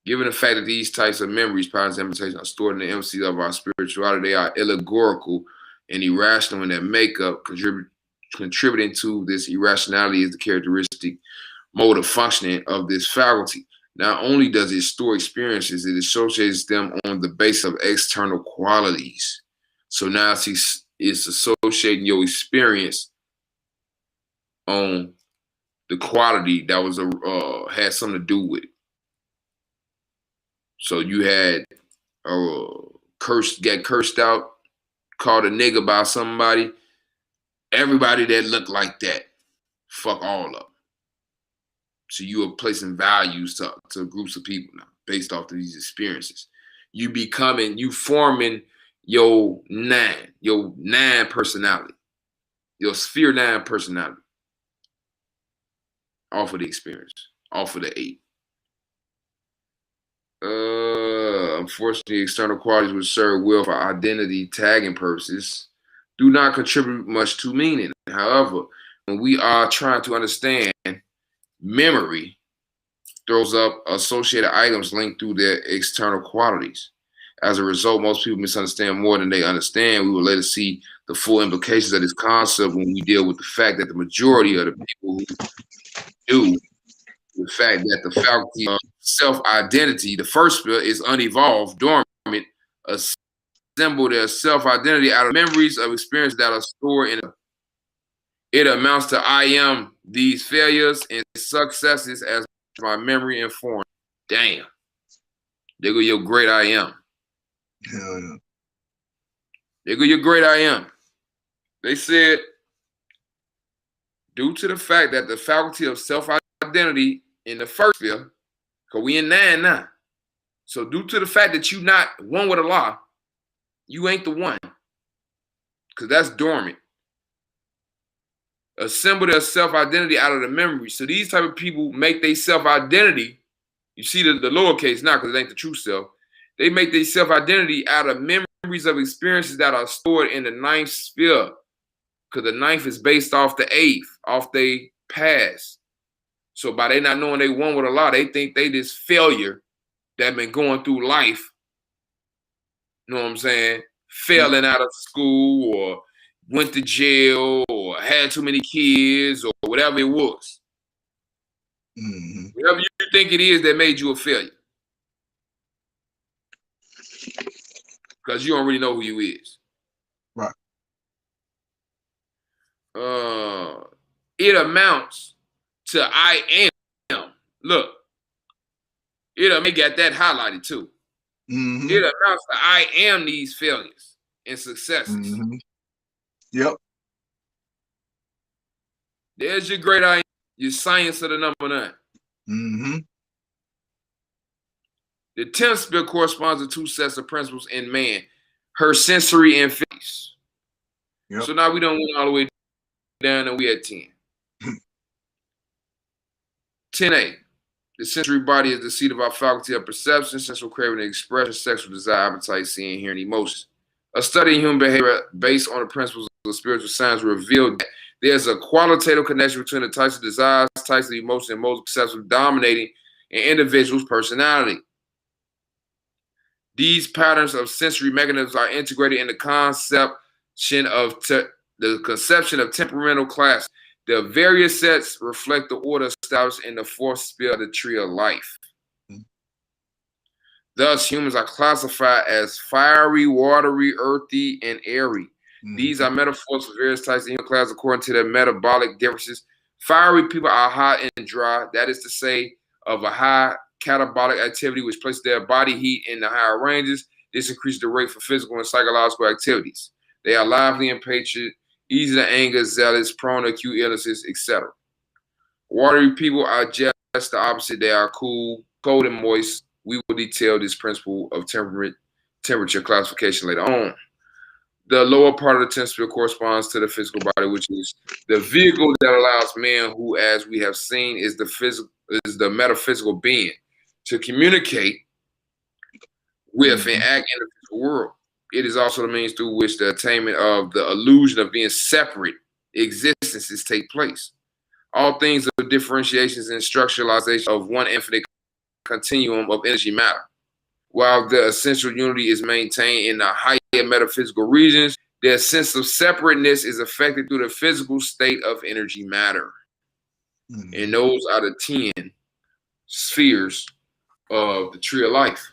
Given the fact that these types of memories, patterns, and imitations are stored in the emphases of our spirituality, they are allegorical and irrational in their makeup, contributing to this irrationality is the characteristic mode of functioning of this faculty. Not only does it store experiences, it associates them on the basis of external qualities. So now it's associating your experience on the quality that was had something to do with it. So you had got cursed out, called a nigga by somebody. Everybody that looked like that, fuck all of them. So you are placing values to groups of people now based off of these experiences. You forming your nine personality, your sphere 9 personality off of the experience, off of the 8. Unfortunately, external qualities which serve well for identity tagging purposes do not contribute much to meaning. However, when we are trying to understand memory, throws up associated items linked through their external qualities. As a result, most people misunderstand more than they understand. We will later see the full implications of this concept when we deal with the fact that the majority of the people who do the fact that the faculty of self-identity, the first sphere, is unevolved, dormant, assemble their self-identity out of memories of experiences that are stored in it amounts to I am these failures and successes as my memory informed. Damn. There go your great I am. Hell yeah. There go your great I am. They said, due to the fact that the faculty of self-identity in the first sphere, because we in 9 now. So due to the fact that you not one with Allah, you ain't the one. Because that's dormant. Assemble their self-identity out of the memory. So these type of people make their self-identity, you see the lowercase now because it ain't the true self. They make their self-identity out of memories of experiences that are stored in the 9th sphere. Because the 9th is based off the 8th, off their past. So by they not knowing they won with Allah, they think they this failure that been going through life. You know what I'm saying? Failing out of school or went to jail or had too many kids or whatever it was. Mm-hmm. Whatever you think it is that made you a failure. Because you don't really know who you is. Right. It amounts to I am. Look, it got that highlighted too. Mm-hmm. It amounts to I am these failures and successes. Mm-hmm. Yep. There's your great I am, your science of the number 9. Mm-hmm. The 10th sphere corresponds to 2 sets of principles in man, her sensory and face. Yep. So now we don't went all the way down and we at 10. 10A. The sensory body is the seat of our faculty of perception, sensual craving and expression, sexual desire, appetite, seeing, hearing, emotions. A study in human behavior based on the principles of spiritual science revealed that there's a qualitative connection between the types of desires, types of emotions, and modes of perception dominating an individual's personality. These patterns of sensory mechanisms are integrated in the conception of temperamental class. The various sets reflect the order established in the 4th sphere of the tree of life. Thus, humans are classified as fiery, watery, earthy, and airy. Mm-hmm. These are metaphors for various types of human classes according to their metabolic differences, Fiery people are hot and dry. That is to say, of a high catabolic activity which places their body heat in the higher ranges. This increases the rate for physical and psychological activities. They are lively, impatient, easy to anger, zealous, prone to acute illnesses, etc. Watery people are just the opposite. They are cool, cold, and moist. We will detail this principle of temperature classification later on. The lower part of the temperature corresponds to the physical body, which is the vehicle that allows man, who, as we have seen, is the metaphysical being, to communicate with and act in the physical world. It is also the means through which the attainment of the illusion of being separate existences take place. All things of differentiations and structuralization of one infinite continuum of energy matter. While the essential unity is maintained in the higher metaphysical regions, their sense of separateness is affected through the physical state of energy matter. And those are the 10 spheres of the tree of life.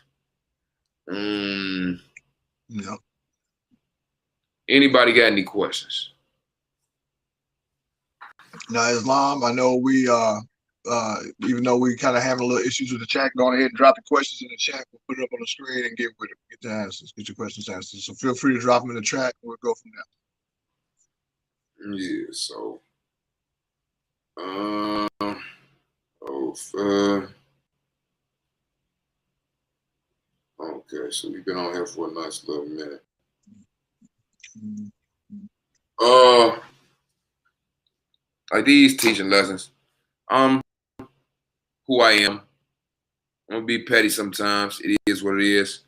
Yep. Anybody got any questions? Now, Islam, I know we even though we kind of having a little issues with the chat, go ahead and drop the questions in the chat. We'll put it up on the screen and get with it, get the answers, get your questions answered. So feel free to drop them in the chat. We'll go from there. Yeah. So, okay. So we've been on here for a nice little minute. Like these teaching lessons. Who I am. I'm gonna be petty sometimes. It is what it is.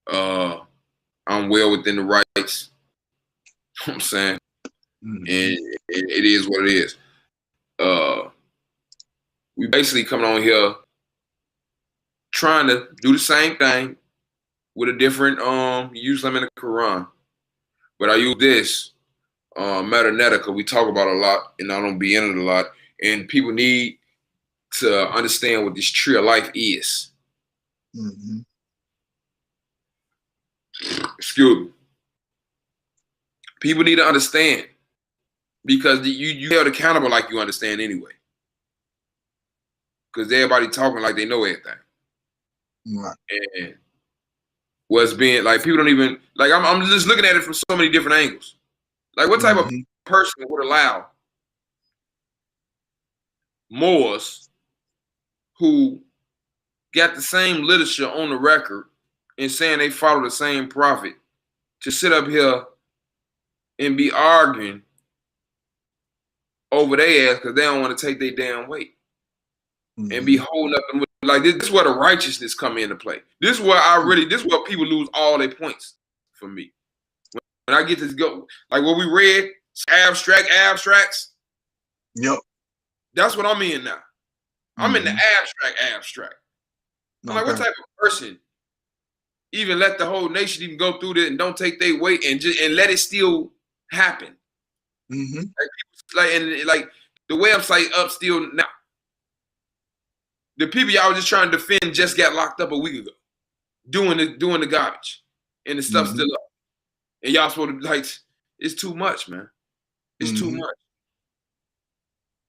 I'm well within the rights. You know what I'm saying? And it is what it is. We basically coming on here trying to do the same thing with a different use them in the Quran. But I use this metanoia because we talk about it a lot and I don't be in it a lot. And people need to understand what this tree of life is. Excuse me. People need to understand because you held accountable like you understand anyway. Because everybody talking like they know everything. Right. And what's being like people don't even like I'm just looking at it from so many different angles. Like what type of person would allow Moors who got the same literature on the record and saying they follow the same prophet to sit up here and be arguing over their ass because they don't want to take their damn weight and be holding up and like this is where the righteousness come into play. This is where this is where people lose all their points for me. When I get to go like what we read, abstracts. Yep. That's what I'm in now. I'm in the abstract. I'm like, what type of person even let the whole nation even go through this and don't take their weight and let it still happen? Like the website up still now. The people y'all was just trying to defend just got locked up a week ago, doing the garbage, and the stuff still up. And y'all supposed to like, it's too much, man. It's too much.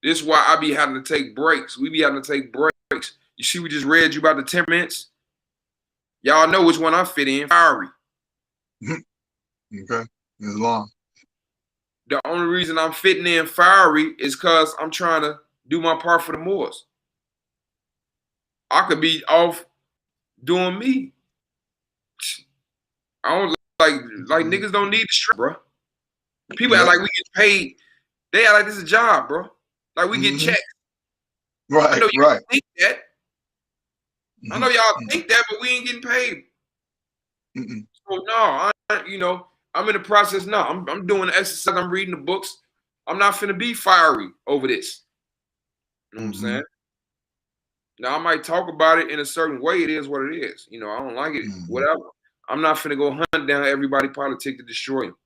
This is why I be having to take breaks. We be having to take breaks. You see, we just read you about the temperaments. Y'all know which one I fit in. Fiery. Okay. It's long. The only reason I'm fitting in fiery is because I'm trying to do my part for the Moors. I could be off doing me. I don't like niggas don't need the stress, bro. People act like we get paid. They act like this is a job, bro. Like we get checked. Right, I know y'all think that. I know y'all think that, but we ain't getting paid. So no, I'm in the process now. I'm doing the exercise. I'm reading the books. I'm not finna be fiery over this. You know what I'm saying? Now I might talk about it in a certain way. It is what it is. I don't like it. Whatever. I'm not finna go hunt down everybody politic to destroy him.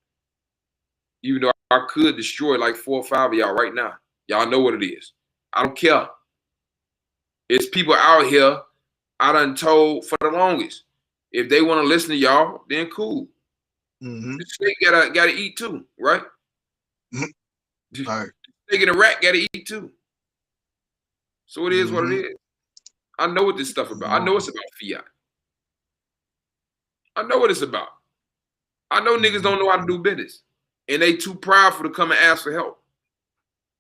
Even though I could destroy like 4 or 5 of y'all right now. Y'all know what it is. I don't care. It's people out here I done told for the longest. If they want to listen to y'all, then cool. The snake gotta eat too, right? Right. The snake and the rat gotta eat too. So it is what it is. I know what this stuff about. I know it's about fiat. I know what it's about. I know niggas don't know how to do business. And they too prideful to come and ask for help.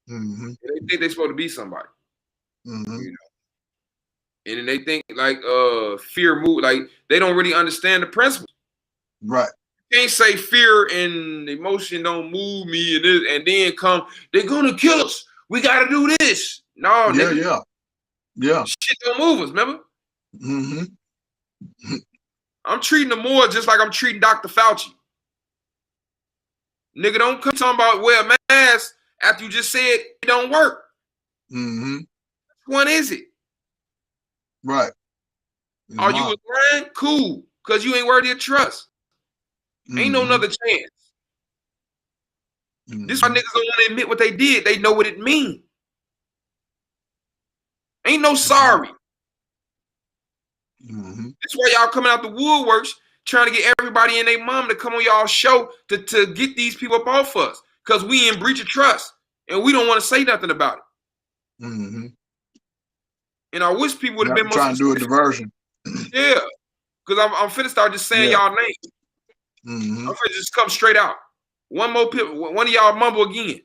And they think they're supposed to be somebody. You know? And then they think like fear move, like they don't really understand the principles. Right. You can't say fear and emotion don't move me and then come, they're gonna kill us. We gotta do this. No, nigga. Yeah. Shit don't move us, remember? I'm treating the Moors just like I'm treating Dr. Fauci. Nigga, don't come talking about wear a mask after you just said it don't work. Which one is it? Right. Are you was lying? Cool. Because you ain't worthy of trust. Ain't no another chance. This why niggas don't want to admit what they did. They know what it means. Ain't no sorry. This why y'all coming out the woodworks trying to get everybody and their mom to come on y'all show to get these people up off us. Because we in breach of trust. And we don't want to say nothing about it. And I wish people would have been more trying to do a diversion. Yeah. Because I'm finna start just saying y'all names. I'm finna just come straight out. One of y'all mumble again.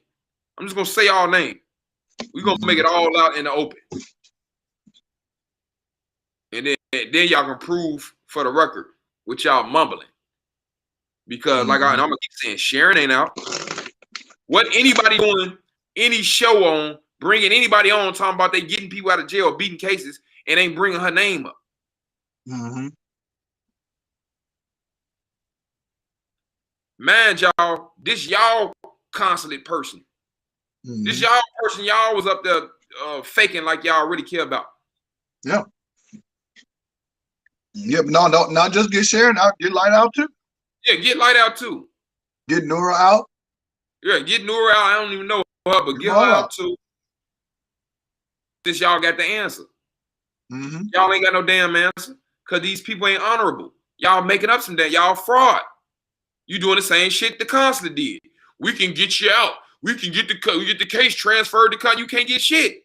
I'm just gonna say y'all name. We're gonna make it all out in the open. And then y'all can prove for the record with y'all mumbling. Because like I'm gonna keep saying, Sharon ain't out. What anybody doing any show on, bringing anybody on, talking about they getting people out of jail, beating cases, and ain't bringing her name up. Man, y'all, this y'all consulate person. This y'all person, y'all was up there faking like y'all really care about. Yeah. Yeah, but no, not just get Sharon out, get Light out too. Yeah, get Light out too. Get Nora out. Yeah, get Nora out. I don't even know her, but get her out too. This y'all got the answer. Y'all ain't got no damn answer because these people ain't honorable. Y'all making up some damn. Y'all fraud. You doing the same shit the consulate did. We can get you out. We can get the case transferred to you can't get shit.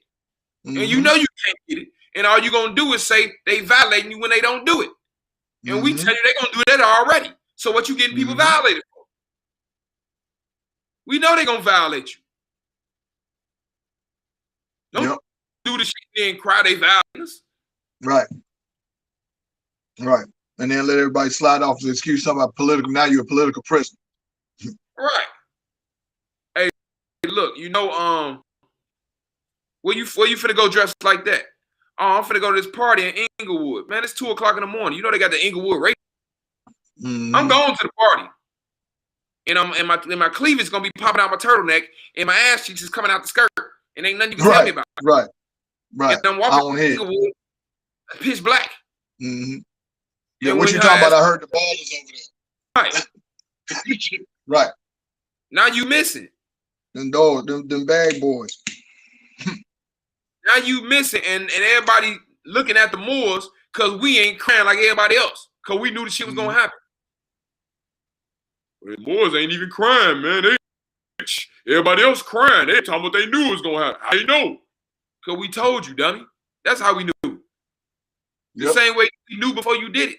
And you know you can't get it. And all you gonna do is say they violating you when they don't do it. And we tell you they gonna do that already. So what you getting people violated for? We know they gonna violate you. Don't do the shit and then cry they violate us. Right. Right. And then let everybody slide off the excuse something about political. Now you're a political prisoner. Right. Hey, look, you know, where you finna go dressed like that? Oh, I'm finna go to this party in Inglewood. Man, it's 2 o'clock in the morning. You know they got the Inglewood race. I'm going to the party. And my cleavage gonna be popping out my turtleneck, and my ass cheeks is coming out the skirt. And ain't nothing you can tell me about. Right. And I'm walking in Inglewood, pitch black. Yeah, what you talking about? I heard the ballers over there. Right. Right. Now you missing. Them bag boys. Now you missing, and everybody looking at the Moors because we ain't crying like everybody else. Because we knew the shit was gonna happen. The Moors ain't even crying, man. Everybody else crying. They talking what they knew was gonna happen. How you know? Because we told you, dummy. That's how we knew. The same way you knew before you did it.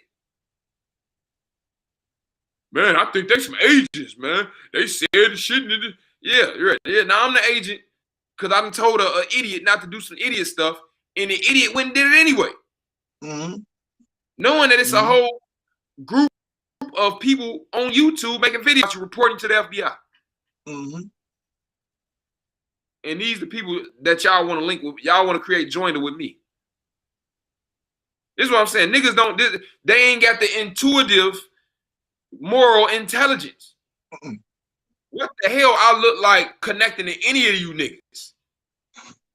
Man, I think they some agents, man. They said the shit. Yeah, you're right. Yeah, now I'm the agent because I done told an idiot not to do some idiot stuff, and the idiot went and did it anyway. Knowing that it's a whole group of people on YouTube making videos reporting to the FBI. And these are the people that y'all want to link with. Y'all want to create joiner with me. This is what I'm saying. Niggas don't, they ain't got the intuitive moral intelligence. What the hell I look like connecting to any of you niggas?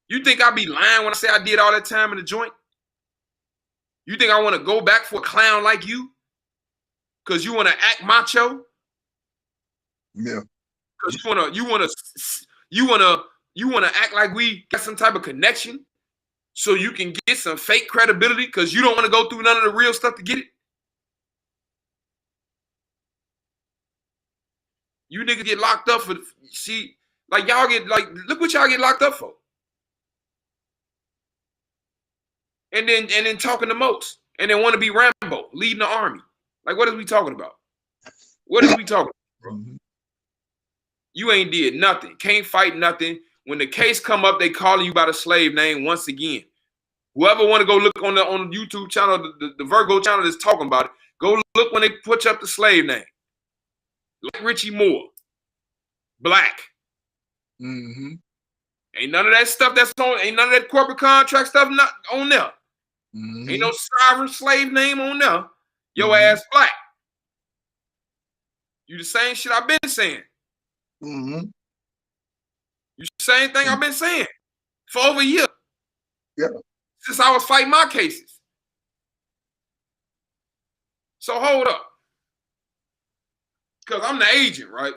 You think I be lying when I say I did all that time in the joint? You think I want to go back for a clown like you? Because you want to act macho? Yeah. Because you wanna act like we got some type of connection so you can get some fake credibility because you don't want to go through none of the real stuff to get it? You niggas get locked up for, see, like y'all get, like, look what y'all get locked up for. and then talking the most, and then want to be Rambo, leading the army. Like, what is we talking about? What is we talking about, bro? Mhm. You ain't did nothing. Can't fight nothing. When the case come up, they calling you by the slave name once again. Whoever want to go look on the YouTube channel, the Virgo channel that's talking about it, go look when they put up the slave name. Like Richie Moore. Black. Mhm. Ain't none of that stuff that's on, ain't none of that corporate contract stuff not on there. Mhm. Ain't no sovereign slave name on there. Your Mhm. ass black. You the same shit I've been saying. Mhm. You the same thing I've been saying for over a year. Yeah. Since I was fighting my cases. So hold up. Because I'm the agent, right?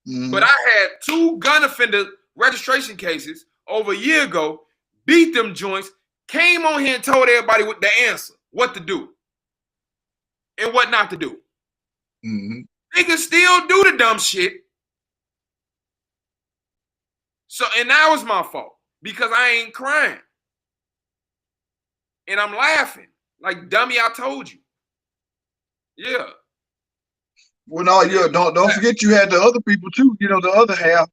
Mhm. But I had 2 gun offender registration cases over a year ago, beat them joints, came on here and told everybody what the answer, what to do, and what not to do. Mhm. Niggas still do the dumb shit. So, and that was my fault because I ain't crying. And I'm laughing. Like, dummy, I told you. Yeah. Well, no, yeah, don't forget you had the other people too. You know, the other half.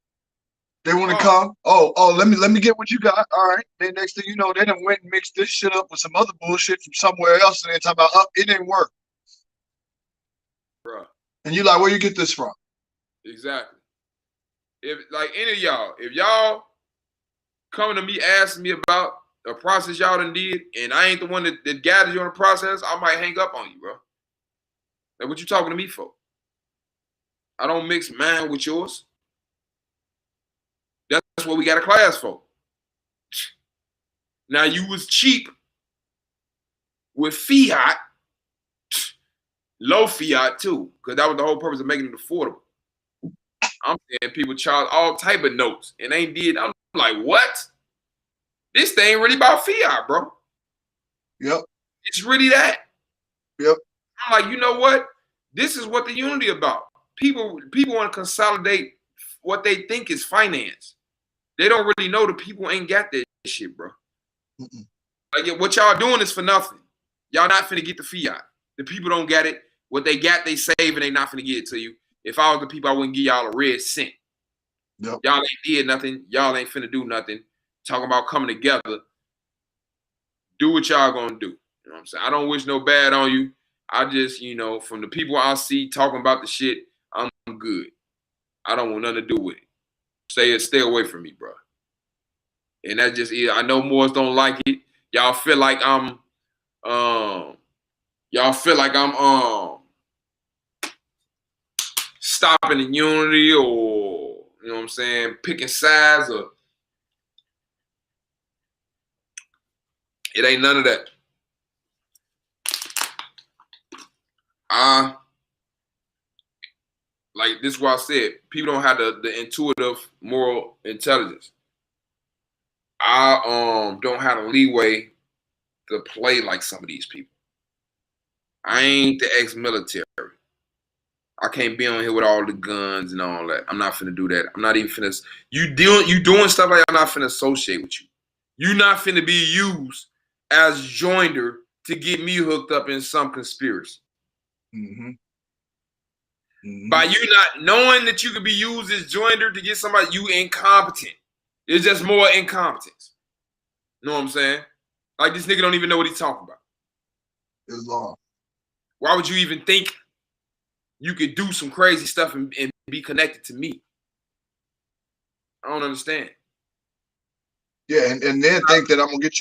They want to come. Oh, let me get what you got. All right. Then next thing you know, they done went and mixed this shit up with some other bullshit from somewhere else, and they talk about, it didn't work. Bruh. And you like, where you get this from? Exactly. If like any of y'all, if y'all coming to me asking me about a process y'all done did, and I ain't the one that gathered you on the process, I might hang up on you, bro. Like, what you talking to me for? I don't mix mine with yours. That's what we got a class for. Now, you was cheap with fiat, low fiat too, because that was the whole purpose of making it affordable. I'm saying people charge all type of notes and ain't did. I'm like, what? This thing really about fiat, bro. Yep. It's really that. Yep. I'm like, you know what? This is what the unity about. People want to consolidate what they think is finance. They don't really know the people ain't got that shit, bro. Mm-mm. Like, what y'all doing is for nothing. Y'all not finna get the fiat. The people don't get it. What they got, they save, and they not finna get it to you. If I was the people, I wouldn't give y'all a red cent. Yep. Y'all ain't did nothing. Y'all ain't finna do nothing. Talking about coming together. Do what y'all gonna do. You know what I'm saying? I don't wish no bad on you. I just, from the people I see talking about the shit, I'm good. I don't want nothing to do with it. Stay away from me, bro. And that's just it. I know Moors don't like it. Y'all feel like I'm stopping the unity, or you know what I'm saying, picking sides, or it ain't none of that. Like this is what I said. People don't have the intuitive moral intelligence. I don't have the leeway to play like some of these people. I ain't the ex-military. I can't be on here with all the guns and all that. I'm not finna do that. I'm not even finna. You doing stuff like that, I'm not finna associate with you. You not finna be used as joinder to get me hooked up in some conspiracy. Mm-hmm. Mm-hmm. By you not knowing that you could be used as joinder to get somebody, you incompetent. It's just more incompetence. You know what I'm saying? Like, this nigga don't even know what he's talking about. It's law. Why would you even think you could do some crazy stuff and be connected to me? I don't understand. Yeah, and then think that I'm gonna get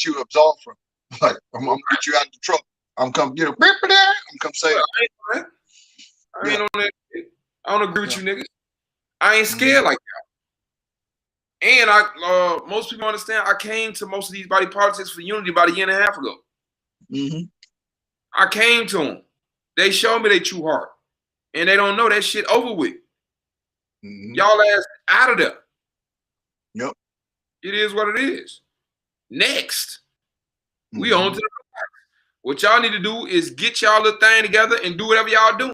you absolved from. Like, I'm gonna get you out of the trouble. I'm come get a I'm come say it. I ain't on that. I don't agree with you niggas. I ain't Mm-hmm. scared like that. And most people understand I came to most of these body politics for unity about a year and a half ago. Mm-hmm. I came to them. They showed me their true heart. And they don't know that shit over with. Mm-hmm. Y'all ass out of there. Yep. It is what it is. Next, we Mm-hmm. on to the relax. What y'all need to do is get y'all little thing together and do whatever y'all doing.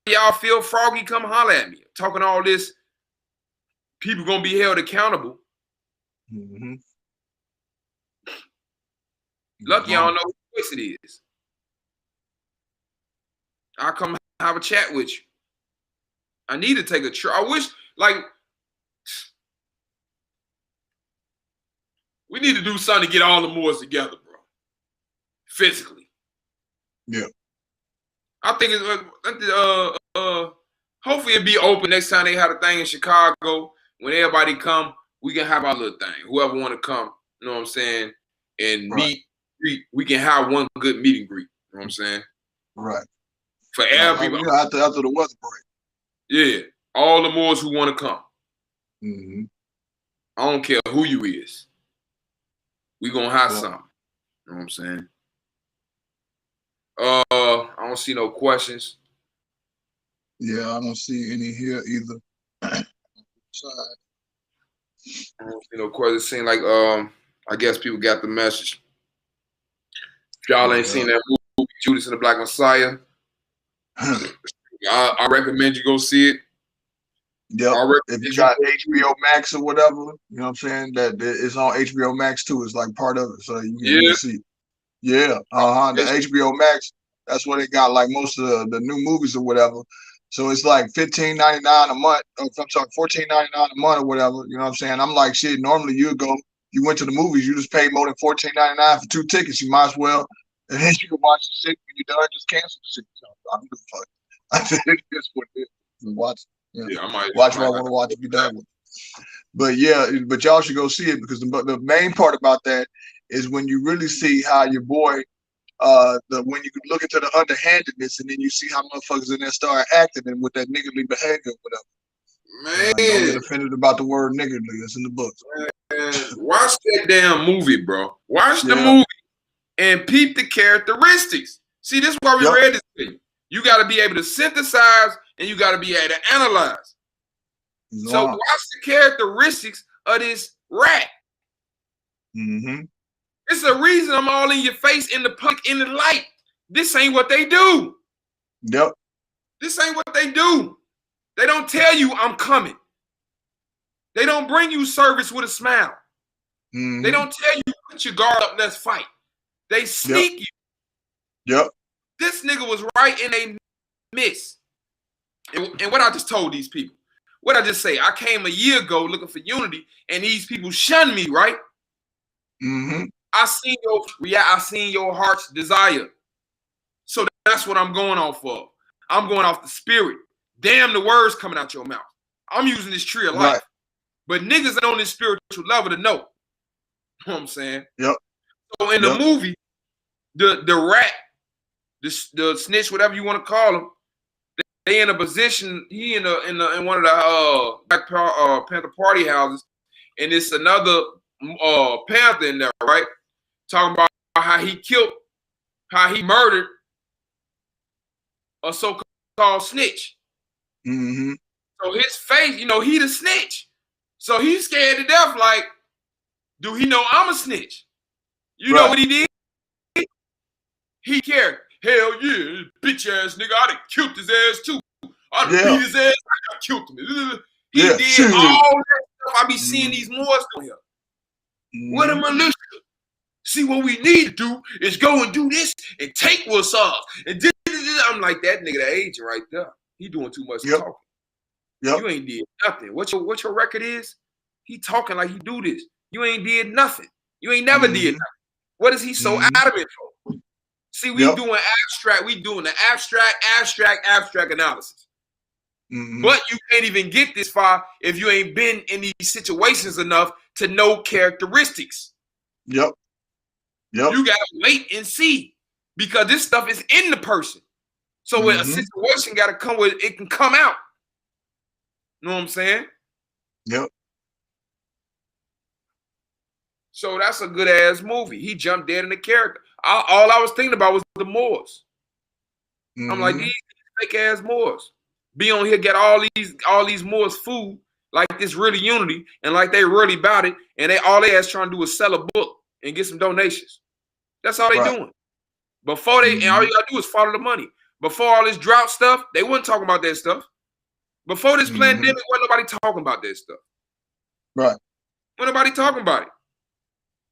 Y'all feel froggy, come holler at me. Talking all this, people gonna be held accountable. Mm-hmm. Lucky I don't know who voice it is. I'll come have a chat with you. I need to take a trip. I wish, like, we need to do something to get all the Moors together, bro. Physically. Yeah. I think it's hopefully it'll be open next time they have a thing in Chicago. When everybody come, we can have our little thing. Whoever want to come, you know what I'm saying, and meet, greet. We can have one good meet and greet. You know what I'm saying? Right. For everybody. After the weather break. Yeah. All the Moors who want to come. Mm-hmm. I don't care who you is. We gonna have something. You know what I'm saying? I don't see no questions. Yeah, I don't see any here either. I don't see no questions. It seems like I guess people got the message. If y'all ain't seen that movie, Judas and the Black Messiah, I recommend you go see it. Yep. If you got HBO Max or whatever, you know what I'm saying? That it's on HBO Max too. It's like part of it, so you can see it. Yeah. The HBO Max, that's where they got like most of the new movies or whatever. So it's like $15.99 a month. Or if I'm talking $14.99 a month or whatever. You know what I'm saying? I'm like, shit. Normally you went to the movies, you just paid more than $14.99 for 2 tickets. You might as well, and then you can watch the shit when you're done. Just cancel the shit. You know, I don't give a fuck. I said it is what it is. Watch. Yeah, I might watch what I want to watch if you're done with it. But yeah, but y'all should go see it because the main part about that is when you really see how your boy, when you look into the underhandedness and then you see how motherfuckers in there start acting and with that niggardly behavior or whatever. Man, don't get offended about the word niggardly. It's in the books. Man, watch that damn movie, bro. Watch the movie and peep the characteristics. See, this is why we read this thing. You got to be able to synthesize and you got to be able to analyze. So watch the characteristics of this rat. Mm-hmm. It's a reason I'm all in your face, in the public, in the light. This ain't what they do. Yep. This ain't what they do. They don't tell you I'm coming. They don't bring you service with a smile. Mm-hmm. They don't tell you put your guard up, let's fight. They sneak you. Yep. This nigga was right in a miss. And what I just told these people, what I just say, I came a year ago looking for unity, and these people shunned me, right? Mm-hmm. I seen your heart's desire. So that's what I'm going off of. I'm going off the spirit. Damn the words coming out your mouth. I'm using this tree of life. Right. But niggas ain't on this spiritual level to know. You know what I'm saying? Yep. So in the movie, the rat, the snitch, whatever you want to call him, they in a position, he in one of the Black Panther party houses, and it's another Panther in there, right? Talking about how he murdered a so-called snitch. Mm-hmm. So his face, he the snitch. So he's scared to death, like, do he know I'm a snitch? You know what he did? He cared. Hell yeah, bitch ass nigga, I done killed his ass too. I done beat his ass, I killed him. He did all that stuff. I be seeing these Moors on here. What a militia. See, what we need to do is go and do this and take what's off. And I'm like, that nigga, the agent right there. He doing too much talking. You ain't did nothing. What your record is? He talking like he do this. You ain't did nothing. You ain't never did nothing. What is he so adamant for? See, we doing abstract. We doing the abstract analysis. But you can't even get this far if you ain't been in these situations enough to know characteristics. Yep. You gotta wait and see because this stuff is in the person. So when a situation gotta come with it can come out. You know what I'm saying? Yep. So that's a good ass movie. He jumped dead in the character. All I was thinking about was the Moors. I'm like, these fake ass Moors. Be on here, get all these Moors food, like this really unity, and like they really about it, and all they ass trying to do is sell a book and get some donations. That's all they doing. Before and all you gotta do is follow the money. Before all this drought stuff, they wasn't talking about that stuff. Before this pandemic, wasn't nobody talking about that stuff. Right. Wasn't nobody talking about it.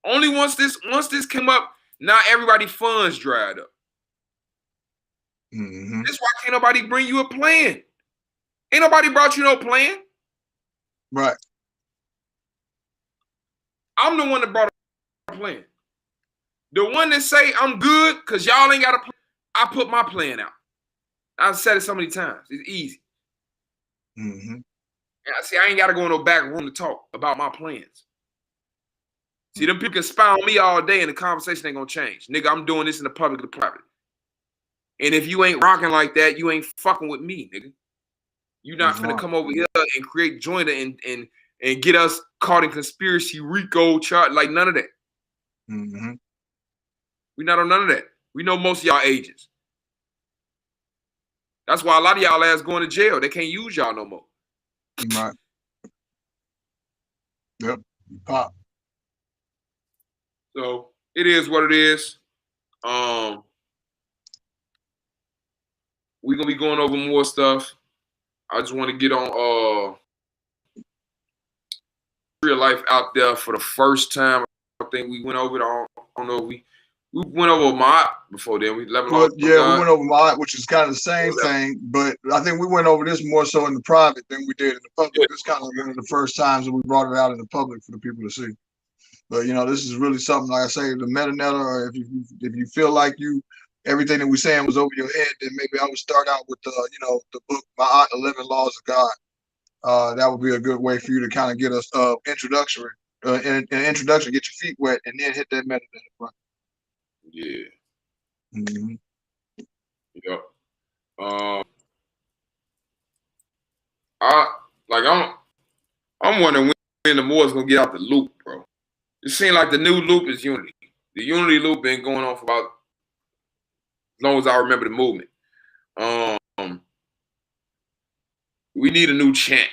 Only once this came up, Not everybody funds dried up. Mm-hmm. That's why can't nobody bring you a plan. Ain't nobody brought you no plan. Right. I'm the one that brought a plan. The one that say I'm good because y'all ain't got a plan. I put my plan out. I've said it so many times. It's easy. Mm-hmm. And I see, I ain't got to go in no back room to talk about my plans. See, them people can spy on me all day and the conversation ain't going to change. Nigga, I'm doing this in the public and the private. And if you ain't rocking like that, you ain't fucking with me, nigga. You not finna come over here and create joint and get us caught in conspiracy, RICO, chart, like none of that. Mm-hmm. We not on none of that. We know most of y'all agents. That's why a lot of y'all ass going to jail. They can't use y'all no more. Right. Yep. Pop. So it is what it is. We're gonna be going over more stuff. I just want to get on real life out there for the first time. I think we went over it. I don't know if we went over Mott before then. We Well, yeah, we went over Mott, which is kind of the same thing, but I think we went over this more so in the private than we did in the public. It's kind of one of the first times that we brought it out in the public for the people to see. But you know, this is really something, like I say, the MetaNetta, or if you feel like everything that we're saying was over your head, then maybe I would start out with the book My 11 Laws of God. That would be a good way for you to kind of get us introduction, get your feet wet, and then hit that MetaNetta front. Yeah. Mm-hmm. Yep. I'm wondering when the more is gonna get out the loop, bro. It seems like the new loop is unity. The unity loop been going on for about as long as I remember the movement. We need a new chant.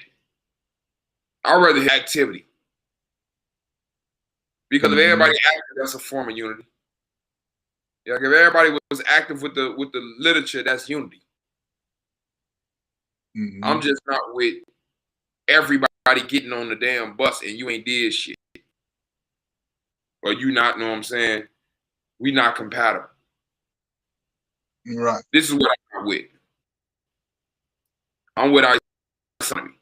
I'd rather have activity. Because if everybody active, that's a form of unity. Like if everybody was active with the literature, that's unity. Mm-hmm. I'm just not with everybody getting on the damn bus and you ain't did shit. Or you not, know what I'm saying? We not compatible. Right. This is what I'm with. I'm with our son.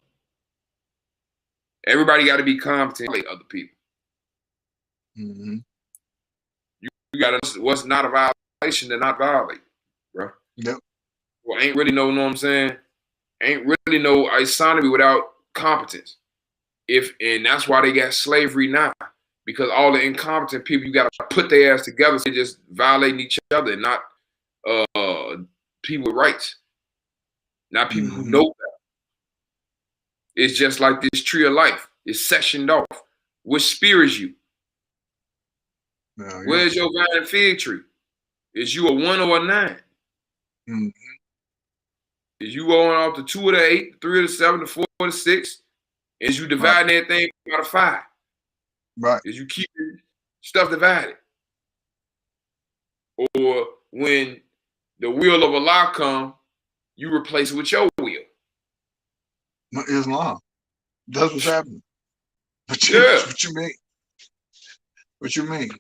Everybody got to be competent like other people. Mm-hmm. You got to, what's not a violation to not violate, bro. Yep. Well, ain't really know what I'm saying? Ain't really no isonomy without competence. And that's why they got slavery now. Because all the incompetent people, you got to put their ass together so they just violating each other and not people with rights. Not people who know better. It's just like this tree of life. It's sectioned off. Which spear is you? Where's your vine and fig tree? Is you a 1 or a 9? Mm-hmm. Is you going off the 2 or the 8, 3 or the 7, the 4 or the 6? Is you dividing everything out of 5? Right. Is you keeping stuff divided? Or when the will of Allah come, you replace it with your will? Islam. That's what's happening. What you mean? What you mean?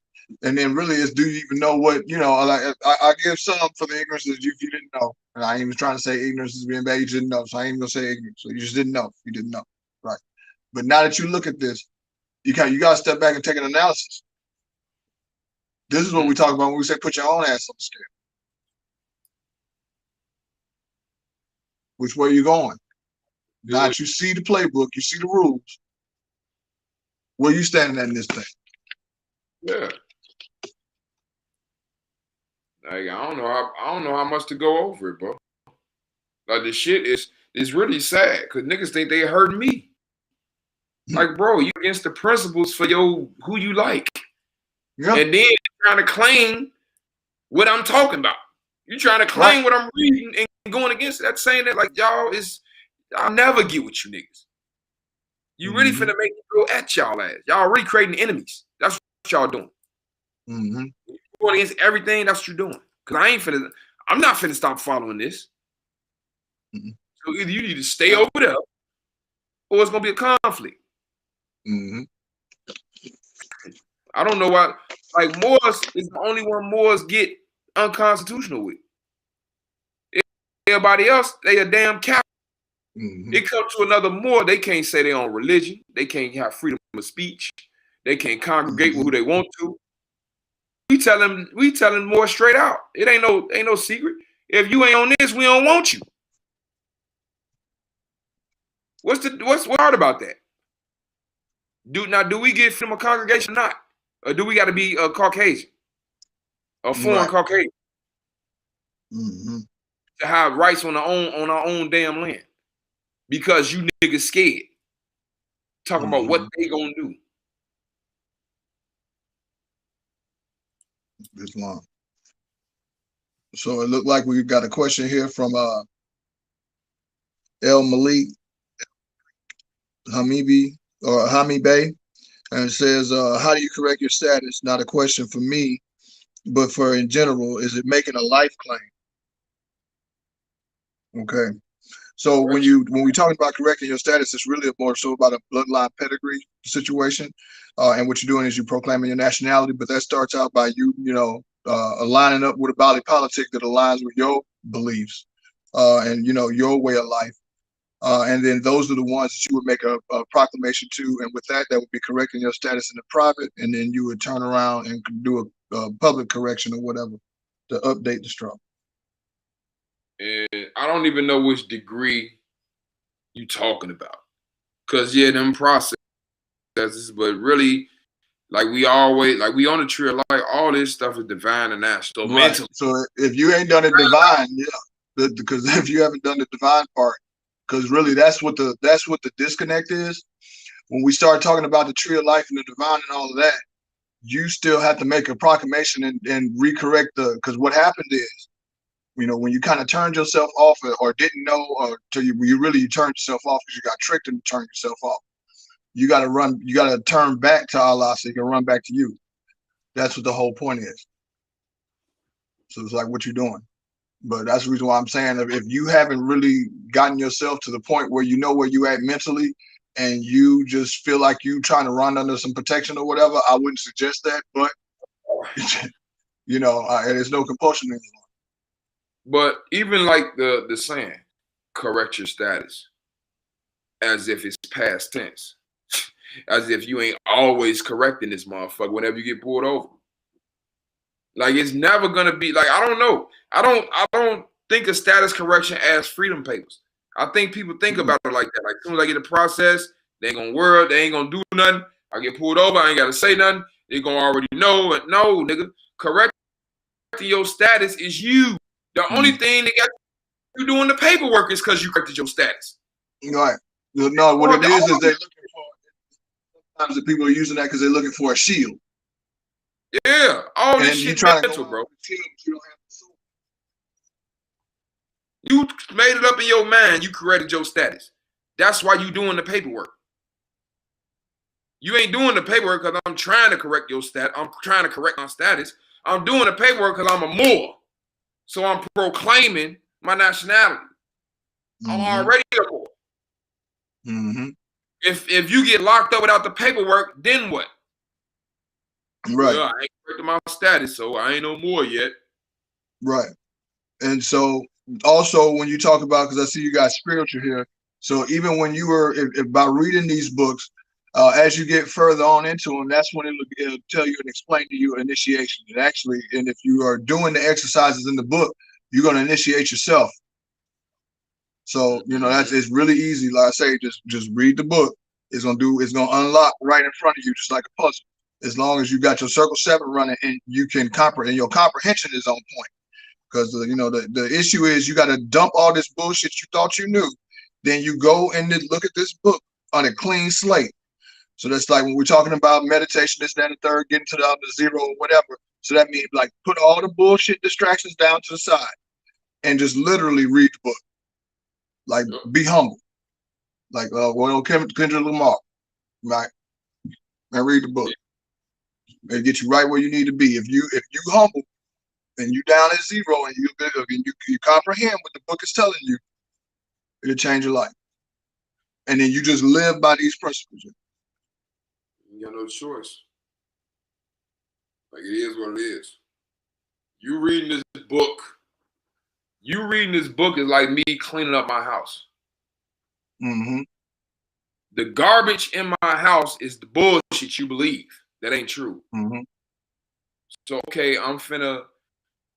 And then really is, do you even know what, like I give some for the ignorance that if you didn't know. And I ain't even trying to say ignorance is being bad, you didn't know. So I ain't gonna say ignorance. So you just didn't know. You didn't know. Right. But now that you look at this, you gotta step back and take an analysis. This is what we talk about when we say put your own ass on the scale. Which way you going? Now that you see the playbook, you see the rules. Where you standing at in this thing? Yeah. Like I don't know how much to go over it, bro. Like the shit is really sad because niggas think they hurting me. Like, bro, you against the principles for who you like. Yeah. And then trying to claim what I'm talking about. You trying to claim what I'm reading and going against that, saying that like I'll never get with you niggas. You really finna make me go at y'all ass. Y'all really creating enemies. That's what y'all doing. Mm-hmm. Going against everything, that's what you're doing. Cause I'm not finna stop following this. Mm-hmm. So either you need to stay over there or it's gonna be a conflict. Mm-hmm. I don't know why Like Moors is the only one Moors get unconstitutional with. Everybody else, they a damn Catholic. It comes to another Moor, they can't say their own religion. They can't have freedom of speech. They can't congregate with who they want to. We telling Moor straight out. It ain't no secret. If you ain't on this, we don't want you. What's hard about that? Do we get freedom of congregation or not? Or do we got to be a Caucasian? A foreign Caucasian? To have rights on our own damn land. Because you niggas scared. Talking about what they gonna do. Islam. So it looked like we got a question here from El Malik Hamibi or Hamibe, and it says, how do you correct your status? Not a question for me, but for in general, is it making a life claim? Okay. So when we talking about correcting your status, it's really more so about a bloodline pedigree situation, and what you're doing is you're proclaiming your nationality. But that starts out by you aligning up with a body politic that aligns with your beliefs, and your way of life, and then those are the ones that you would make a proclamation to, and with that would be correcting your status in the private, and then you would turn around and do a public correction or whatever to update the straw. And I don't even know which degree you talking about. Cause them processes, but really, like we on the tree, like all this stuff is divine and natural. Right. So if you ain't done it divine, because if you haven't done the divine part, because really that's what the disconnect is. When we start talking about the tree of life and the divine and all of that, you still have to make a proclamation and recorrect because what happened is, when you kind of turned yourself off or didn't know, or till you turned yourself off because you got tricked into turning yourself off. You got to turn back to Allah so you can run back to you. That's what the whole point is. So it's like what you're doing. But that's the reason why I'm saying if you haven't really gotten yourself to the point where you know where you at mentally and you just feel like you trying to run under some protection or whatever, I wouldn't suggest that. But, there's no compulsion anymore. But even like the saying, correct your status, as if it's past tense, as if you ain't always correcting this motherfucker whenever you get pulled over. Like it's never gonna be like, I don't know. I don't think of status correction as freedom papers. I think people think about it like that. Like as soon as I get a process, they ain't gonna worry, they ain't gonna do nothing. I get pulled over, I ain't gotta say nothing. They gonna already know. No, nigga, correcting your status is you. The only thing they got you doing the paperwork is because you corrected your status. Right. No, what it is they're looking for. Sometimes the people are using that because they're looking for a shield. Yeah, all this shit mental, bro. You made it up in your mind. You corrected your status. That's why you doing the paperwork. You ain't doing the paperwork because I'm trying to correct your status. I'm trying to correct my status. I'm doing the paperwork because I'm a Moor. So I'm proclaiming my nationality. I'm already a Moor. If you get locked up without the paperwork, then what? Right. Well, I ain't corrected my status, so I ain't no Moor yet. Right. And so also when you talk about, because I see you got spiritual here, so even when you were by reading these books, as you get further on into them, that's when it'll tell you and explain to you initiation. And if you are doing the exercises in the book, you're going to initiate yourself. So it's really easy. Like I say, just read the book. It's gonna unlock right in front of you, just like a puzzle. As long as you got your circle 7 running and you can comprehend, your comprehension is on point. Because the issue is you got to dump all this bullshit you thought you knew. Then you go and look at this book on a clean slate. So that's like when we're talking about meditation, this, that, and the third, getting to the zero or whatever. So that means like put all the bullshit distractions down to the side and just literally read the book. Like be humble. Like Kendrick Lamar, right? And read the book. And get you right where you need to be. If you humble and you down at 0 and you comprehend what the book is telling you, it'll change your life. And then you just live by these principles. You got no choice. Like, it is what it is. You reading this book is like me cleaning up my house. Mm-hmm. The garbage in my house is the bullshit you believe. That ain't true. Mm-hmm. So, okay, I'm finna,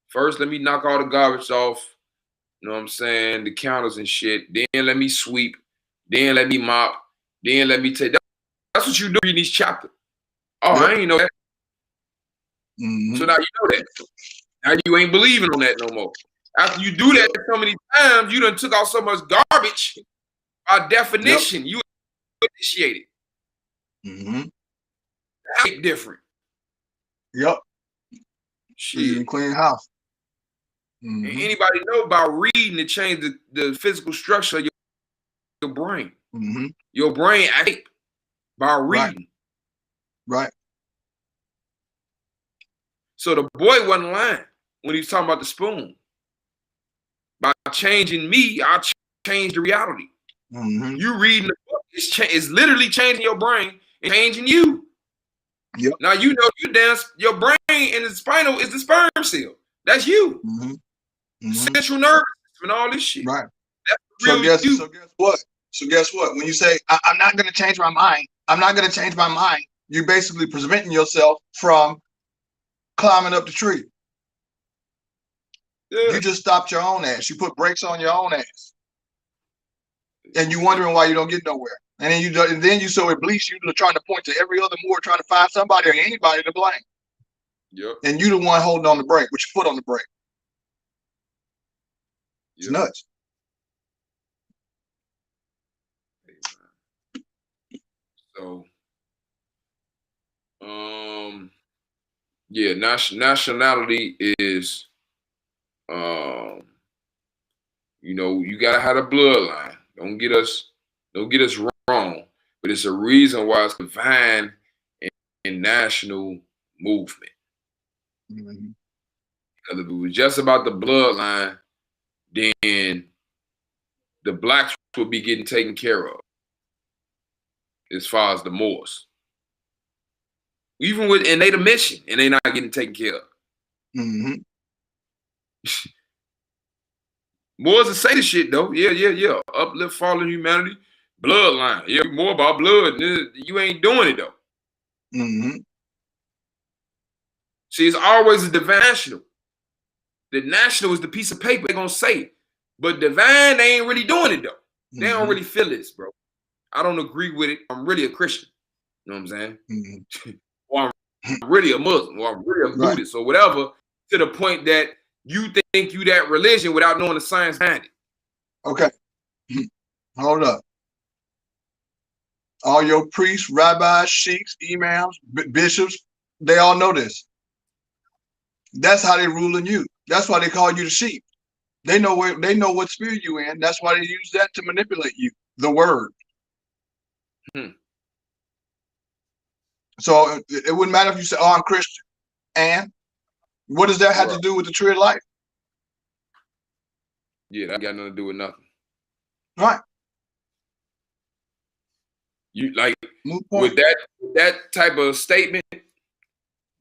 first let me knock all the garbage off. You know what I'm saying? The counters and shit. Then let me sweep. Then let me mop. Then let me take that. That's what you do in these chapters. Oh, Yep. I ain't know that. Mm-hmm. So now you know that. Now you ain't believing on that no more. After you do that so many times, you done took out so much garbage. By definition, you initiated. Mm-hmm. That's different. Yep. Shit. You can clean house. Mm-hmm. And anybody know about reading to change the physical structure of your brain? Mm-hmm. Your brain acts by reading. Right. So the boy wasn't lying when he was talking about the spoon. By changing me, I changed the reality. Mm-hmm. You reading the book is literally changing your brain and changing you. Yep. Now you know your brain and the spinal is the sperm cell. That's you. Mm-hmm. Mm-hmm. Central nervous system and all this shit. Right. That's So real you. So guess what? When you say I'm not going to change my mind, you're basically preventing yourself from climbing up the tree. Yeah. You just stopped your own ass. You put brakes on your own ass, and you wondering why you don't get nowhere. And then you so oblivious, you're trying to point to every other Moor, trying to find somebody or anybody to blame. Yep. And you the one holding on the brake with your foot on the brake. It's nuts. So, yeah, nationality is, you know, you gotta have a bloodline. Don't get us wrong, but it's a reason why it's defined in national movement. Mm-hmm. Because if it was just about the bloodline, then the blacks would be getting taken care of as far as the Moors. Even and they the mission, and they not getting taken care of. Mm-hmm. Moors to say the shit though. Yeah. Uplift fallen humanity, bloodline. Yeah, more about blood. You ain't doing it though. Mm-hmm. See, it's always a divine national. The national is the piece of paper they're gonna say, but divine, they ain't really doing it though. Mm-hmm. They don't really feel this, bro. I don't agree with it. I'm really a Christian. You know what I'm saying? Mm-hmm. Or I'm really a Muslim, or I'm really a Buddhist, or whatever, to the point that you think you that religion without knowing the science behind it. Okay. Hold up. All your priests, rabbis, sheiks, imams, bishops, they all know this. That's how they ruling you. That's why they call you the sheep. They know what spirit you in. That's why they use that to manipulate you. The word. So it wouldn't matter if you say, "Oh, I'm Christian," and what does that have to do with the tree of life? Yeah, that got nothing to do with nothing. Right. You like with that type of statement,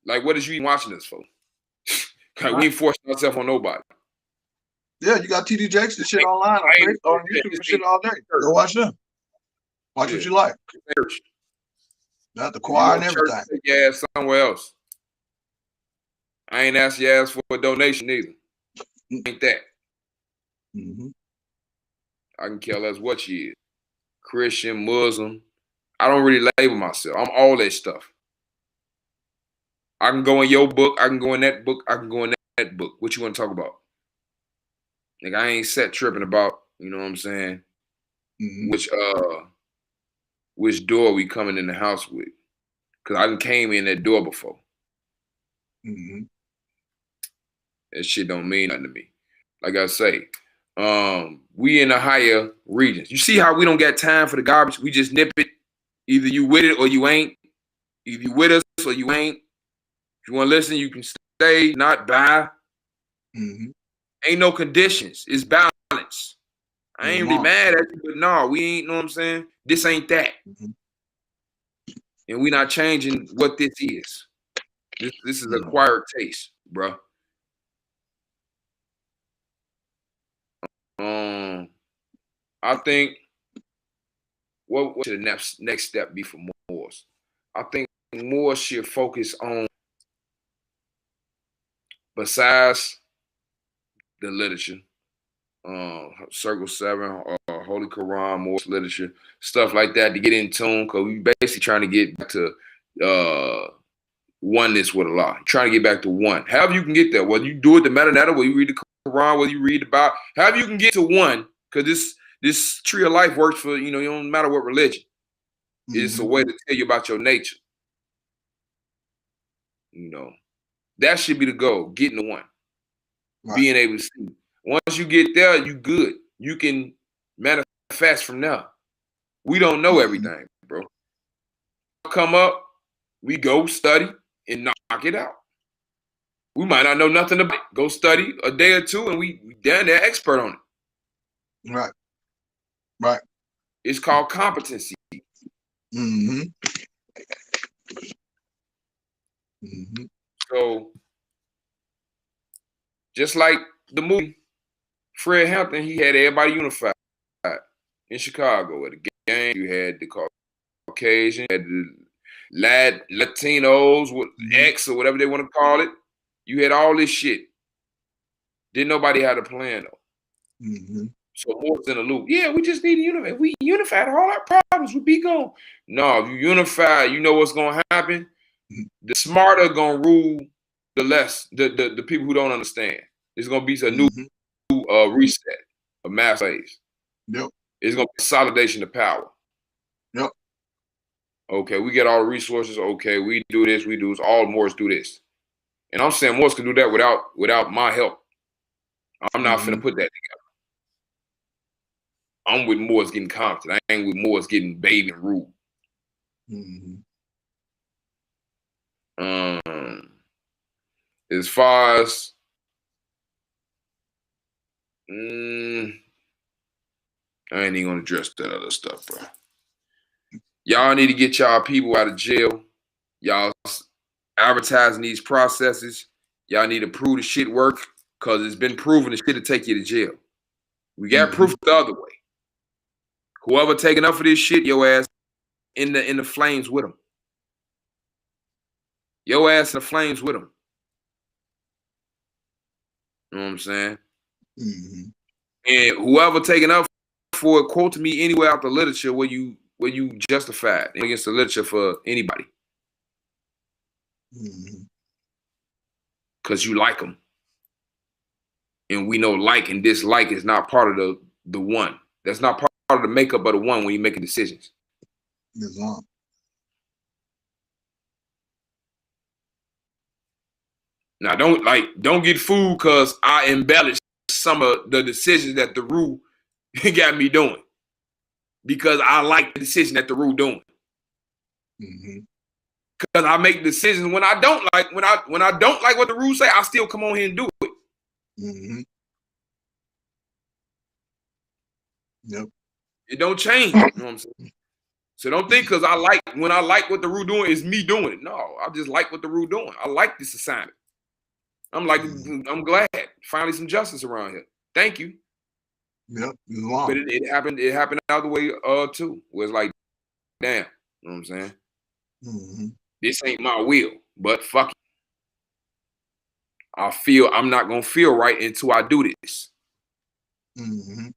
like what is you even watching this for? We ain't forcing ourselves on nobody. Yeah, you got TD Jakes and shit online on YouTube and shit all day. Go watch them. Watch what you like. Got the choir and everything. Take your ass somewhere else. I ain't asked your ass for a donation either. Ain't that. Mm-hmm. I can care less what she is. Christian, Muslim. I don't really label myself. I'm all that stuff. I can go in your book. I can go in that book. I can go in that book. What you want to talk about? Like, I ain't set tripping about, you know what I'm saying? Mm-hmm. Which door we coming in the house with. Because I done came in that door before. Mm-hmm. That shit don't mean nothing to me. Like I say, we in the higher regions. You see how we don't got time for the garbage? We just nip it. Either you with it or you ain't. Either you with us or you ain't. If you want to listen, you can stay, not buy. Mm-hmm. Ain't no conditions. It's balance. I ain't really mad at you, but no, we ain't, know what I'm saying? This ain't that. Mm-hmm. And we not changing what this is. This is acquired taste, bro. I think what should the next step be for Moors? I think Moors should focus on, besides the literature, Circle 7, Holy Quran, Moors literature, stuff like that, to get in tune, because we basically trying to get back to oneness with Allah, trying to get back to one. However you can get there, whether you do it the metanoia, whether you read the Quran, whether you read about, however you can get to one, because this tree of life works for, you don't matter what religion. It's a way to tell you about your nature. That should be the goal, getting to one. Right. Being able to see. Once you get there, you good. You can manifest from there. We don't know everything, bro. Come up, we go study and knock it out. We might not know nothing about it. Go study a day or two, and we down there expert on it. Right. Right. It's called competency. So, just like the movie Fred Hampton, he had everybody unified in Chicago at the game. You had the Caucasian, you had the Latinos with X or whatever they want to call it. You had all this shit. Didn't nobody have a plan though. So Moors in the loop. Yeah, we just need to unify. If we unified, all our problems would be gone. No, if you unify, you know what's gonna happen. The smarter gonna rule the people who don't understand. It's gonna be a new reset, a mass phase. Yep. It's gonna be consolidation of power. Yep. Okay, we get all the resources. Okay, we do this, we do this. All Moors do this. And I'm saying Moors can do that without my help. I'm not finna put that together. I'm with Moors getting competent. I ain't with Moors getting baby and ruled. As far as I ain't even gonna address that other stuff, bro. Y'all need to get y'all people out of jail. Y'all advertising these processes. Y'all need to prove the shit work, because it's been proven the shit to take you to jail. We got proof the other way. Whoever taking up for this shit, your ass in the flames with them. Your ass in the flames with them. You know what I'm saying? And whoever taking up for it, quote to me anywhere out the literature where you justified against the literature for anybody. Because you like them. And we know like and dislike is not part of the one. That's not part of the makeup of the one when you're making decisions. Now, don't get fooled because I embellished some of the decisions that the rule got me doing, because I like the decision that the rule doing. Because I make decisions when I don't like when I don't like what the rules say, I still come on here and do it. Yep. It don't change. You know what I'm saying? So don't think because when I like what the rule doing is me doing it. No, I just like what the rule doing. I like this assignment. I'm like, I'm glad finally some justice around here. Thank you. Yep. But it happened the other way too. Where it's like, damn, you know what I'm saying? This ain't my will, but fuck it. I feel I'm not gonna feel right until I do this. And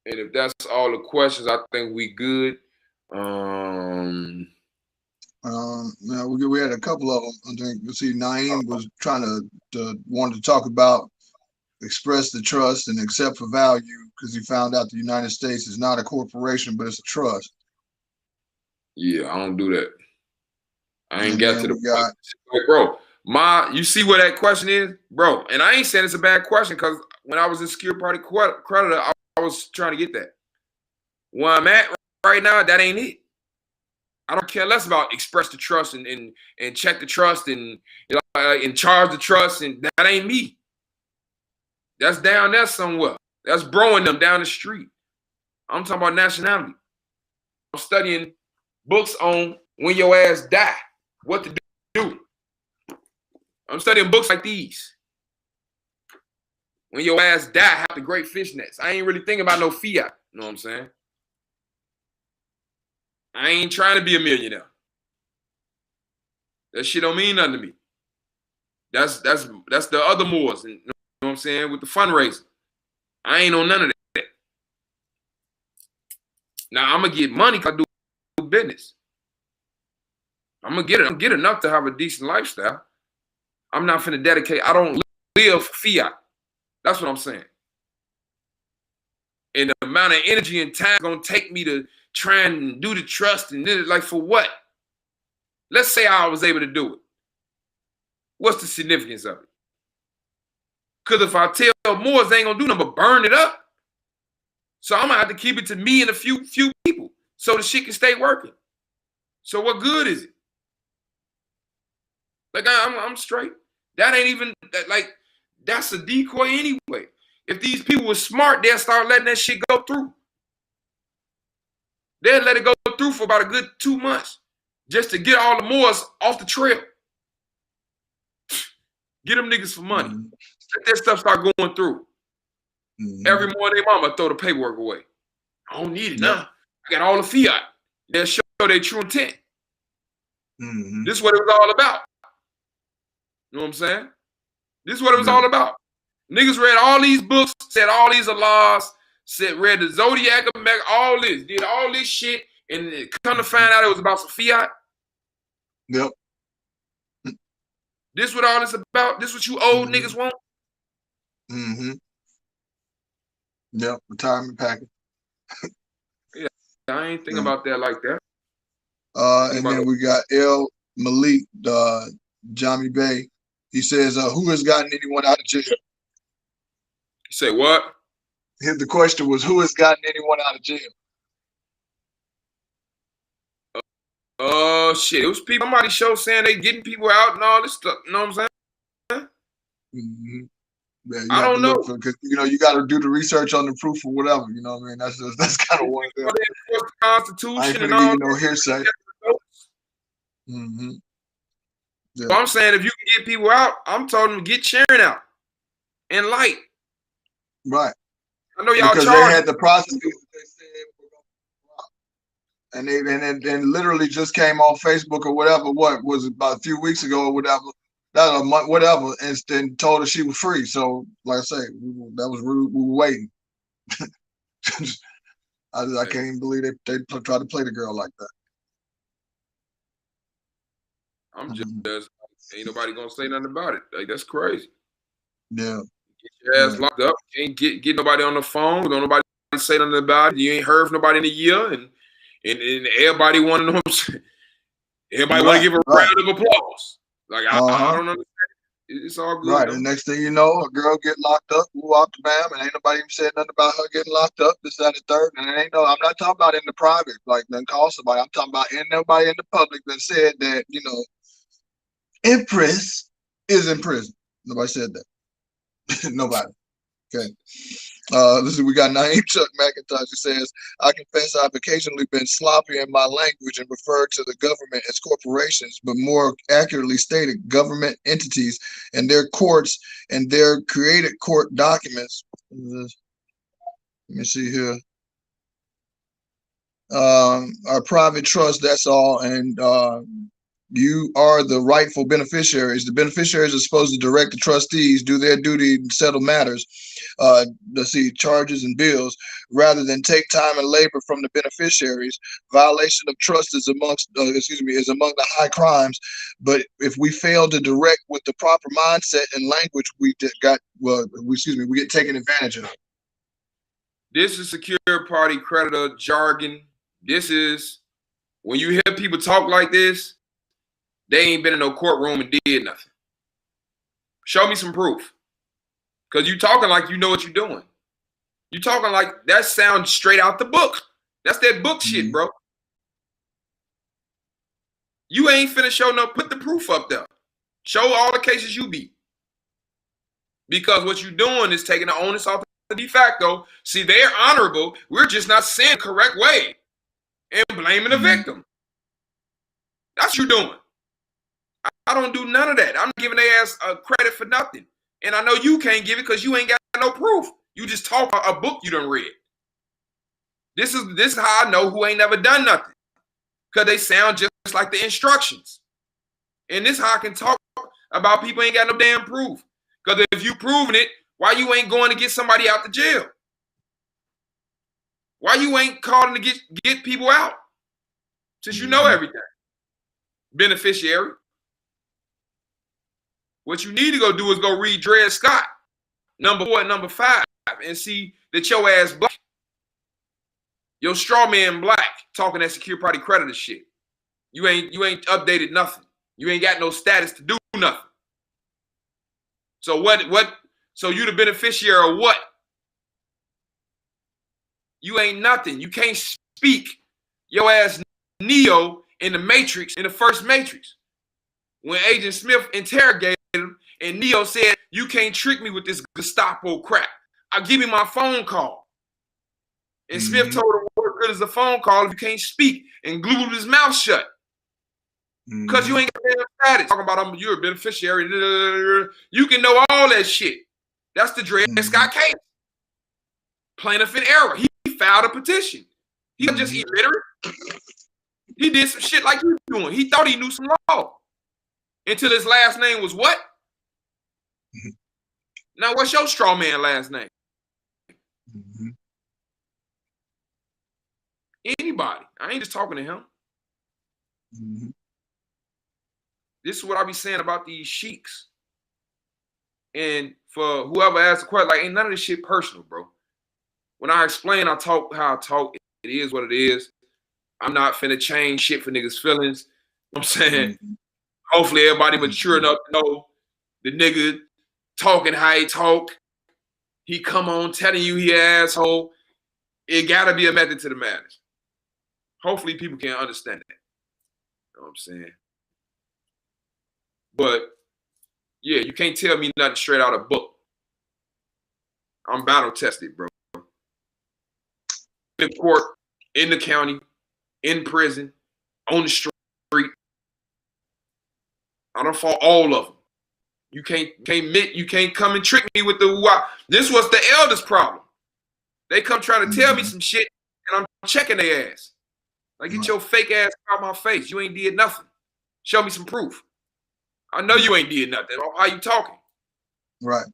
if that's all the questions, I think we good. Now we had a couple of them. I think you see Naeem was trying to wanted to talk about express the trust and accept for value, because he found out the United States is not a corporation, but it's a trust. Yeah, I don't do that. I ain't got to the point. Bro, you see where that question is? Bro, and I ain't saying it's a bad question, because when I was in secure party creditor, I was trying to get that. Where I'm at right now, that ain't it. I don't care less about express the trust and check the trust and charge the trust, and that ain't me. That's down there somewhere. That's broing them down the street. I'm talking about nationality. I'm studying books on when your ass die, what to do. I'm studying books like these. When your ass die, have the great fishnets. I ain't really thinking about no fiat. You know what I'm saying? I ain't trying to be a millionaire. That shit don't mean nothing to me. That's the other Moors, you know what I'm saying, with the fundraising. I ain't on none of that. Now I'm gonna get money because I do business. I'm gonna get enough to have a decent lifestyle. I'm not finna dedicate. I don't live for fiat. That's what I'm saying. And the amount of energy and time gonna take me to try and do the trust and like for what? Let's say I was able to do it. What's the significance of it? Because if I tell Moors, they ain't gonna do nothing but burn it up. So I'm gonna have to keep it to me and a few people so the shit can stay working. So what good is it? Like I'm straight. That ain't even like that's a decoy anyway. If these people were smart, they'll start letting that shit go through. They'll let it go through for about a good 2 months just to get all the Moors off the trail. Get them niggas for money. Let that stuff start going through. Every morning, their mama throw the paperwork away. I don't need it now. I got all the fiat. They'll show their true intent. This is what it was all about. You know what I'm saying? This is what it was all about. Niggas read all these books, said all these Allahs, read the Zodiac, all this, did all this shit, and come to find out it was about some fiat. Yep. This what all this about? This what you old niggas want? Yep, retirement package. Yeah, I ain't thinking about that like that. And then we got El Malik, Jami Bay. He says, who has gotten anyone out of jail? You say what? The question was, who has gotten anyone out of jail? Shit. It was people, somebody show saying they getting people out and all this stuff. You know what I'm saying? Yeah, I don't know. Because, you got to do the research on the proof or whatever. You know what I mean? That's kind of one thing. The Constitution I ain't and all give you no hearsay. Yeah. So I'm saying if you can get people out, I'm telling them to get Sharon out and Light. Right. I know y'all because charged. They had the prosecutors. And they literally just came on Facebook or whatever. What was it, about a few weeks ago or whatever? That a month, whatever, and then told her she was free. So, like I say, that was rude. We were waiting. I can't even believe they tried to play the girl like that. I'm just ain't nobody gonna say nothing about it. Like that's crazy. Yeah. Get your ass locked up. Can't get nobody on the phone. Don't nobody say nothing about it. You ain't heard from nobody in a year, and everybody want to know. Everybody want to give a round of applause. Like I don't understand. It's all good. Right. And next thing you know, a girl get locked up, woo out the bam, and ain't nobody even said nothing about her getting locked up. This, that, and the third. And I'm not talking about in the private, like then call somebody. I'm talking about nobody in the public that said that, Empress is in prison. Nobody said that. Nobody. Okay. We got Naeem Chuck McIntosh who says, I confess I've occasionally been sloppy in my language and referred to the government as corporations, but more accurately stated, government entities and their courts and their created court documents. Let me see here. Are private trust, that's all. And you are the rightful beneficiaries. The beneficiaries are supposed to direct the trustees, do their duty, and settle matters. Let's see, charges and bills, rather than take time and labor from the beneficiaries. Violation of trust is among the high crimes. But if we fail to direct with the proper mindset and language, we get taken advantage of. This is secure party creditor jargon. This is when you hear people talk like this, they ain't been in no courtroom and did nothing. Show me some proof. Because you talking like you know what you're doing. You talking like that sounds straight out the book. That's that book shit, bro. You ain't finna show no, put the proof up there. Show all the cases you beat. Because what you're doing is taking the onus off the de facto. See, they're honorable. We're just not saying the correct way and blaming the victim. That's what you're doing. I don't do none of that. I'm giving their ass credit for nothing. And I know you can't give it because you ain't got no proof. You just talk a book you done read. This is how I know who ain't never done nothing. Because they sound just like the instructions. And this is how I can talk about people ain't got no damn proof. Because if you proving it, why you ain't going to get somebody out the jail? Why you ain't calling to get people out? Since you know everything. Beneficiary. What you need to go do is go read Dred Scott, number 4 and number 5, and see that your ass black. Your straw man black talking that secure party creditor shit. You ain't updated nothing. You ain't got no status to do nothing. So so you the beneficiary of what? You ain't nothing. You can't speak your ass Neo in the Matrix, in the first Matrix. When Agent Smith interrogated him and Neo said, you can't trick me with this Gestapo crap. I'll give you my phone call. And Smith told him, what good is a phone call if you can't speak, and glued his mouth shut. Because you ain't got no status. Talking about you're a beneficiary. You can know all that shit. That's the Dred Scott case. Plaintiff in error. He filed a petition. He was just illiterate. He did some shit like you doing. He thought he knew some law. Until his last name was what? Now, what's your straw man last name? Anybody. I ain't just talking to him. This is what I be saying about these sheiks. And for whoever asked the question, like, ain't none of this shit personal, bro. When I explain, I talk how I talk. It is what it is. I'm not finna change shit for niggas' feelings. You know what I'm saying? Hopefully everybody mature enough to know the nigga talking how he talk. He come on telling you he an asshole. It gotta be a method to the madness. Hopefully people can understand that. You know what I'm saying? But yeah, you can't tell me nothing straight out of book. I'm battle tested, bro. In court, in the county, in prison, on the street. I done fought all of them. You can't come and trick me with the this was the elders' problem. They come trying to tell me some shit, and I'm checking their ass. Like, get your fake ass out my face. You ain't did nothing. Show me some proof. I know you ain't did nothing. How you talking? Right.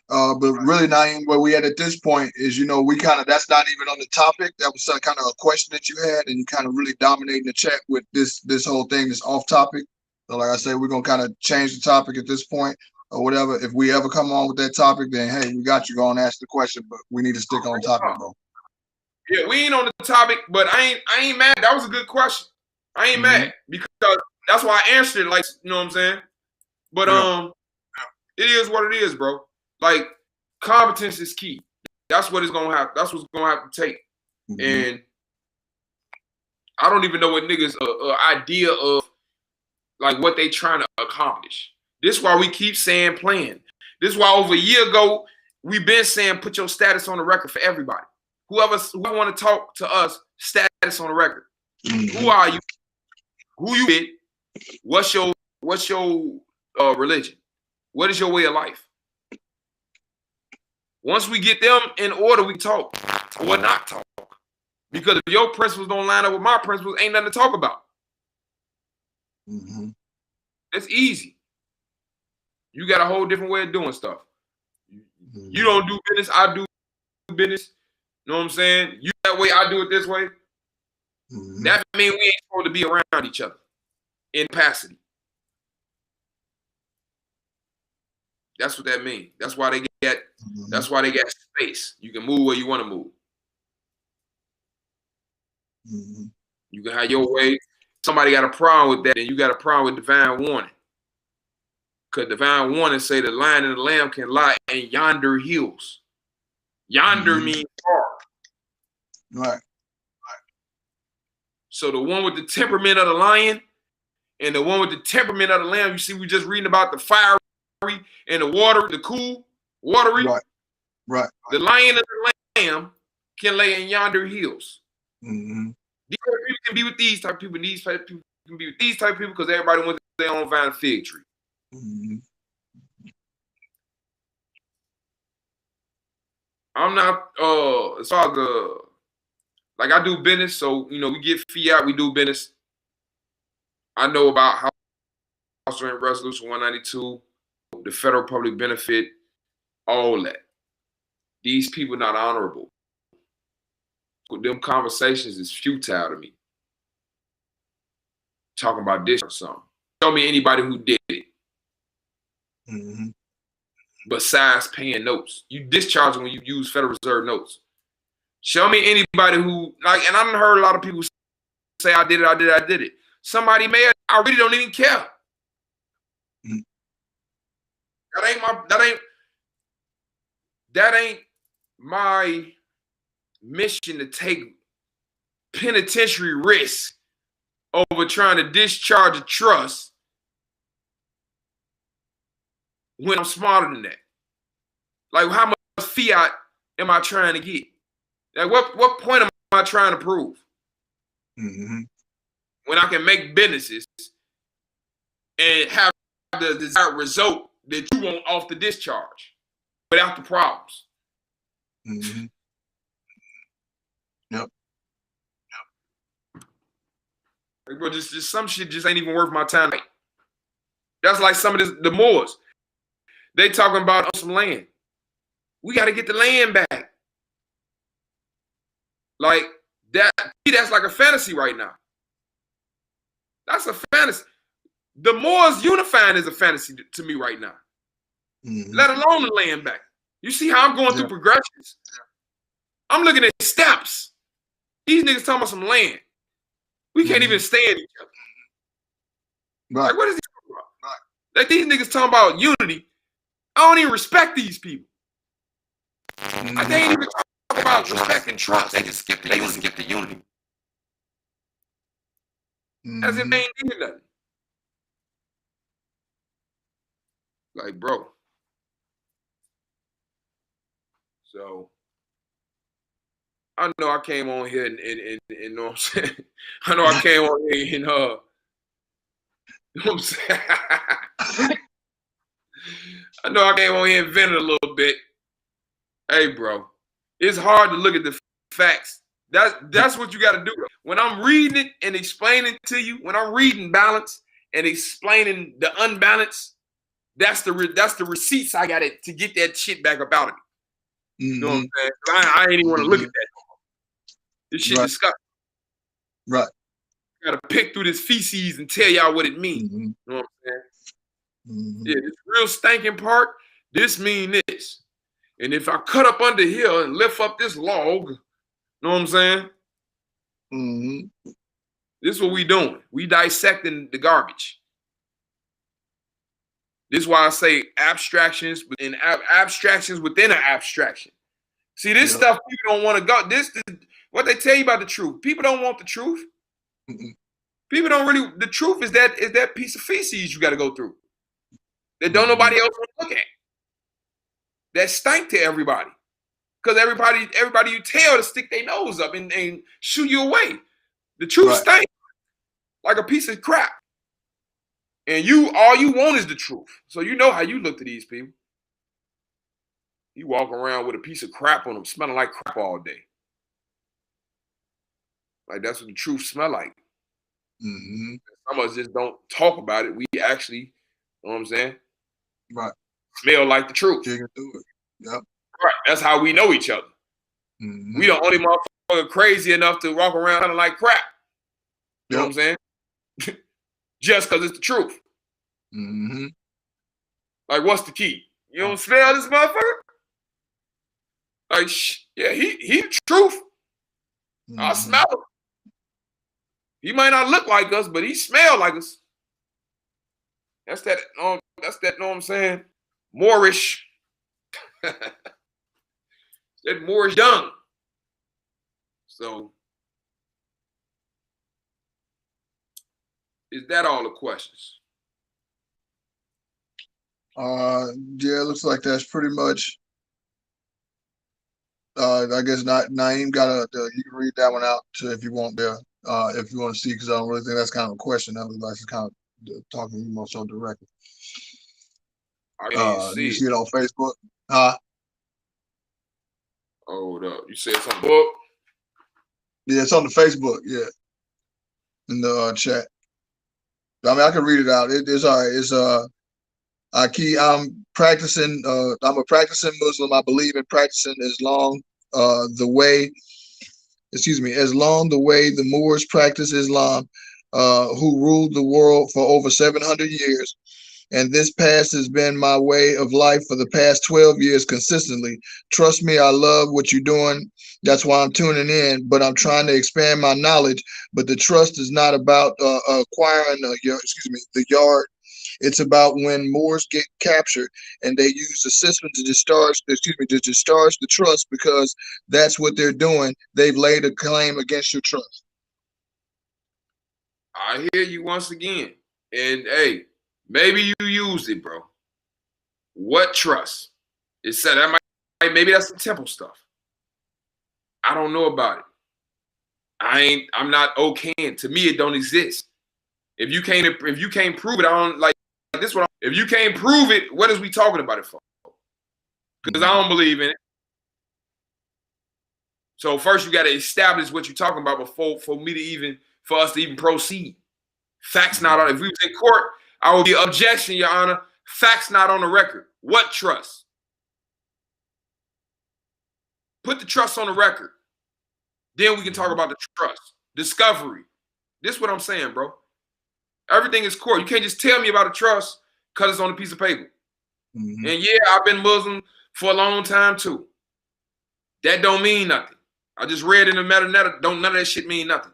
But really, Naeem, where we at this point is, you know, that's not even on the topic. That was kind of a question that you had, and you kind of really dominating the chat with this whole thing that's off topic. So like I said, we're going to kind of change the topic at this point or whatever. If we ever come on with that topic, then, hey, we got you. Go and ask the question, but we need to stick on topic, bro. Yeah, we ain't on the topic, but I ain't mad. That was a good question. I ain't mad because that's why I answered it, like, you know what I'm saying? But it is what it is, bro. Like, competence is key. That's what it's gonna have. That's what's gonna have to take. And I don't even know what niggas' idea of like what they trying to accomplish. This is why we keep saying plan. This is why over a year ago we've been saying put your status on the record for everybody. Whoever want to talk to us, status on the record. Who are you? Who you with? What's your religion? What is your way of life? Once we get them in order, we talk or not talk. Because if your principles don't line up with my principles, ain't nothing to talk about. It's easy. You got a whole different way of doing stuff. You don't do business, I do business. You know what I'm saying? You that way, I do it this way. That means we ain't supposed to be around each other in capacity. That's what that means. That's why they get. That's why they got space. You can move where you want to move. You can have your way. Somebody got a problem with that, and you got a problem with divine warning. Because divine warning say the lion and the lamb can lie in yonder hills. Yonder means far. Right. So the one with the temperament of the lion and the one with the temperament of the lamb, you see, we just reading about the fiery and the water, the cool, watery. Right. The lion and the lamb can lay in yonder hills. These people can be with these type of people, and these type of people can be with these type of people because everybody wants their own vine fig tree. Mm-hmm. I'm not as far as like I do business, so we get fiat, we do business. I know about House Rent Resolution 192, the federal public benefit, all that. These people not honorable. Them conversations is futile to me. Talking about this or something. Show me anybody who did it. Mm-hmm. Besides paying notes. You discharge when you use Federal Reserve notes. Show me anybody who, like, and I've heard a lot of people say, I did it. Somebody may have, I really don't even care. Mm-hmm. That ain't my mission to take penitentiary risks over trying to discharge a trust when I'm smarter than that. Like, how much fiat am I trying to get? Like, what point am I trying to prove? Mm-hmm. When I can make businesses and have the desired result that you want off the discharge without the problems. Mm-hmm. Yep. Like, bro, just some shit just ain't even worth my time. That's like some of the Moors. They talking about some land. We got to get the land back. Like that's like a fantasy right now. That's a fantasy. The Moors unifying is a fantasy to me right now. Mm-hmm. Let alone the land back. You see how I'm going through progressions? Yeah. I'm looking at steps. These niggas talking about some land. We can't even stand each other. Right. Like, what is he talking about? Right. Like, these niggas talking about unity. I don't even respect these people. Like, they ain't even talking about respect and trust. They just skip the unity. As if they ain't doing nothing. Like, bro. So I know I came on here and you know what I'm saying? I know I came on here and you know what I'm saying? I know I came on here and vented a little bit. Hey, bro, it's hard to look at the facts. That's what you got to do. When I'm reading it and explaining to you, when I'm reading balance and explaining the unbalance, that's the receipts I got to get that shit back up out of me. You know what I'm saying? I ain't even want to look at that. This shit disgusting. Right. I gotta pick through this feces and tell y'all what it means. You know what I'm saying? Yeah, this real stinking part, this mean this. And if I cut up under here and lift up this log, you know what I'm saying? This is what we doing. We dissecting the garbage. This is why I say abstractions within abstractions within an abstraction. See, this stuff people don't want to go. This is what they tell you about the truth. People don't want the truth. People don't really. The truth is that piece of feces you got to go through that don't nobody else want to look at. That stink to everybody, because everybody you tell to stick their nose up and shoo you away. The truth stink like a piece of crap, and all you want is the truth. So you know how you look to these people. You walk around with a piece of crap on them, smelling like crap all day. Like, that's what the truth smell like. Some of us just don't talk about it. We actually, you know what I'm saying? Right. Smell like the truth. Dig into it. Yep. Right. That's how we know each other. We the only motherfucker crazy enough to walk around kind of like crap. You know what I'm saying? Just because it's the truth. Like, what's the key? You don't smell this motherfucker? Like, yeah, he the truth. I smell him. He might not look like us, but he smell like us. That's that, know what I'm saying? Moorish. That Moorish dung. So, is that all the questions? Yeah, it looks like that's pretty much. I guess Naeem got you can read that one out if you want there. if you want to see, because I don't really think that's kind of a question. That was like kind of talking to you more so directly. I didn't see You it. see it on Facebook? Hold up. You said something book? Yeah, it's on the Facebook. Yeah, in the chat. I mean, I can read it out. It's all right. It's I'm practicing. I'm a practicing Muslim. I believe in practicing Islam the way. Excuse me, as long the way the Moors practice Islam, who ruled the world for over 700 years. And this past has been my way of life for the past 12 years consistently. Trust me, I love what you're doing. That's why I'm tuning in, but I'm trying to expand my knowledge. But the trust is not about acquiring the yard. It's about when Moors get captured and they use the system to discharge the trust, because that's what they're doing. They've laid a claim against your trust. I hear you once again. And hey, maybe you used it, bro. What trust? It said that maybe that's the temple stuff. I don't know about it. I'm not okay. To me, it don't exist. If you can't prove it, I don't like this one. If you can't prove it, what is we talking about it for? Because I don't believe in it. So first you got to establish what you're talking about before for us to even proceed. Facts not on. If we was in court, I would be objection, Your Honor. Facts not on the record. What trust? Put the trust on the record. Then we can talk about the trust. Discovery. This is what I'm saying, bro. Everything is court. You can't just tell me about a trust because it's on a piece of paper. Mm-hmm. And yeah, I've been Muslim for a long time too. That don't mean nothing. I just read in the metanoia, none of that shit mean nothing.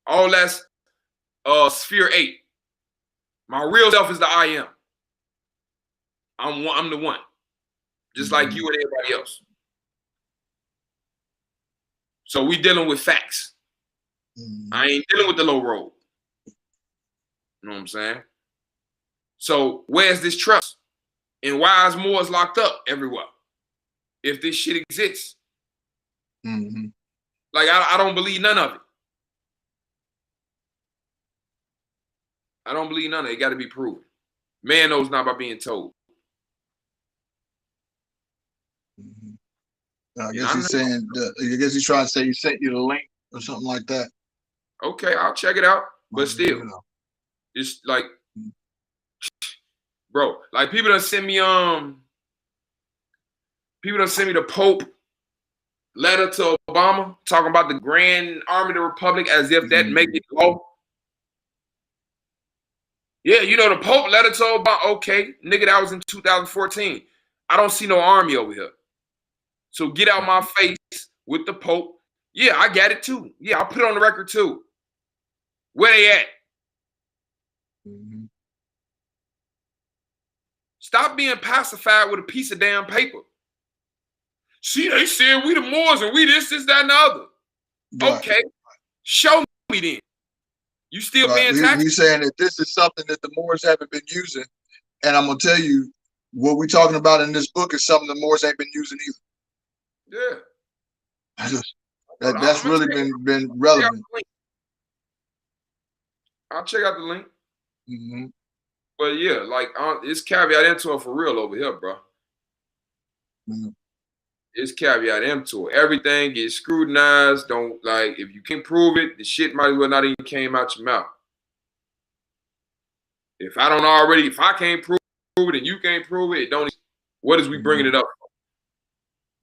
All that's sphere 8. My real self is the I am. I'm the one. Just like you and everybody else. So we dealing with facts. I ain't dealing with the low road. You know what I'm saying? So where's this trust? And why is Moors locked up everywhere? If this shit exists. Like, I don't believe none of it. I don't believe none of it. It got to be proven. Man knows not by being told. I guess he's saying, I guess he's trying to say he sent you the link or something like that. Okay, I'll check it out. But still, it's like, bro, like people done send me the Pope letter to Obama talking about the Grand Army of the Republic as if that make it law. Yeah, you know, the Pope letter to Obama. Okay, nigga, that was in 2014. I don't see no army over here. So get out my face with the Pope. Yeah, I got it too. Yeah, I'll put it on the record too. Where they at? Stop being pacified with a piece of damn paper. See, they said we the Moors and we this, that, and the other. Right. Okay, show me then. You still paying taxes? He's saying that this is something that the Moors haven't been using. And I'm going to tell you, what we're talking about in this book is something the Moors ain't been using either. Yeah. That's really been relevant. I'll check out the link. But yeah, like it's caveat emptor for real over here, bro. It's caveat emptor. Everything gets scrutinized. Don't, like, if you can't prove it, the shit might as well not even came out your mouth. If I can't prove it and you can't prove it, what is we bringing it up for?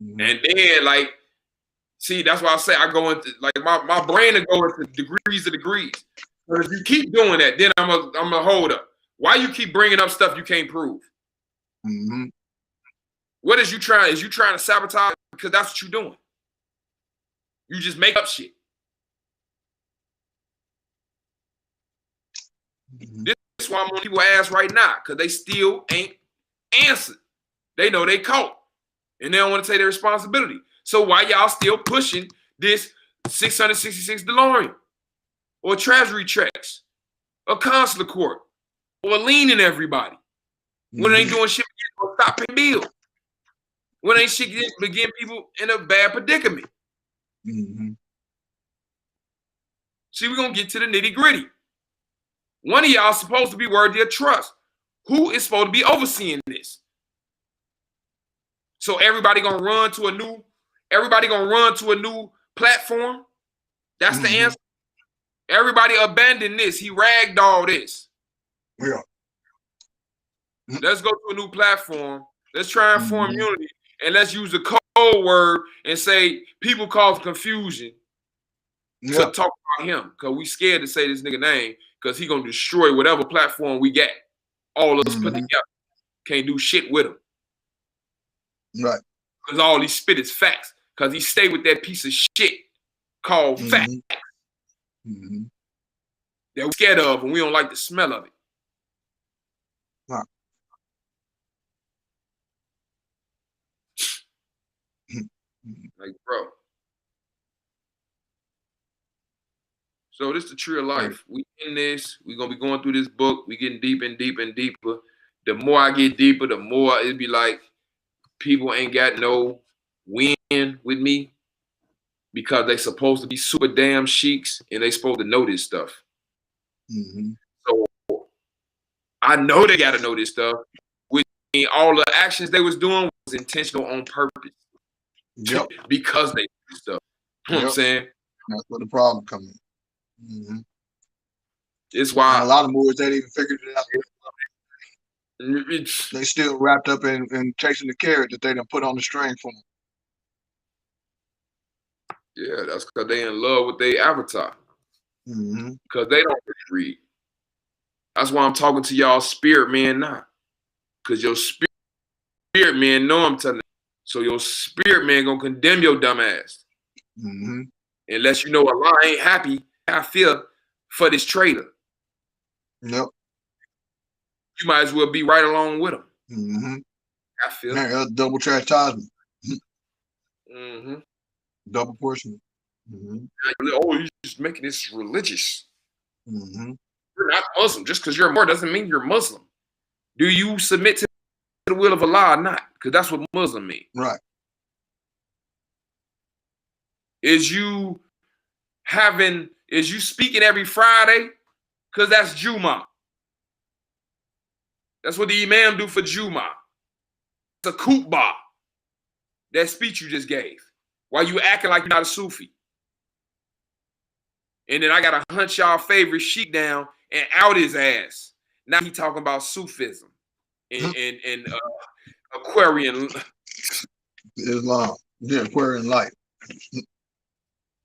And then, like, see, that's why I say I go into, like, my brain will go into degrees of degrees. But if you keep doing that, then I'm a hold up. Why you keep bringing up stuff you can't prove? What is you trying? Is you trying to sabotage? Because that's what you're doing. You just make up shit. This is why I'm on people's ass right now, because they still ain't answered. They know they caught, and they don't want to take their responsibility. So why y'all still pushing this 666 DeLorean, or treasury checks, or consular court, or leaning everybody when they ain't doing shit to stop paying bills? When ain't shit getting people in a bad predicament? See, we're going to get to the nitty gritty. One of y'all is supposed to be worthy of trust. Who is supposed to be overseeing this? So everybody going to run to a new platform? That's the answer. Everybody abandon this. He ragged all this. Yeah. Let's go to a new platform. Let's try and form unity. And let's use the code word and say people cause confusion to talk about him. Because we scared to say this nigga name because he going to destroy whatever platform we got. All of us put together. Can't do shit with him. Right. Because all he spit is facts. Because he stay with that piece of shit called facts. That we're scared of and we don't like the smell of it. Right. Like, bro. So this is the tree of life. We in this. We're going to be going through this book. We getting deeper and deeper and deeper. The more I get deeper, the more it'd be like people ain't got no win with me because they supposed to be super damn sheiks and they supposed to know this stuff. So I know they got to know this stuff. Which means all the actions they was doing was intentional on purpose. Yep. Because they do stuff. You know what I'm saying? That's where the problem comes in. It's why and a lot of Moors they even figured it out. They still wrapped up in chasing the carrot that they done put on the string for them. Yeah, that's because they in love with their avatar. Because they don't read. That's why I'm talking to y'all spirit man now. Because your spirit man know I'm telling you. So your spirit man gonna condemn your dumb ass. Unless you know Allah ain't happy, I feel for this traitor. Yep. You might as well be right along with him. I feel. Man, that's double chastisement. Double portion. Oh, you're just making this religious. You're not Muslim. Just because you're more doesn't mean you're Muslim. Do you submit to the will of Allah or not? Because that's what Muslim mean. Right. Is you speaking every Friday? Because that's Juma. That's what the Imam do for Juma. It's a khutbah. That speech you just gave. Why you acting like you're not a Sufi? And then I gotta hunt y'all favorite sheik down and out his ass. Now he talking about Sufism and Aquarian Islam. Yeah, Aquarian light.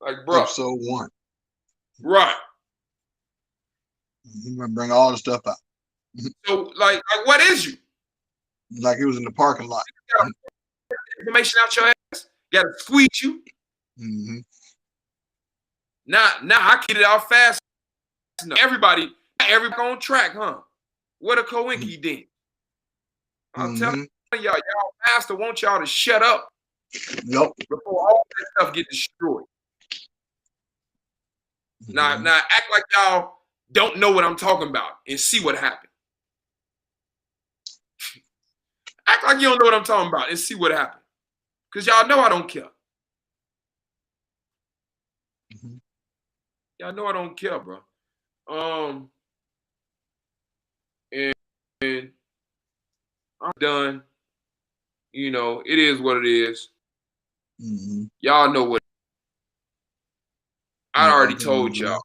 Like, bro. Episode 1. Right. He gonna bring all the stuff out. So, like what is you? Like he was in the parking lot. Information out your ass. Gotta squeeze you. Now I get it out fast. Everybody on track, huh? What a coinky ding. I'm telling y'all master wants y'all to shut up. Yep. Before all that stuff get destroyed. Now act like y'all don't know what I'm talking about and see what happened. Act like you don't know what I'm talking about and see what happened. Because y'all know I don't care. Y'all know I don't care, bro. And I'm done. You know, it is what it is. Y'all know what. I already told y'all.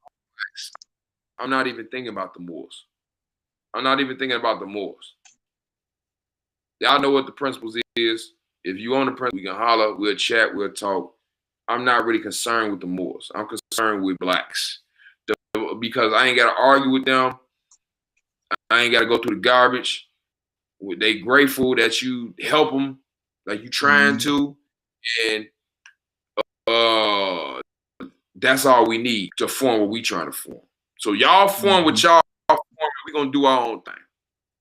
I'm not even thinking about the Moors. I'm not even thinking about the Moors. Y'all know what the principles is. If you own the principle, we can holler, we'll chat, we'll talk. I'm not really concerned with the Moors. I'm concerned with blacks. Because I ain't got to argue with them. I ain't got to go through the garbage. They grateful that you help them like you trying to. And that's all we need to form what we trying to form. So y'all form what y'all form. We're going to do our own thing.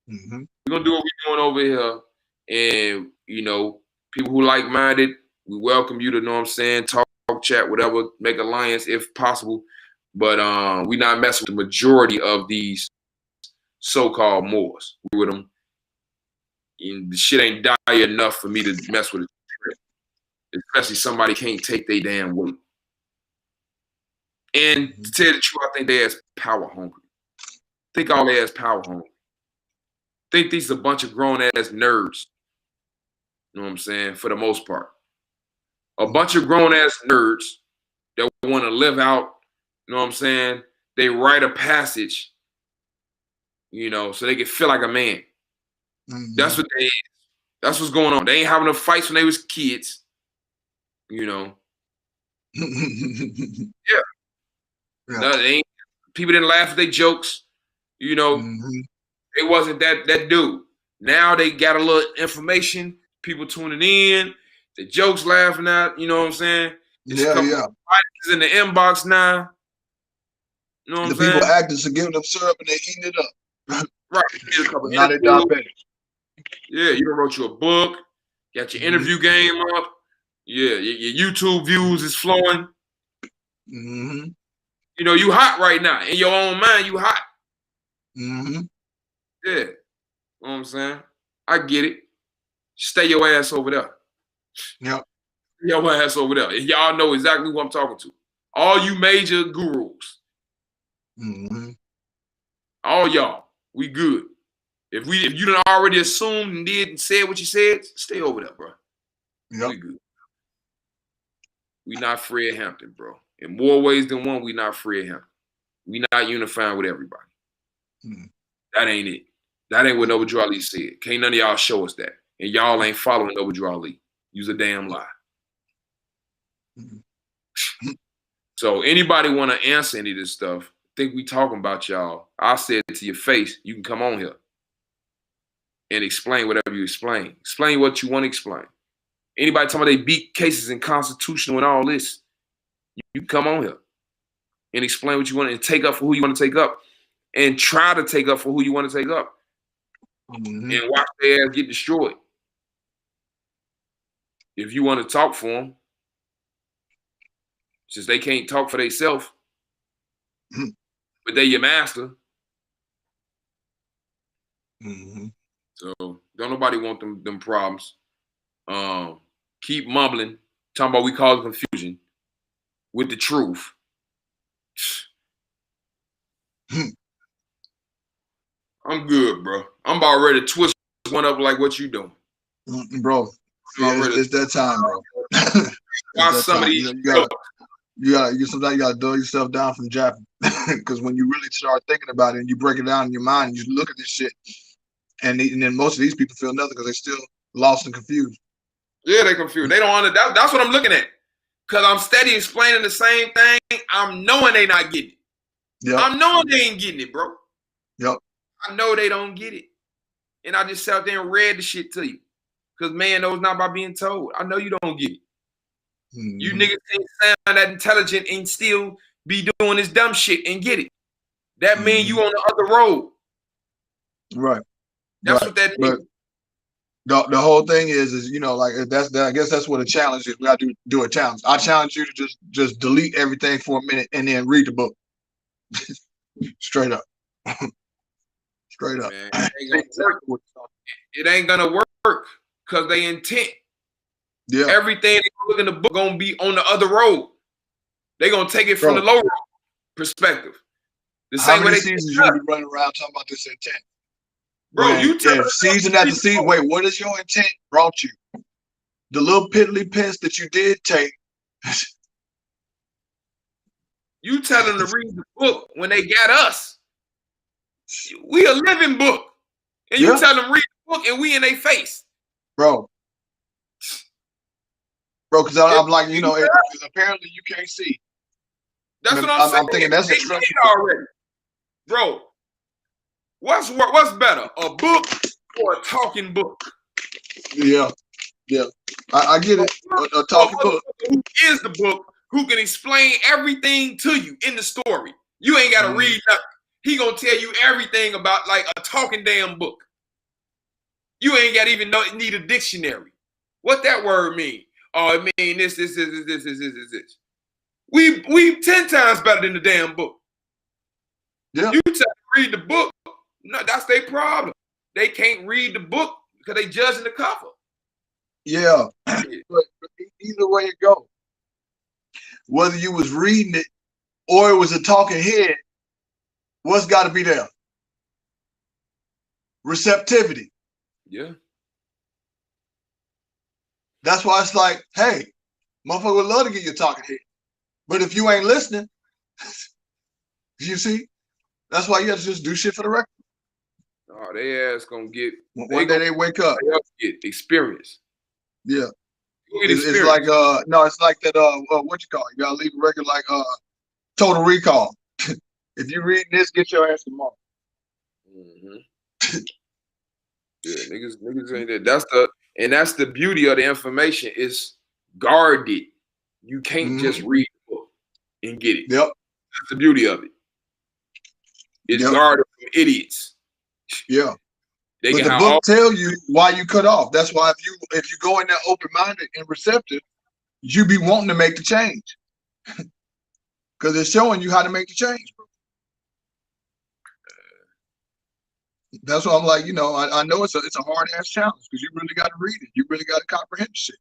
We're going to do what we're doing over here. And, you know, people who like-minded, we welcome you to, know what I'm saying, talk, chat, whatever, make alliance if possible. But we not messing with the majority of these so-called Moors. We with them. And the shit ain't dire enough for me to mess with it. Especially somebody can't take their damn weight. And to tell you the truth, I think they as power hungry. I think all they as power hungry. I think these are a bunch of grown ass nerds. You know what I'm saying? For the most part. A bunch of grown ass nerds that want to live out, you know what I'm saying? They write a passage, you know, so they can feel like a man. That's what they is. That's what's going on. They ain't having no fights when they was kids, you know. Yeah. No, they ain't, people didn't laugh at their jokes, you know. It wasn't that dude. Now they got a little information, people tuning in, the jokes laughing at, you know what I'm saying? It's in the inbox now. You know what I'm saying? The people acting to give them syrup and they eating it up. Right. Now they diabetic. Yeah, you done wrote you a book, got your interview game up. Yeah, your YouTube views is flowing. You know, you hot right now. In your own mind, you hot. Yeah. You know what I'm saying? I get it. Stay your ass over there. Yep. Your ass over there. Y'all know exactly who I'm talking to. All you major gurus. All y'all. We good. If you done already assumed and did and said what you said, stay over there, bro. Yep. We good. We not Fred Hampton, bro. In more ways than one, we not Fred Hampton. We not unifying with everybody. That ain't it. That ain't what Noble Drew Ali said. Can't none of y'all show us that. And y'all ain't following Noble Drew Ali. You's a damn lie. So anybody want to answer any of this stuff, think we talking about y'all, I said it to your face, you can come on here and explain whatever you explain. Explain what you want to explain. Anybody talking about they beat cases in constitutional and all this, you can come on here and explain what you want and take up for who you want to take up and try to take up for who you want to take up and watch their ass get destroyed. If you want to talk for them, since they can't talk for themselves, but they your master. So don't nobody want them problems. Keep mumbling, talking about we cause confusion with the truth. I'm good, bro. I'm about ready to twist one up like what you doing. Bro, it's that time, bro. Sometimes you gotta dull yourself down from japping. Because when you really start thinking about it and you break it down in your mind and you look at this shit, and then most of these people feel nothing because they're still lost and confused. Yeah, they confused. They don't want to. That's what I'm looking at. Because I'm steady explaining the same thing. I'm knowing they not getting it. Yep. I'm knowing they ain't getting it, bro. Yep. I know they don't get it. And I just sat out there and read the shit to you. Because man knows not by being told. I know you don't get it. You niggas can't sound that intelligent and still be doing this dumb shit and get it. That means you on the other road. Right. That's what that means. The whole thing is you know, like I guess that's what a challenge is. We got to do a challenge. I challenge you to just delete everything for a minute and then read the book. Straight up. Straight up. Man, it ain't gonna work because they intent. Yeah. Everything they look in the book gonna be on the other road. They gonna take it from the low road perspective. The same How many seasons you be running around talking about this intent? Bro, you tell season after season. Wait, what is your intent brought you? The little piddly pence that you did take. You tell them to read the book when they got us. We a living book. And you tell them read the book and we in their face. Bro, because I'm like, you know, apparently you can't see. That's what I'm saying. I'm thinking that's already. Bro, what's better, a book or a talking book? Yeah. I get it. A talking book. Who is the book who can explain everything to you in the story? You ain't got to read nothing. He gonna tell you everything about like a talking damn book. You ain't got to even need a dictionary. What that word mean? Oh, it mean this. We 10 times better than the damn book. Yeah. You tell them to read the book. No, that's their problem. They can't read the book because they judging the cover. Yeah. But either way it go, whether you was reading it or it was a talking head, what's got to be there? Receptivity. Yeah. That's why it's like, hey, motherfucker would love to get you a talking head. But if you ain't listening, you see, that's why you have to just do shit for the record. Oh, they ass gonna get one day they wake up. Get experience. Yeah. Get experience. It's like no, it's like that what you call it? You gotta leave a record like Total Recall. If you read this, get your ass tomorrow. Mm-hmm. Yeah, niggas ain't that. That's the beauty of the information is guarded. You can't just read the book and get it. Yep. That's the beauty of it. It's guarded from idiots. Yeah. But the book tell you why you cut off. That's why if you go in there open-minded and receptive, you be wanting to make the change. Because it's showing you how to make the change, bro. That's why I'm like, you know, I know it's a hard ass challenge because you really got to read it. You really got to comprehend the shit.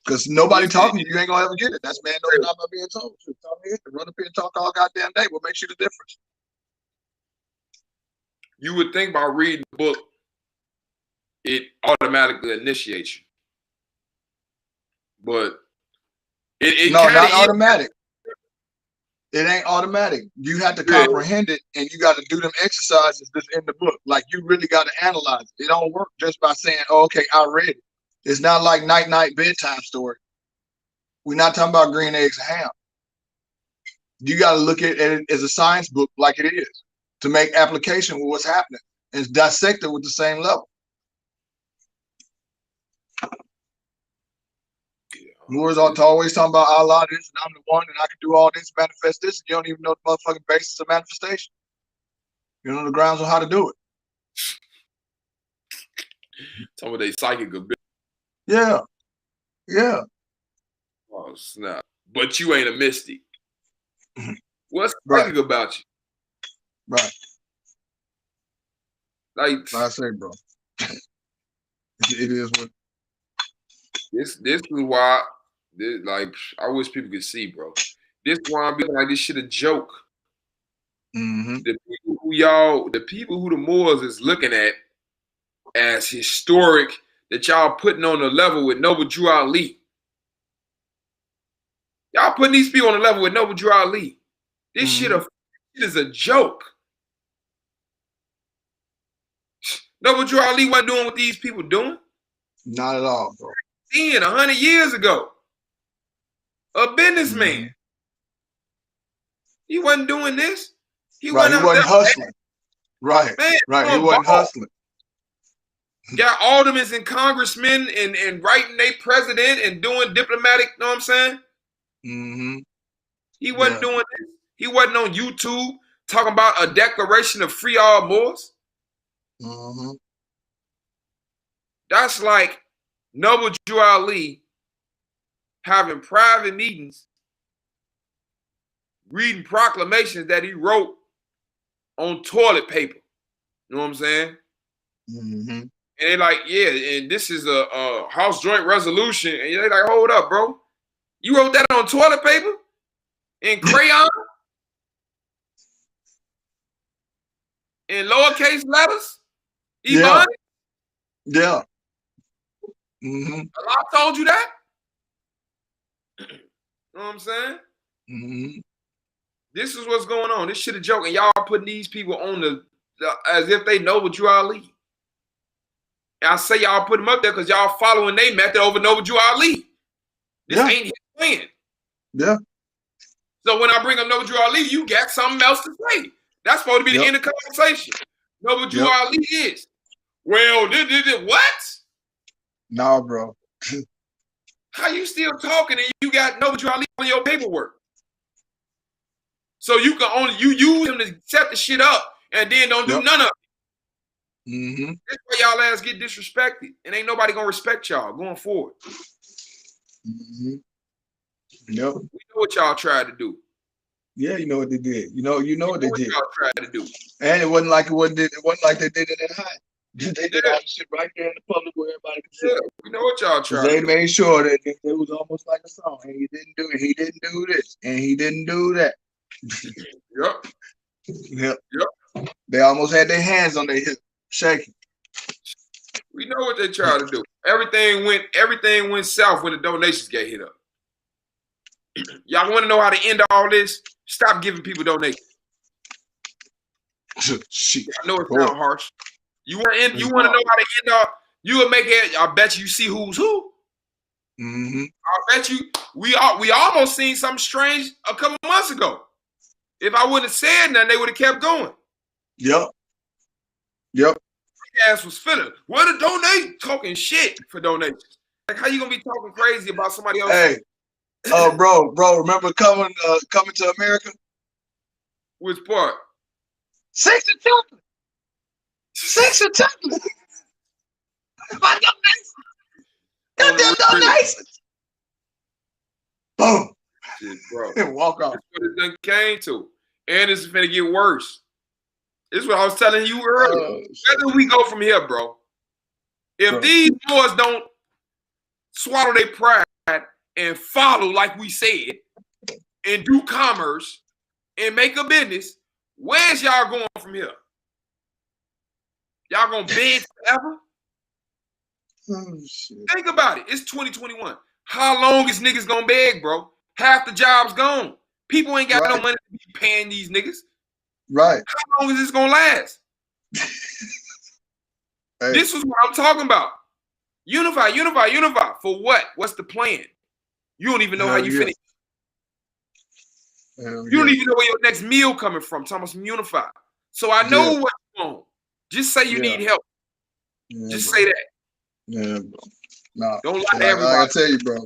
Because nobody talking to you, ain't gonna ever get it. That's man knows not by being told. So tell me, run up here and talk all goddamn day. What makes you the difference? You would think by reading the book, it automatically initiates you. But it no, not automatic. It ain't automatic. You have to comprehend it, and you got to do them exercises that's in the book. Like you really got to analyze it. It don't work just by saying, oh, "Okay, I read it." It's not like night bedtime story. We're not talking about green eggs and ham. You got to look at it as a science book, like it is, to make application with what's happening and dissect it with the same level. Moors are always talking about Allah this and I'm the one and I can do all this, manifest this, and you don't even know the motherfucking basis of manifestation. You don't know the grounds on how to do it. Some of they psychic ability. Yeah. Yeah. Oh snap. But you ain't a mystic. What's psychic about you? Right. Like I say, bro. It is what this is why like I wish people could see, bro. This is why I'm being like this shit a joke. Mm-hmm. The people who the Moors is looking at as historic that y'all putting on the level with Noble Drew Ali. Y'all putting these people on the level with Noble Drew Ali. This shit is a joke. Noble Drew Ali wasn't doing what these people doing. Not at all, bro. 100 years ago. A businessman. He wasn't doing this. He wasn't hustling. Right. Man, right. He wasn't hustling. Got aldermen and congressmen and writing their president and doing diplomatic, you know what I'm saying? Mm-hmm. He wasn't doing this. He wasn't on YouTube talking about a declaration of free all Moors. Mm-hmm. That's like Noble Drew Ali having private meetings, reading proclamations that he wrote on toilet paper. You know what I'm saying? Mm-hmm. And they're like, yeah, and this is a House Joint Resolution. And they're like, hold up, bro. You wrote that on toilet paper? In crayon? In lowercase letters? Yeah. Yeah. Mm-hmm. Allah told you that? You know what I'm saying? Mm-hmm. This is what's going on. This shit a joke. And y'all putting these people on the as if they know what Drew Ali. And I say y'all put them up there because y'all following their method over Noble Drew Ali. This ain't his plan. Yeah. So when I bring up Noble Drew Ali, you got something else to say. That's supposed to be the end of the conversation. Noble Drew Ali is. Well, what? No, bro. How you still talking and you got Noble Drew Ali on your paperwork? So you can only use him to set the shit up and then don't do none of it. Mm-hmm. That's why y'all ass get disrespected. And ain't nobody gonna respect y'all going forward. Mm-hmm. Yep. We know what y'all tried to do. Yeah, you know what they did. You know what they did. Y'all tried to do. And it wasn't like they did it in high. They did all the shit right there in the public where everybody could see. Yeah, we know what y'all tried. They made sure that it was almost like a song. and he didn't do it. He didn't do this, and he didn't do that. Yep. Yep. Yep. They almost had their hands on their hip, shaking. We know what they tried to do. Everything went south when the donations get hit up. Y'all want to know how to end all this? Stop giving people donations. Shit. I know it sounds harsh. You want to know how to end all? You will make it. I bet you see who's who. Mm-hmm. I bet you we almost seen something strange a couple months ago. If I wouldn't have said nothing, they would have kept going. Yep. Yep. Ass was feeling. Where to donate? Talking shit for donations. Like, how you gonna be talking crazy about somebody else? Hey, bro, remember coming to America? Which part? Sex and chocolate. Sex and chocolate. My donations. Goddamn donations. Boom. Shit, bro. And walk off. That's what it done came to. And it's gonna get worse. This is what I was telling you earlier. Where do we go from here, bro? If these boys don't swallow their pride and follow like we said and do commerce and make a business, where's y'all going from here? Y'all gonna beg forever? Oh, shit. Think about it. It's 2021. How long is niggas gonna beg, bro? Half the job's gone. People ain't got no money to be paying these niggas. Right. How long is this gonna last? Hey. This is what I'm talking about. Unify. For what? What's the plan? You don't even know how you finish. You don't even know where your next meal coming from. Talking about some unify. So I know what you want. Just say you need help. Just say that. Yeah, bro. Nah, don't lie to everybody. I tell you, bro.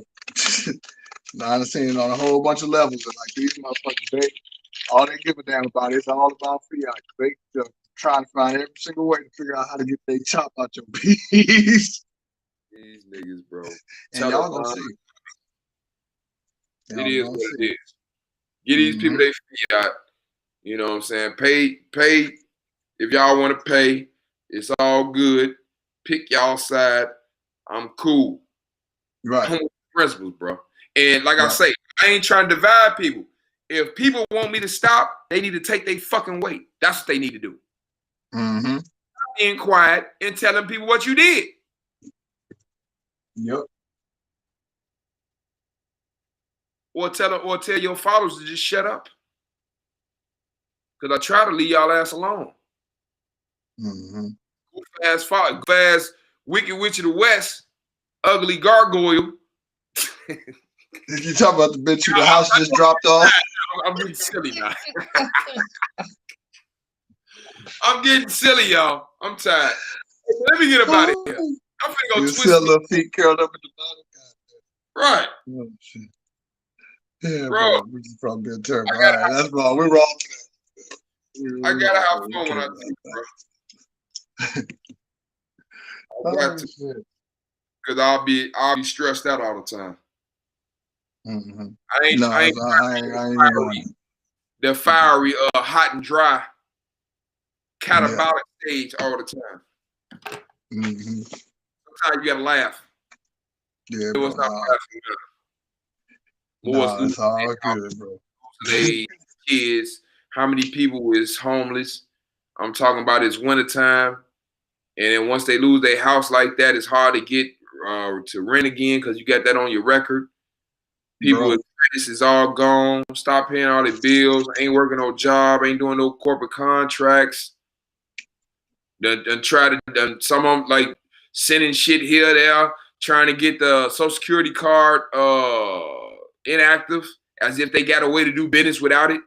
I've seen it on a whole bunch of levels, and like these motherfuckers, all they give a damn about is all about fiat. They just trying to find every single way to figure out how to get their chop out your piece. These niggas, bro. And y'all gonna see. It is what it is. Get these people their fiat. You know what I'm saying? Pay. If y'all want to pay, it's all good. Pick y'all side. I'm cool. Right. Principles, bro. And like I say, I ain't trying to divide people. If people want me to stop, they need to take their fucking weight. That's what they need to do. Mm-hmm. Being quiet and telling people what you did. Yep. Or tell your followers to just shut up. Because I try to leave y'all ass alone. Mm-hmm. Fast, Wicked Witch of the West, ugly gargoyle. Did you talk about the bitch who the house just dropped off? I'm getting silly now. I'm getting silly, y'all. I'm tired. Let me get up out of here. I'm finna go twist. Your little feet curled up at the bottom. Right. Oh, shit. Yeah, bro. This is probably a terrible. All right, that's wrong. We're wrong. I gotta have fun when I do, bro. I got to, because I'll be stressed out all the time. Mm-hmm. I ain't the fiery, hot and dry, catabolic stage all the time. Mm-hmm. Sometimes you gotta laugh. Yeah, it was not it's all good, bro. They kids. How many people is homeless? I'm talking about it's wintertime. And then once they lose their house like that, it's hard to get to rent again because you got that on your record. People with credits is all gone. Stop paying all their bills. Ain't working no job. Ain't doing no corporate contracts. Some of them like sending shit here, there, trying to get the Social Security card inactive as if they got a way to do business without it.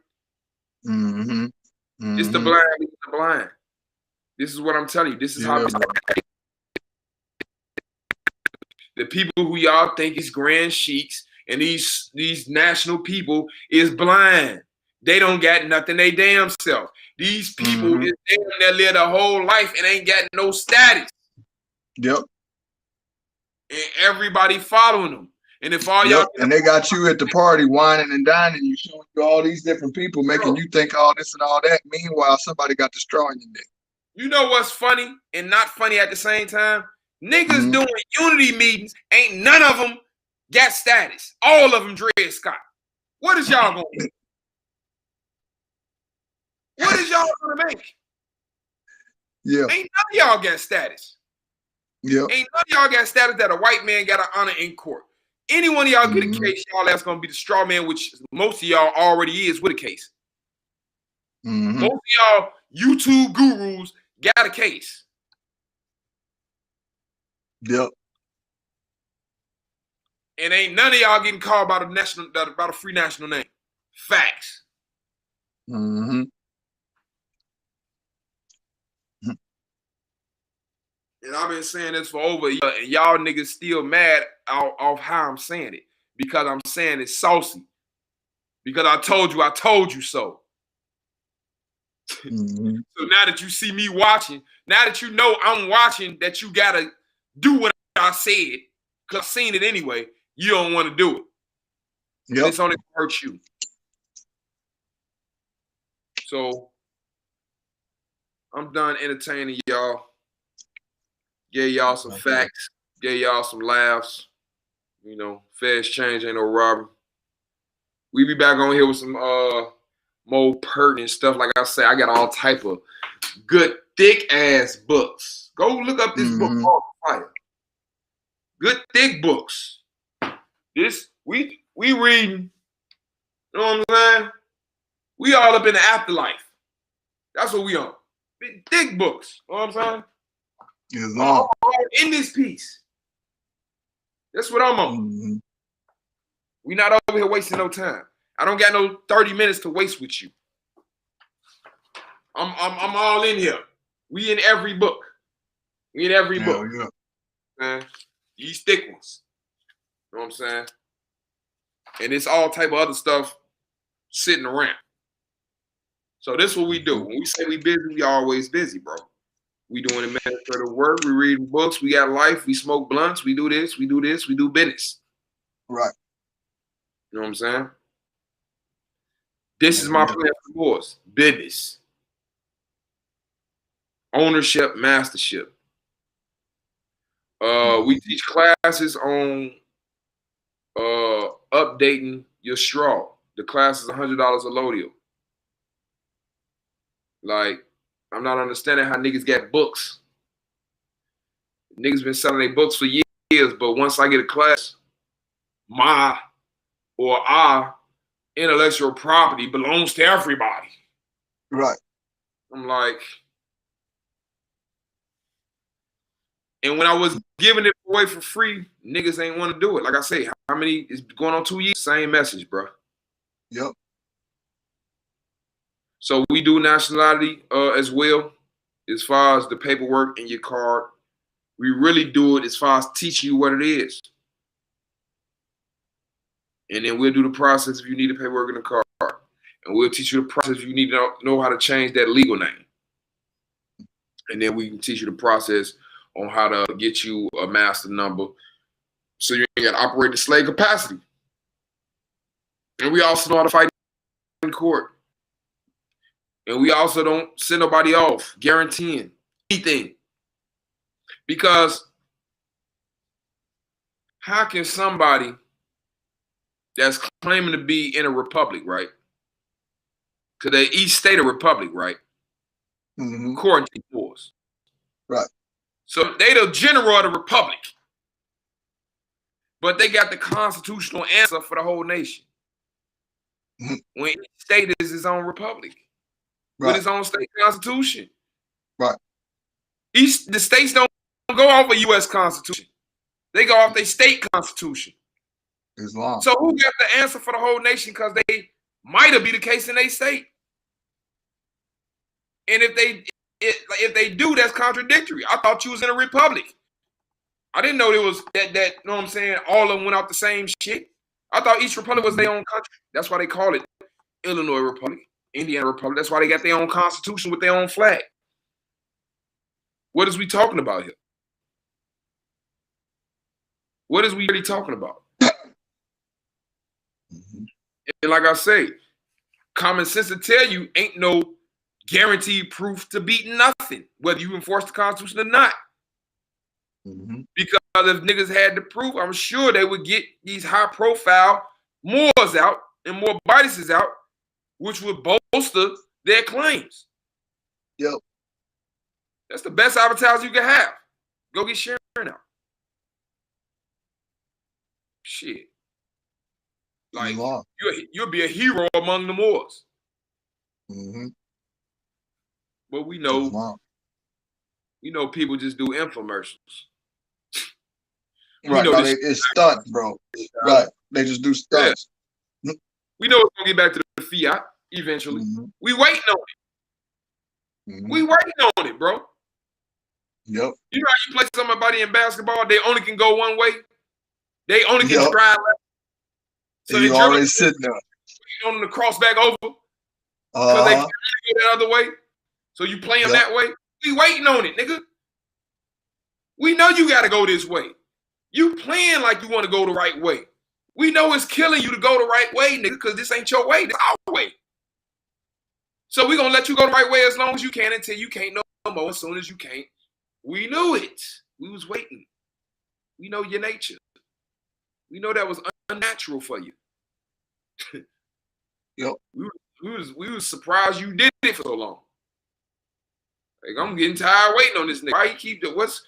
Mm-hmm. Mm-hmm. It's the blind. It's the blind. This is what I'm telling you. This is how the people who y'all think is grand sheiks and these national people is blind. They don't got nothing they damn self. These people is damn that live their whole life and ain't got no status. Yep. And everybody following them. And if all y'all and they got you at the party whining and dining, you showing you all these different people making you think all this and all that. Meanwhile, somebody got the straw in your neck. You know what's funny and not funny at the same time? Niggas doing unity meetings, ain't none of them got status. All of them Dred Scott. What is y'all gonna do? What is y'all gonna make? Yeah. Ain't none of y'all got status. Yeah. Ain't none of y'all got status that a white man got an honor in court. Any one of y'all get a case, y'all that's gonna be the straw man, which most of y'all already is with a case. Most of y'all YouTube gurus got a case. Yep. And ain't none of y'all getting called by a free national name. Facts. Mm-hmm. And I've been saying this for over a year, and y'all niggas still mad off how I'm saying it. Because I'm saying it's saucy. Because I told you so. Mm-hmm. So now that you see me watching, now that you know I'm watching, that you gotta do what I said, because I've seen it anyway, you don't want to do it. Yep. It's only gonna hurt you. So I'm done entertaining y'all. Gave y'all some facts, gave y'all some laughs. You know, fast change ain't no robbery. We be back on here with some more pertinent stuff. Like I say, I got all type of good thick ass books. Go look up this book called Fire. Good thick books. This we reading. You know what I'm saying? We all up in the afterlife. That's what we on. Big thick books. You know what I'm saying? I'm in this piece. That's what I'm on. We not over here wasting no time. I don't got no 30 minutes to waste with you. I'm all in here. We in every book. We in every book. Yeah. Man. These thick ones. You know what I'm saying? And it's all type of other stuff sitting around. So this is what we do. When we say we busy, we always busy, bro. We doing administrative work. We reading books. We got life. We smoke blunts. We do this. We do this. We do business. Right. You know what I'm saying? This is my plan for yours. Business. Ownership, mastership. We teach classes on updating your straw. The class is $100 a load. Like, I'm not understanding how niggas get books. Niggas been selling their books for years, but once I get a class, my or our intellectual property belongs to everybody. Right. I'm like, and when I was giving it away for free, niggas ain't want to do it. Like I say, how many is going on 2 years? Same message, bro. Yep. So we do nationality as well, as far as the paperwork and your card. We really do it as far as teaching you what it is. And then we'll do the process if you need the paperwork and the card. And we'll teach you the process if you need to know how to change that legal name. And then we can teach you the process on how to get you a master number so you ain't got to operate in slave capacity. And we also know how to fight in court. And we also don't send nobody off guaranteeing anything. Because how can somebody that's claiming to be in a republic, right? Because they each state a republic, right? Quarantine wars. Right. So they the general of the republic. But they got the constitutional answer for the whole nation. When each state is its own republic. With its own state constitution. Right. The states don't go off a U.S. Constitution. They go off their state constitution. Islam. So who got the answer for the whole nation? Because they might have be the case in their state. And if they do, that's contradictory. I thought you was in a republic. I didn't know there was that you know what I'm saying, all of them went out the same shit. I thought each republic was their own country. That's why they call it Illinois Republic, Indiana Republic. That's why they got their own constitution with their own flag. What is we talking about here? What is we really talking about? And like I say, common sense to tell you ain't no guaranteed proof to beat nothing, whether you enforce the Constitution or not. Because if niggas had the proof, I'm sure they would get these high-profile Moors out and more bodies out, which would bolster their claims. Yep. That's the best advertising you can have. Go get Sharon out. Shit. Like, you'll be a hero among the Moors. Mm-hmm. But we know people just do infomercials. Right, no, it's stunts, bro. Right, they just do stunts. Yeah. We know it's gonna get back to the fiat eventually. Mm-hmm. We waiting on it. Mm-hmm. We waiting on it, bro. Yep. You know how you play somebody in basketball? They only can go one way. They only can drive left. So you already sitting there. On the cross back over. Because they can't go the other way. So you play them that way. We waiting on it, nigga. We know you got to go this way. You playing like you want to go the right way. We know it's killing you to go the right way, nigga, because this ain't your way. This our way. So we're going to let you go the right way as long as you can until you can't no more. As soon as you can't. We knew it. We was waiting. We know your nature. We know that was unnatural for you. Yep. We was surprised you did it for so long. Like, I'm getting tired waiting on this nigga. Why he keep doing what's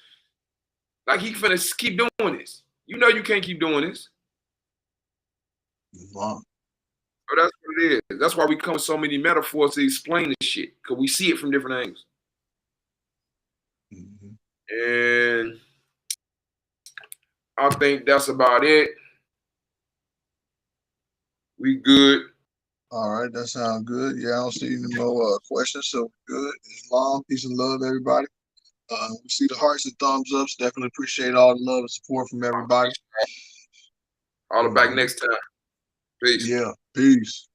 like he finna keep doing this? You know you can't keep doing this. Wow. So that's what it is. That's why we come with so many metaphors to explain this shit. Because we see it from different angles. Mm-hmm. And I think that's about it. We good. All right, that sounds good. Yeah, I don't see any more questions, so good. Islam, peace and love, everybody. We see the hearts and thumbs ups. Definitely appreciate all the love and support from everybody. All the back next time. Peace. Yeah, peace.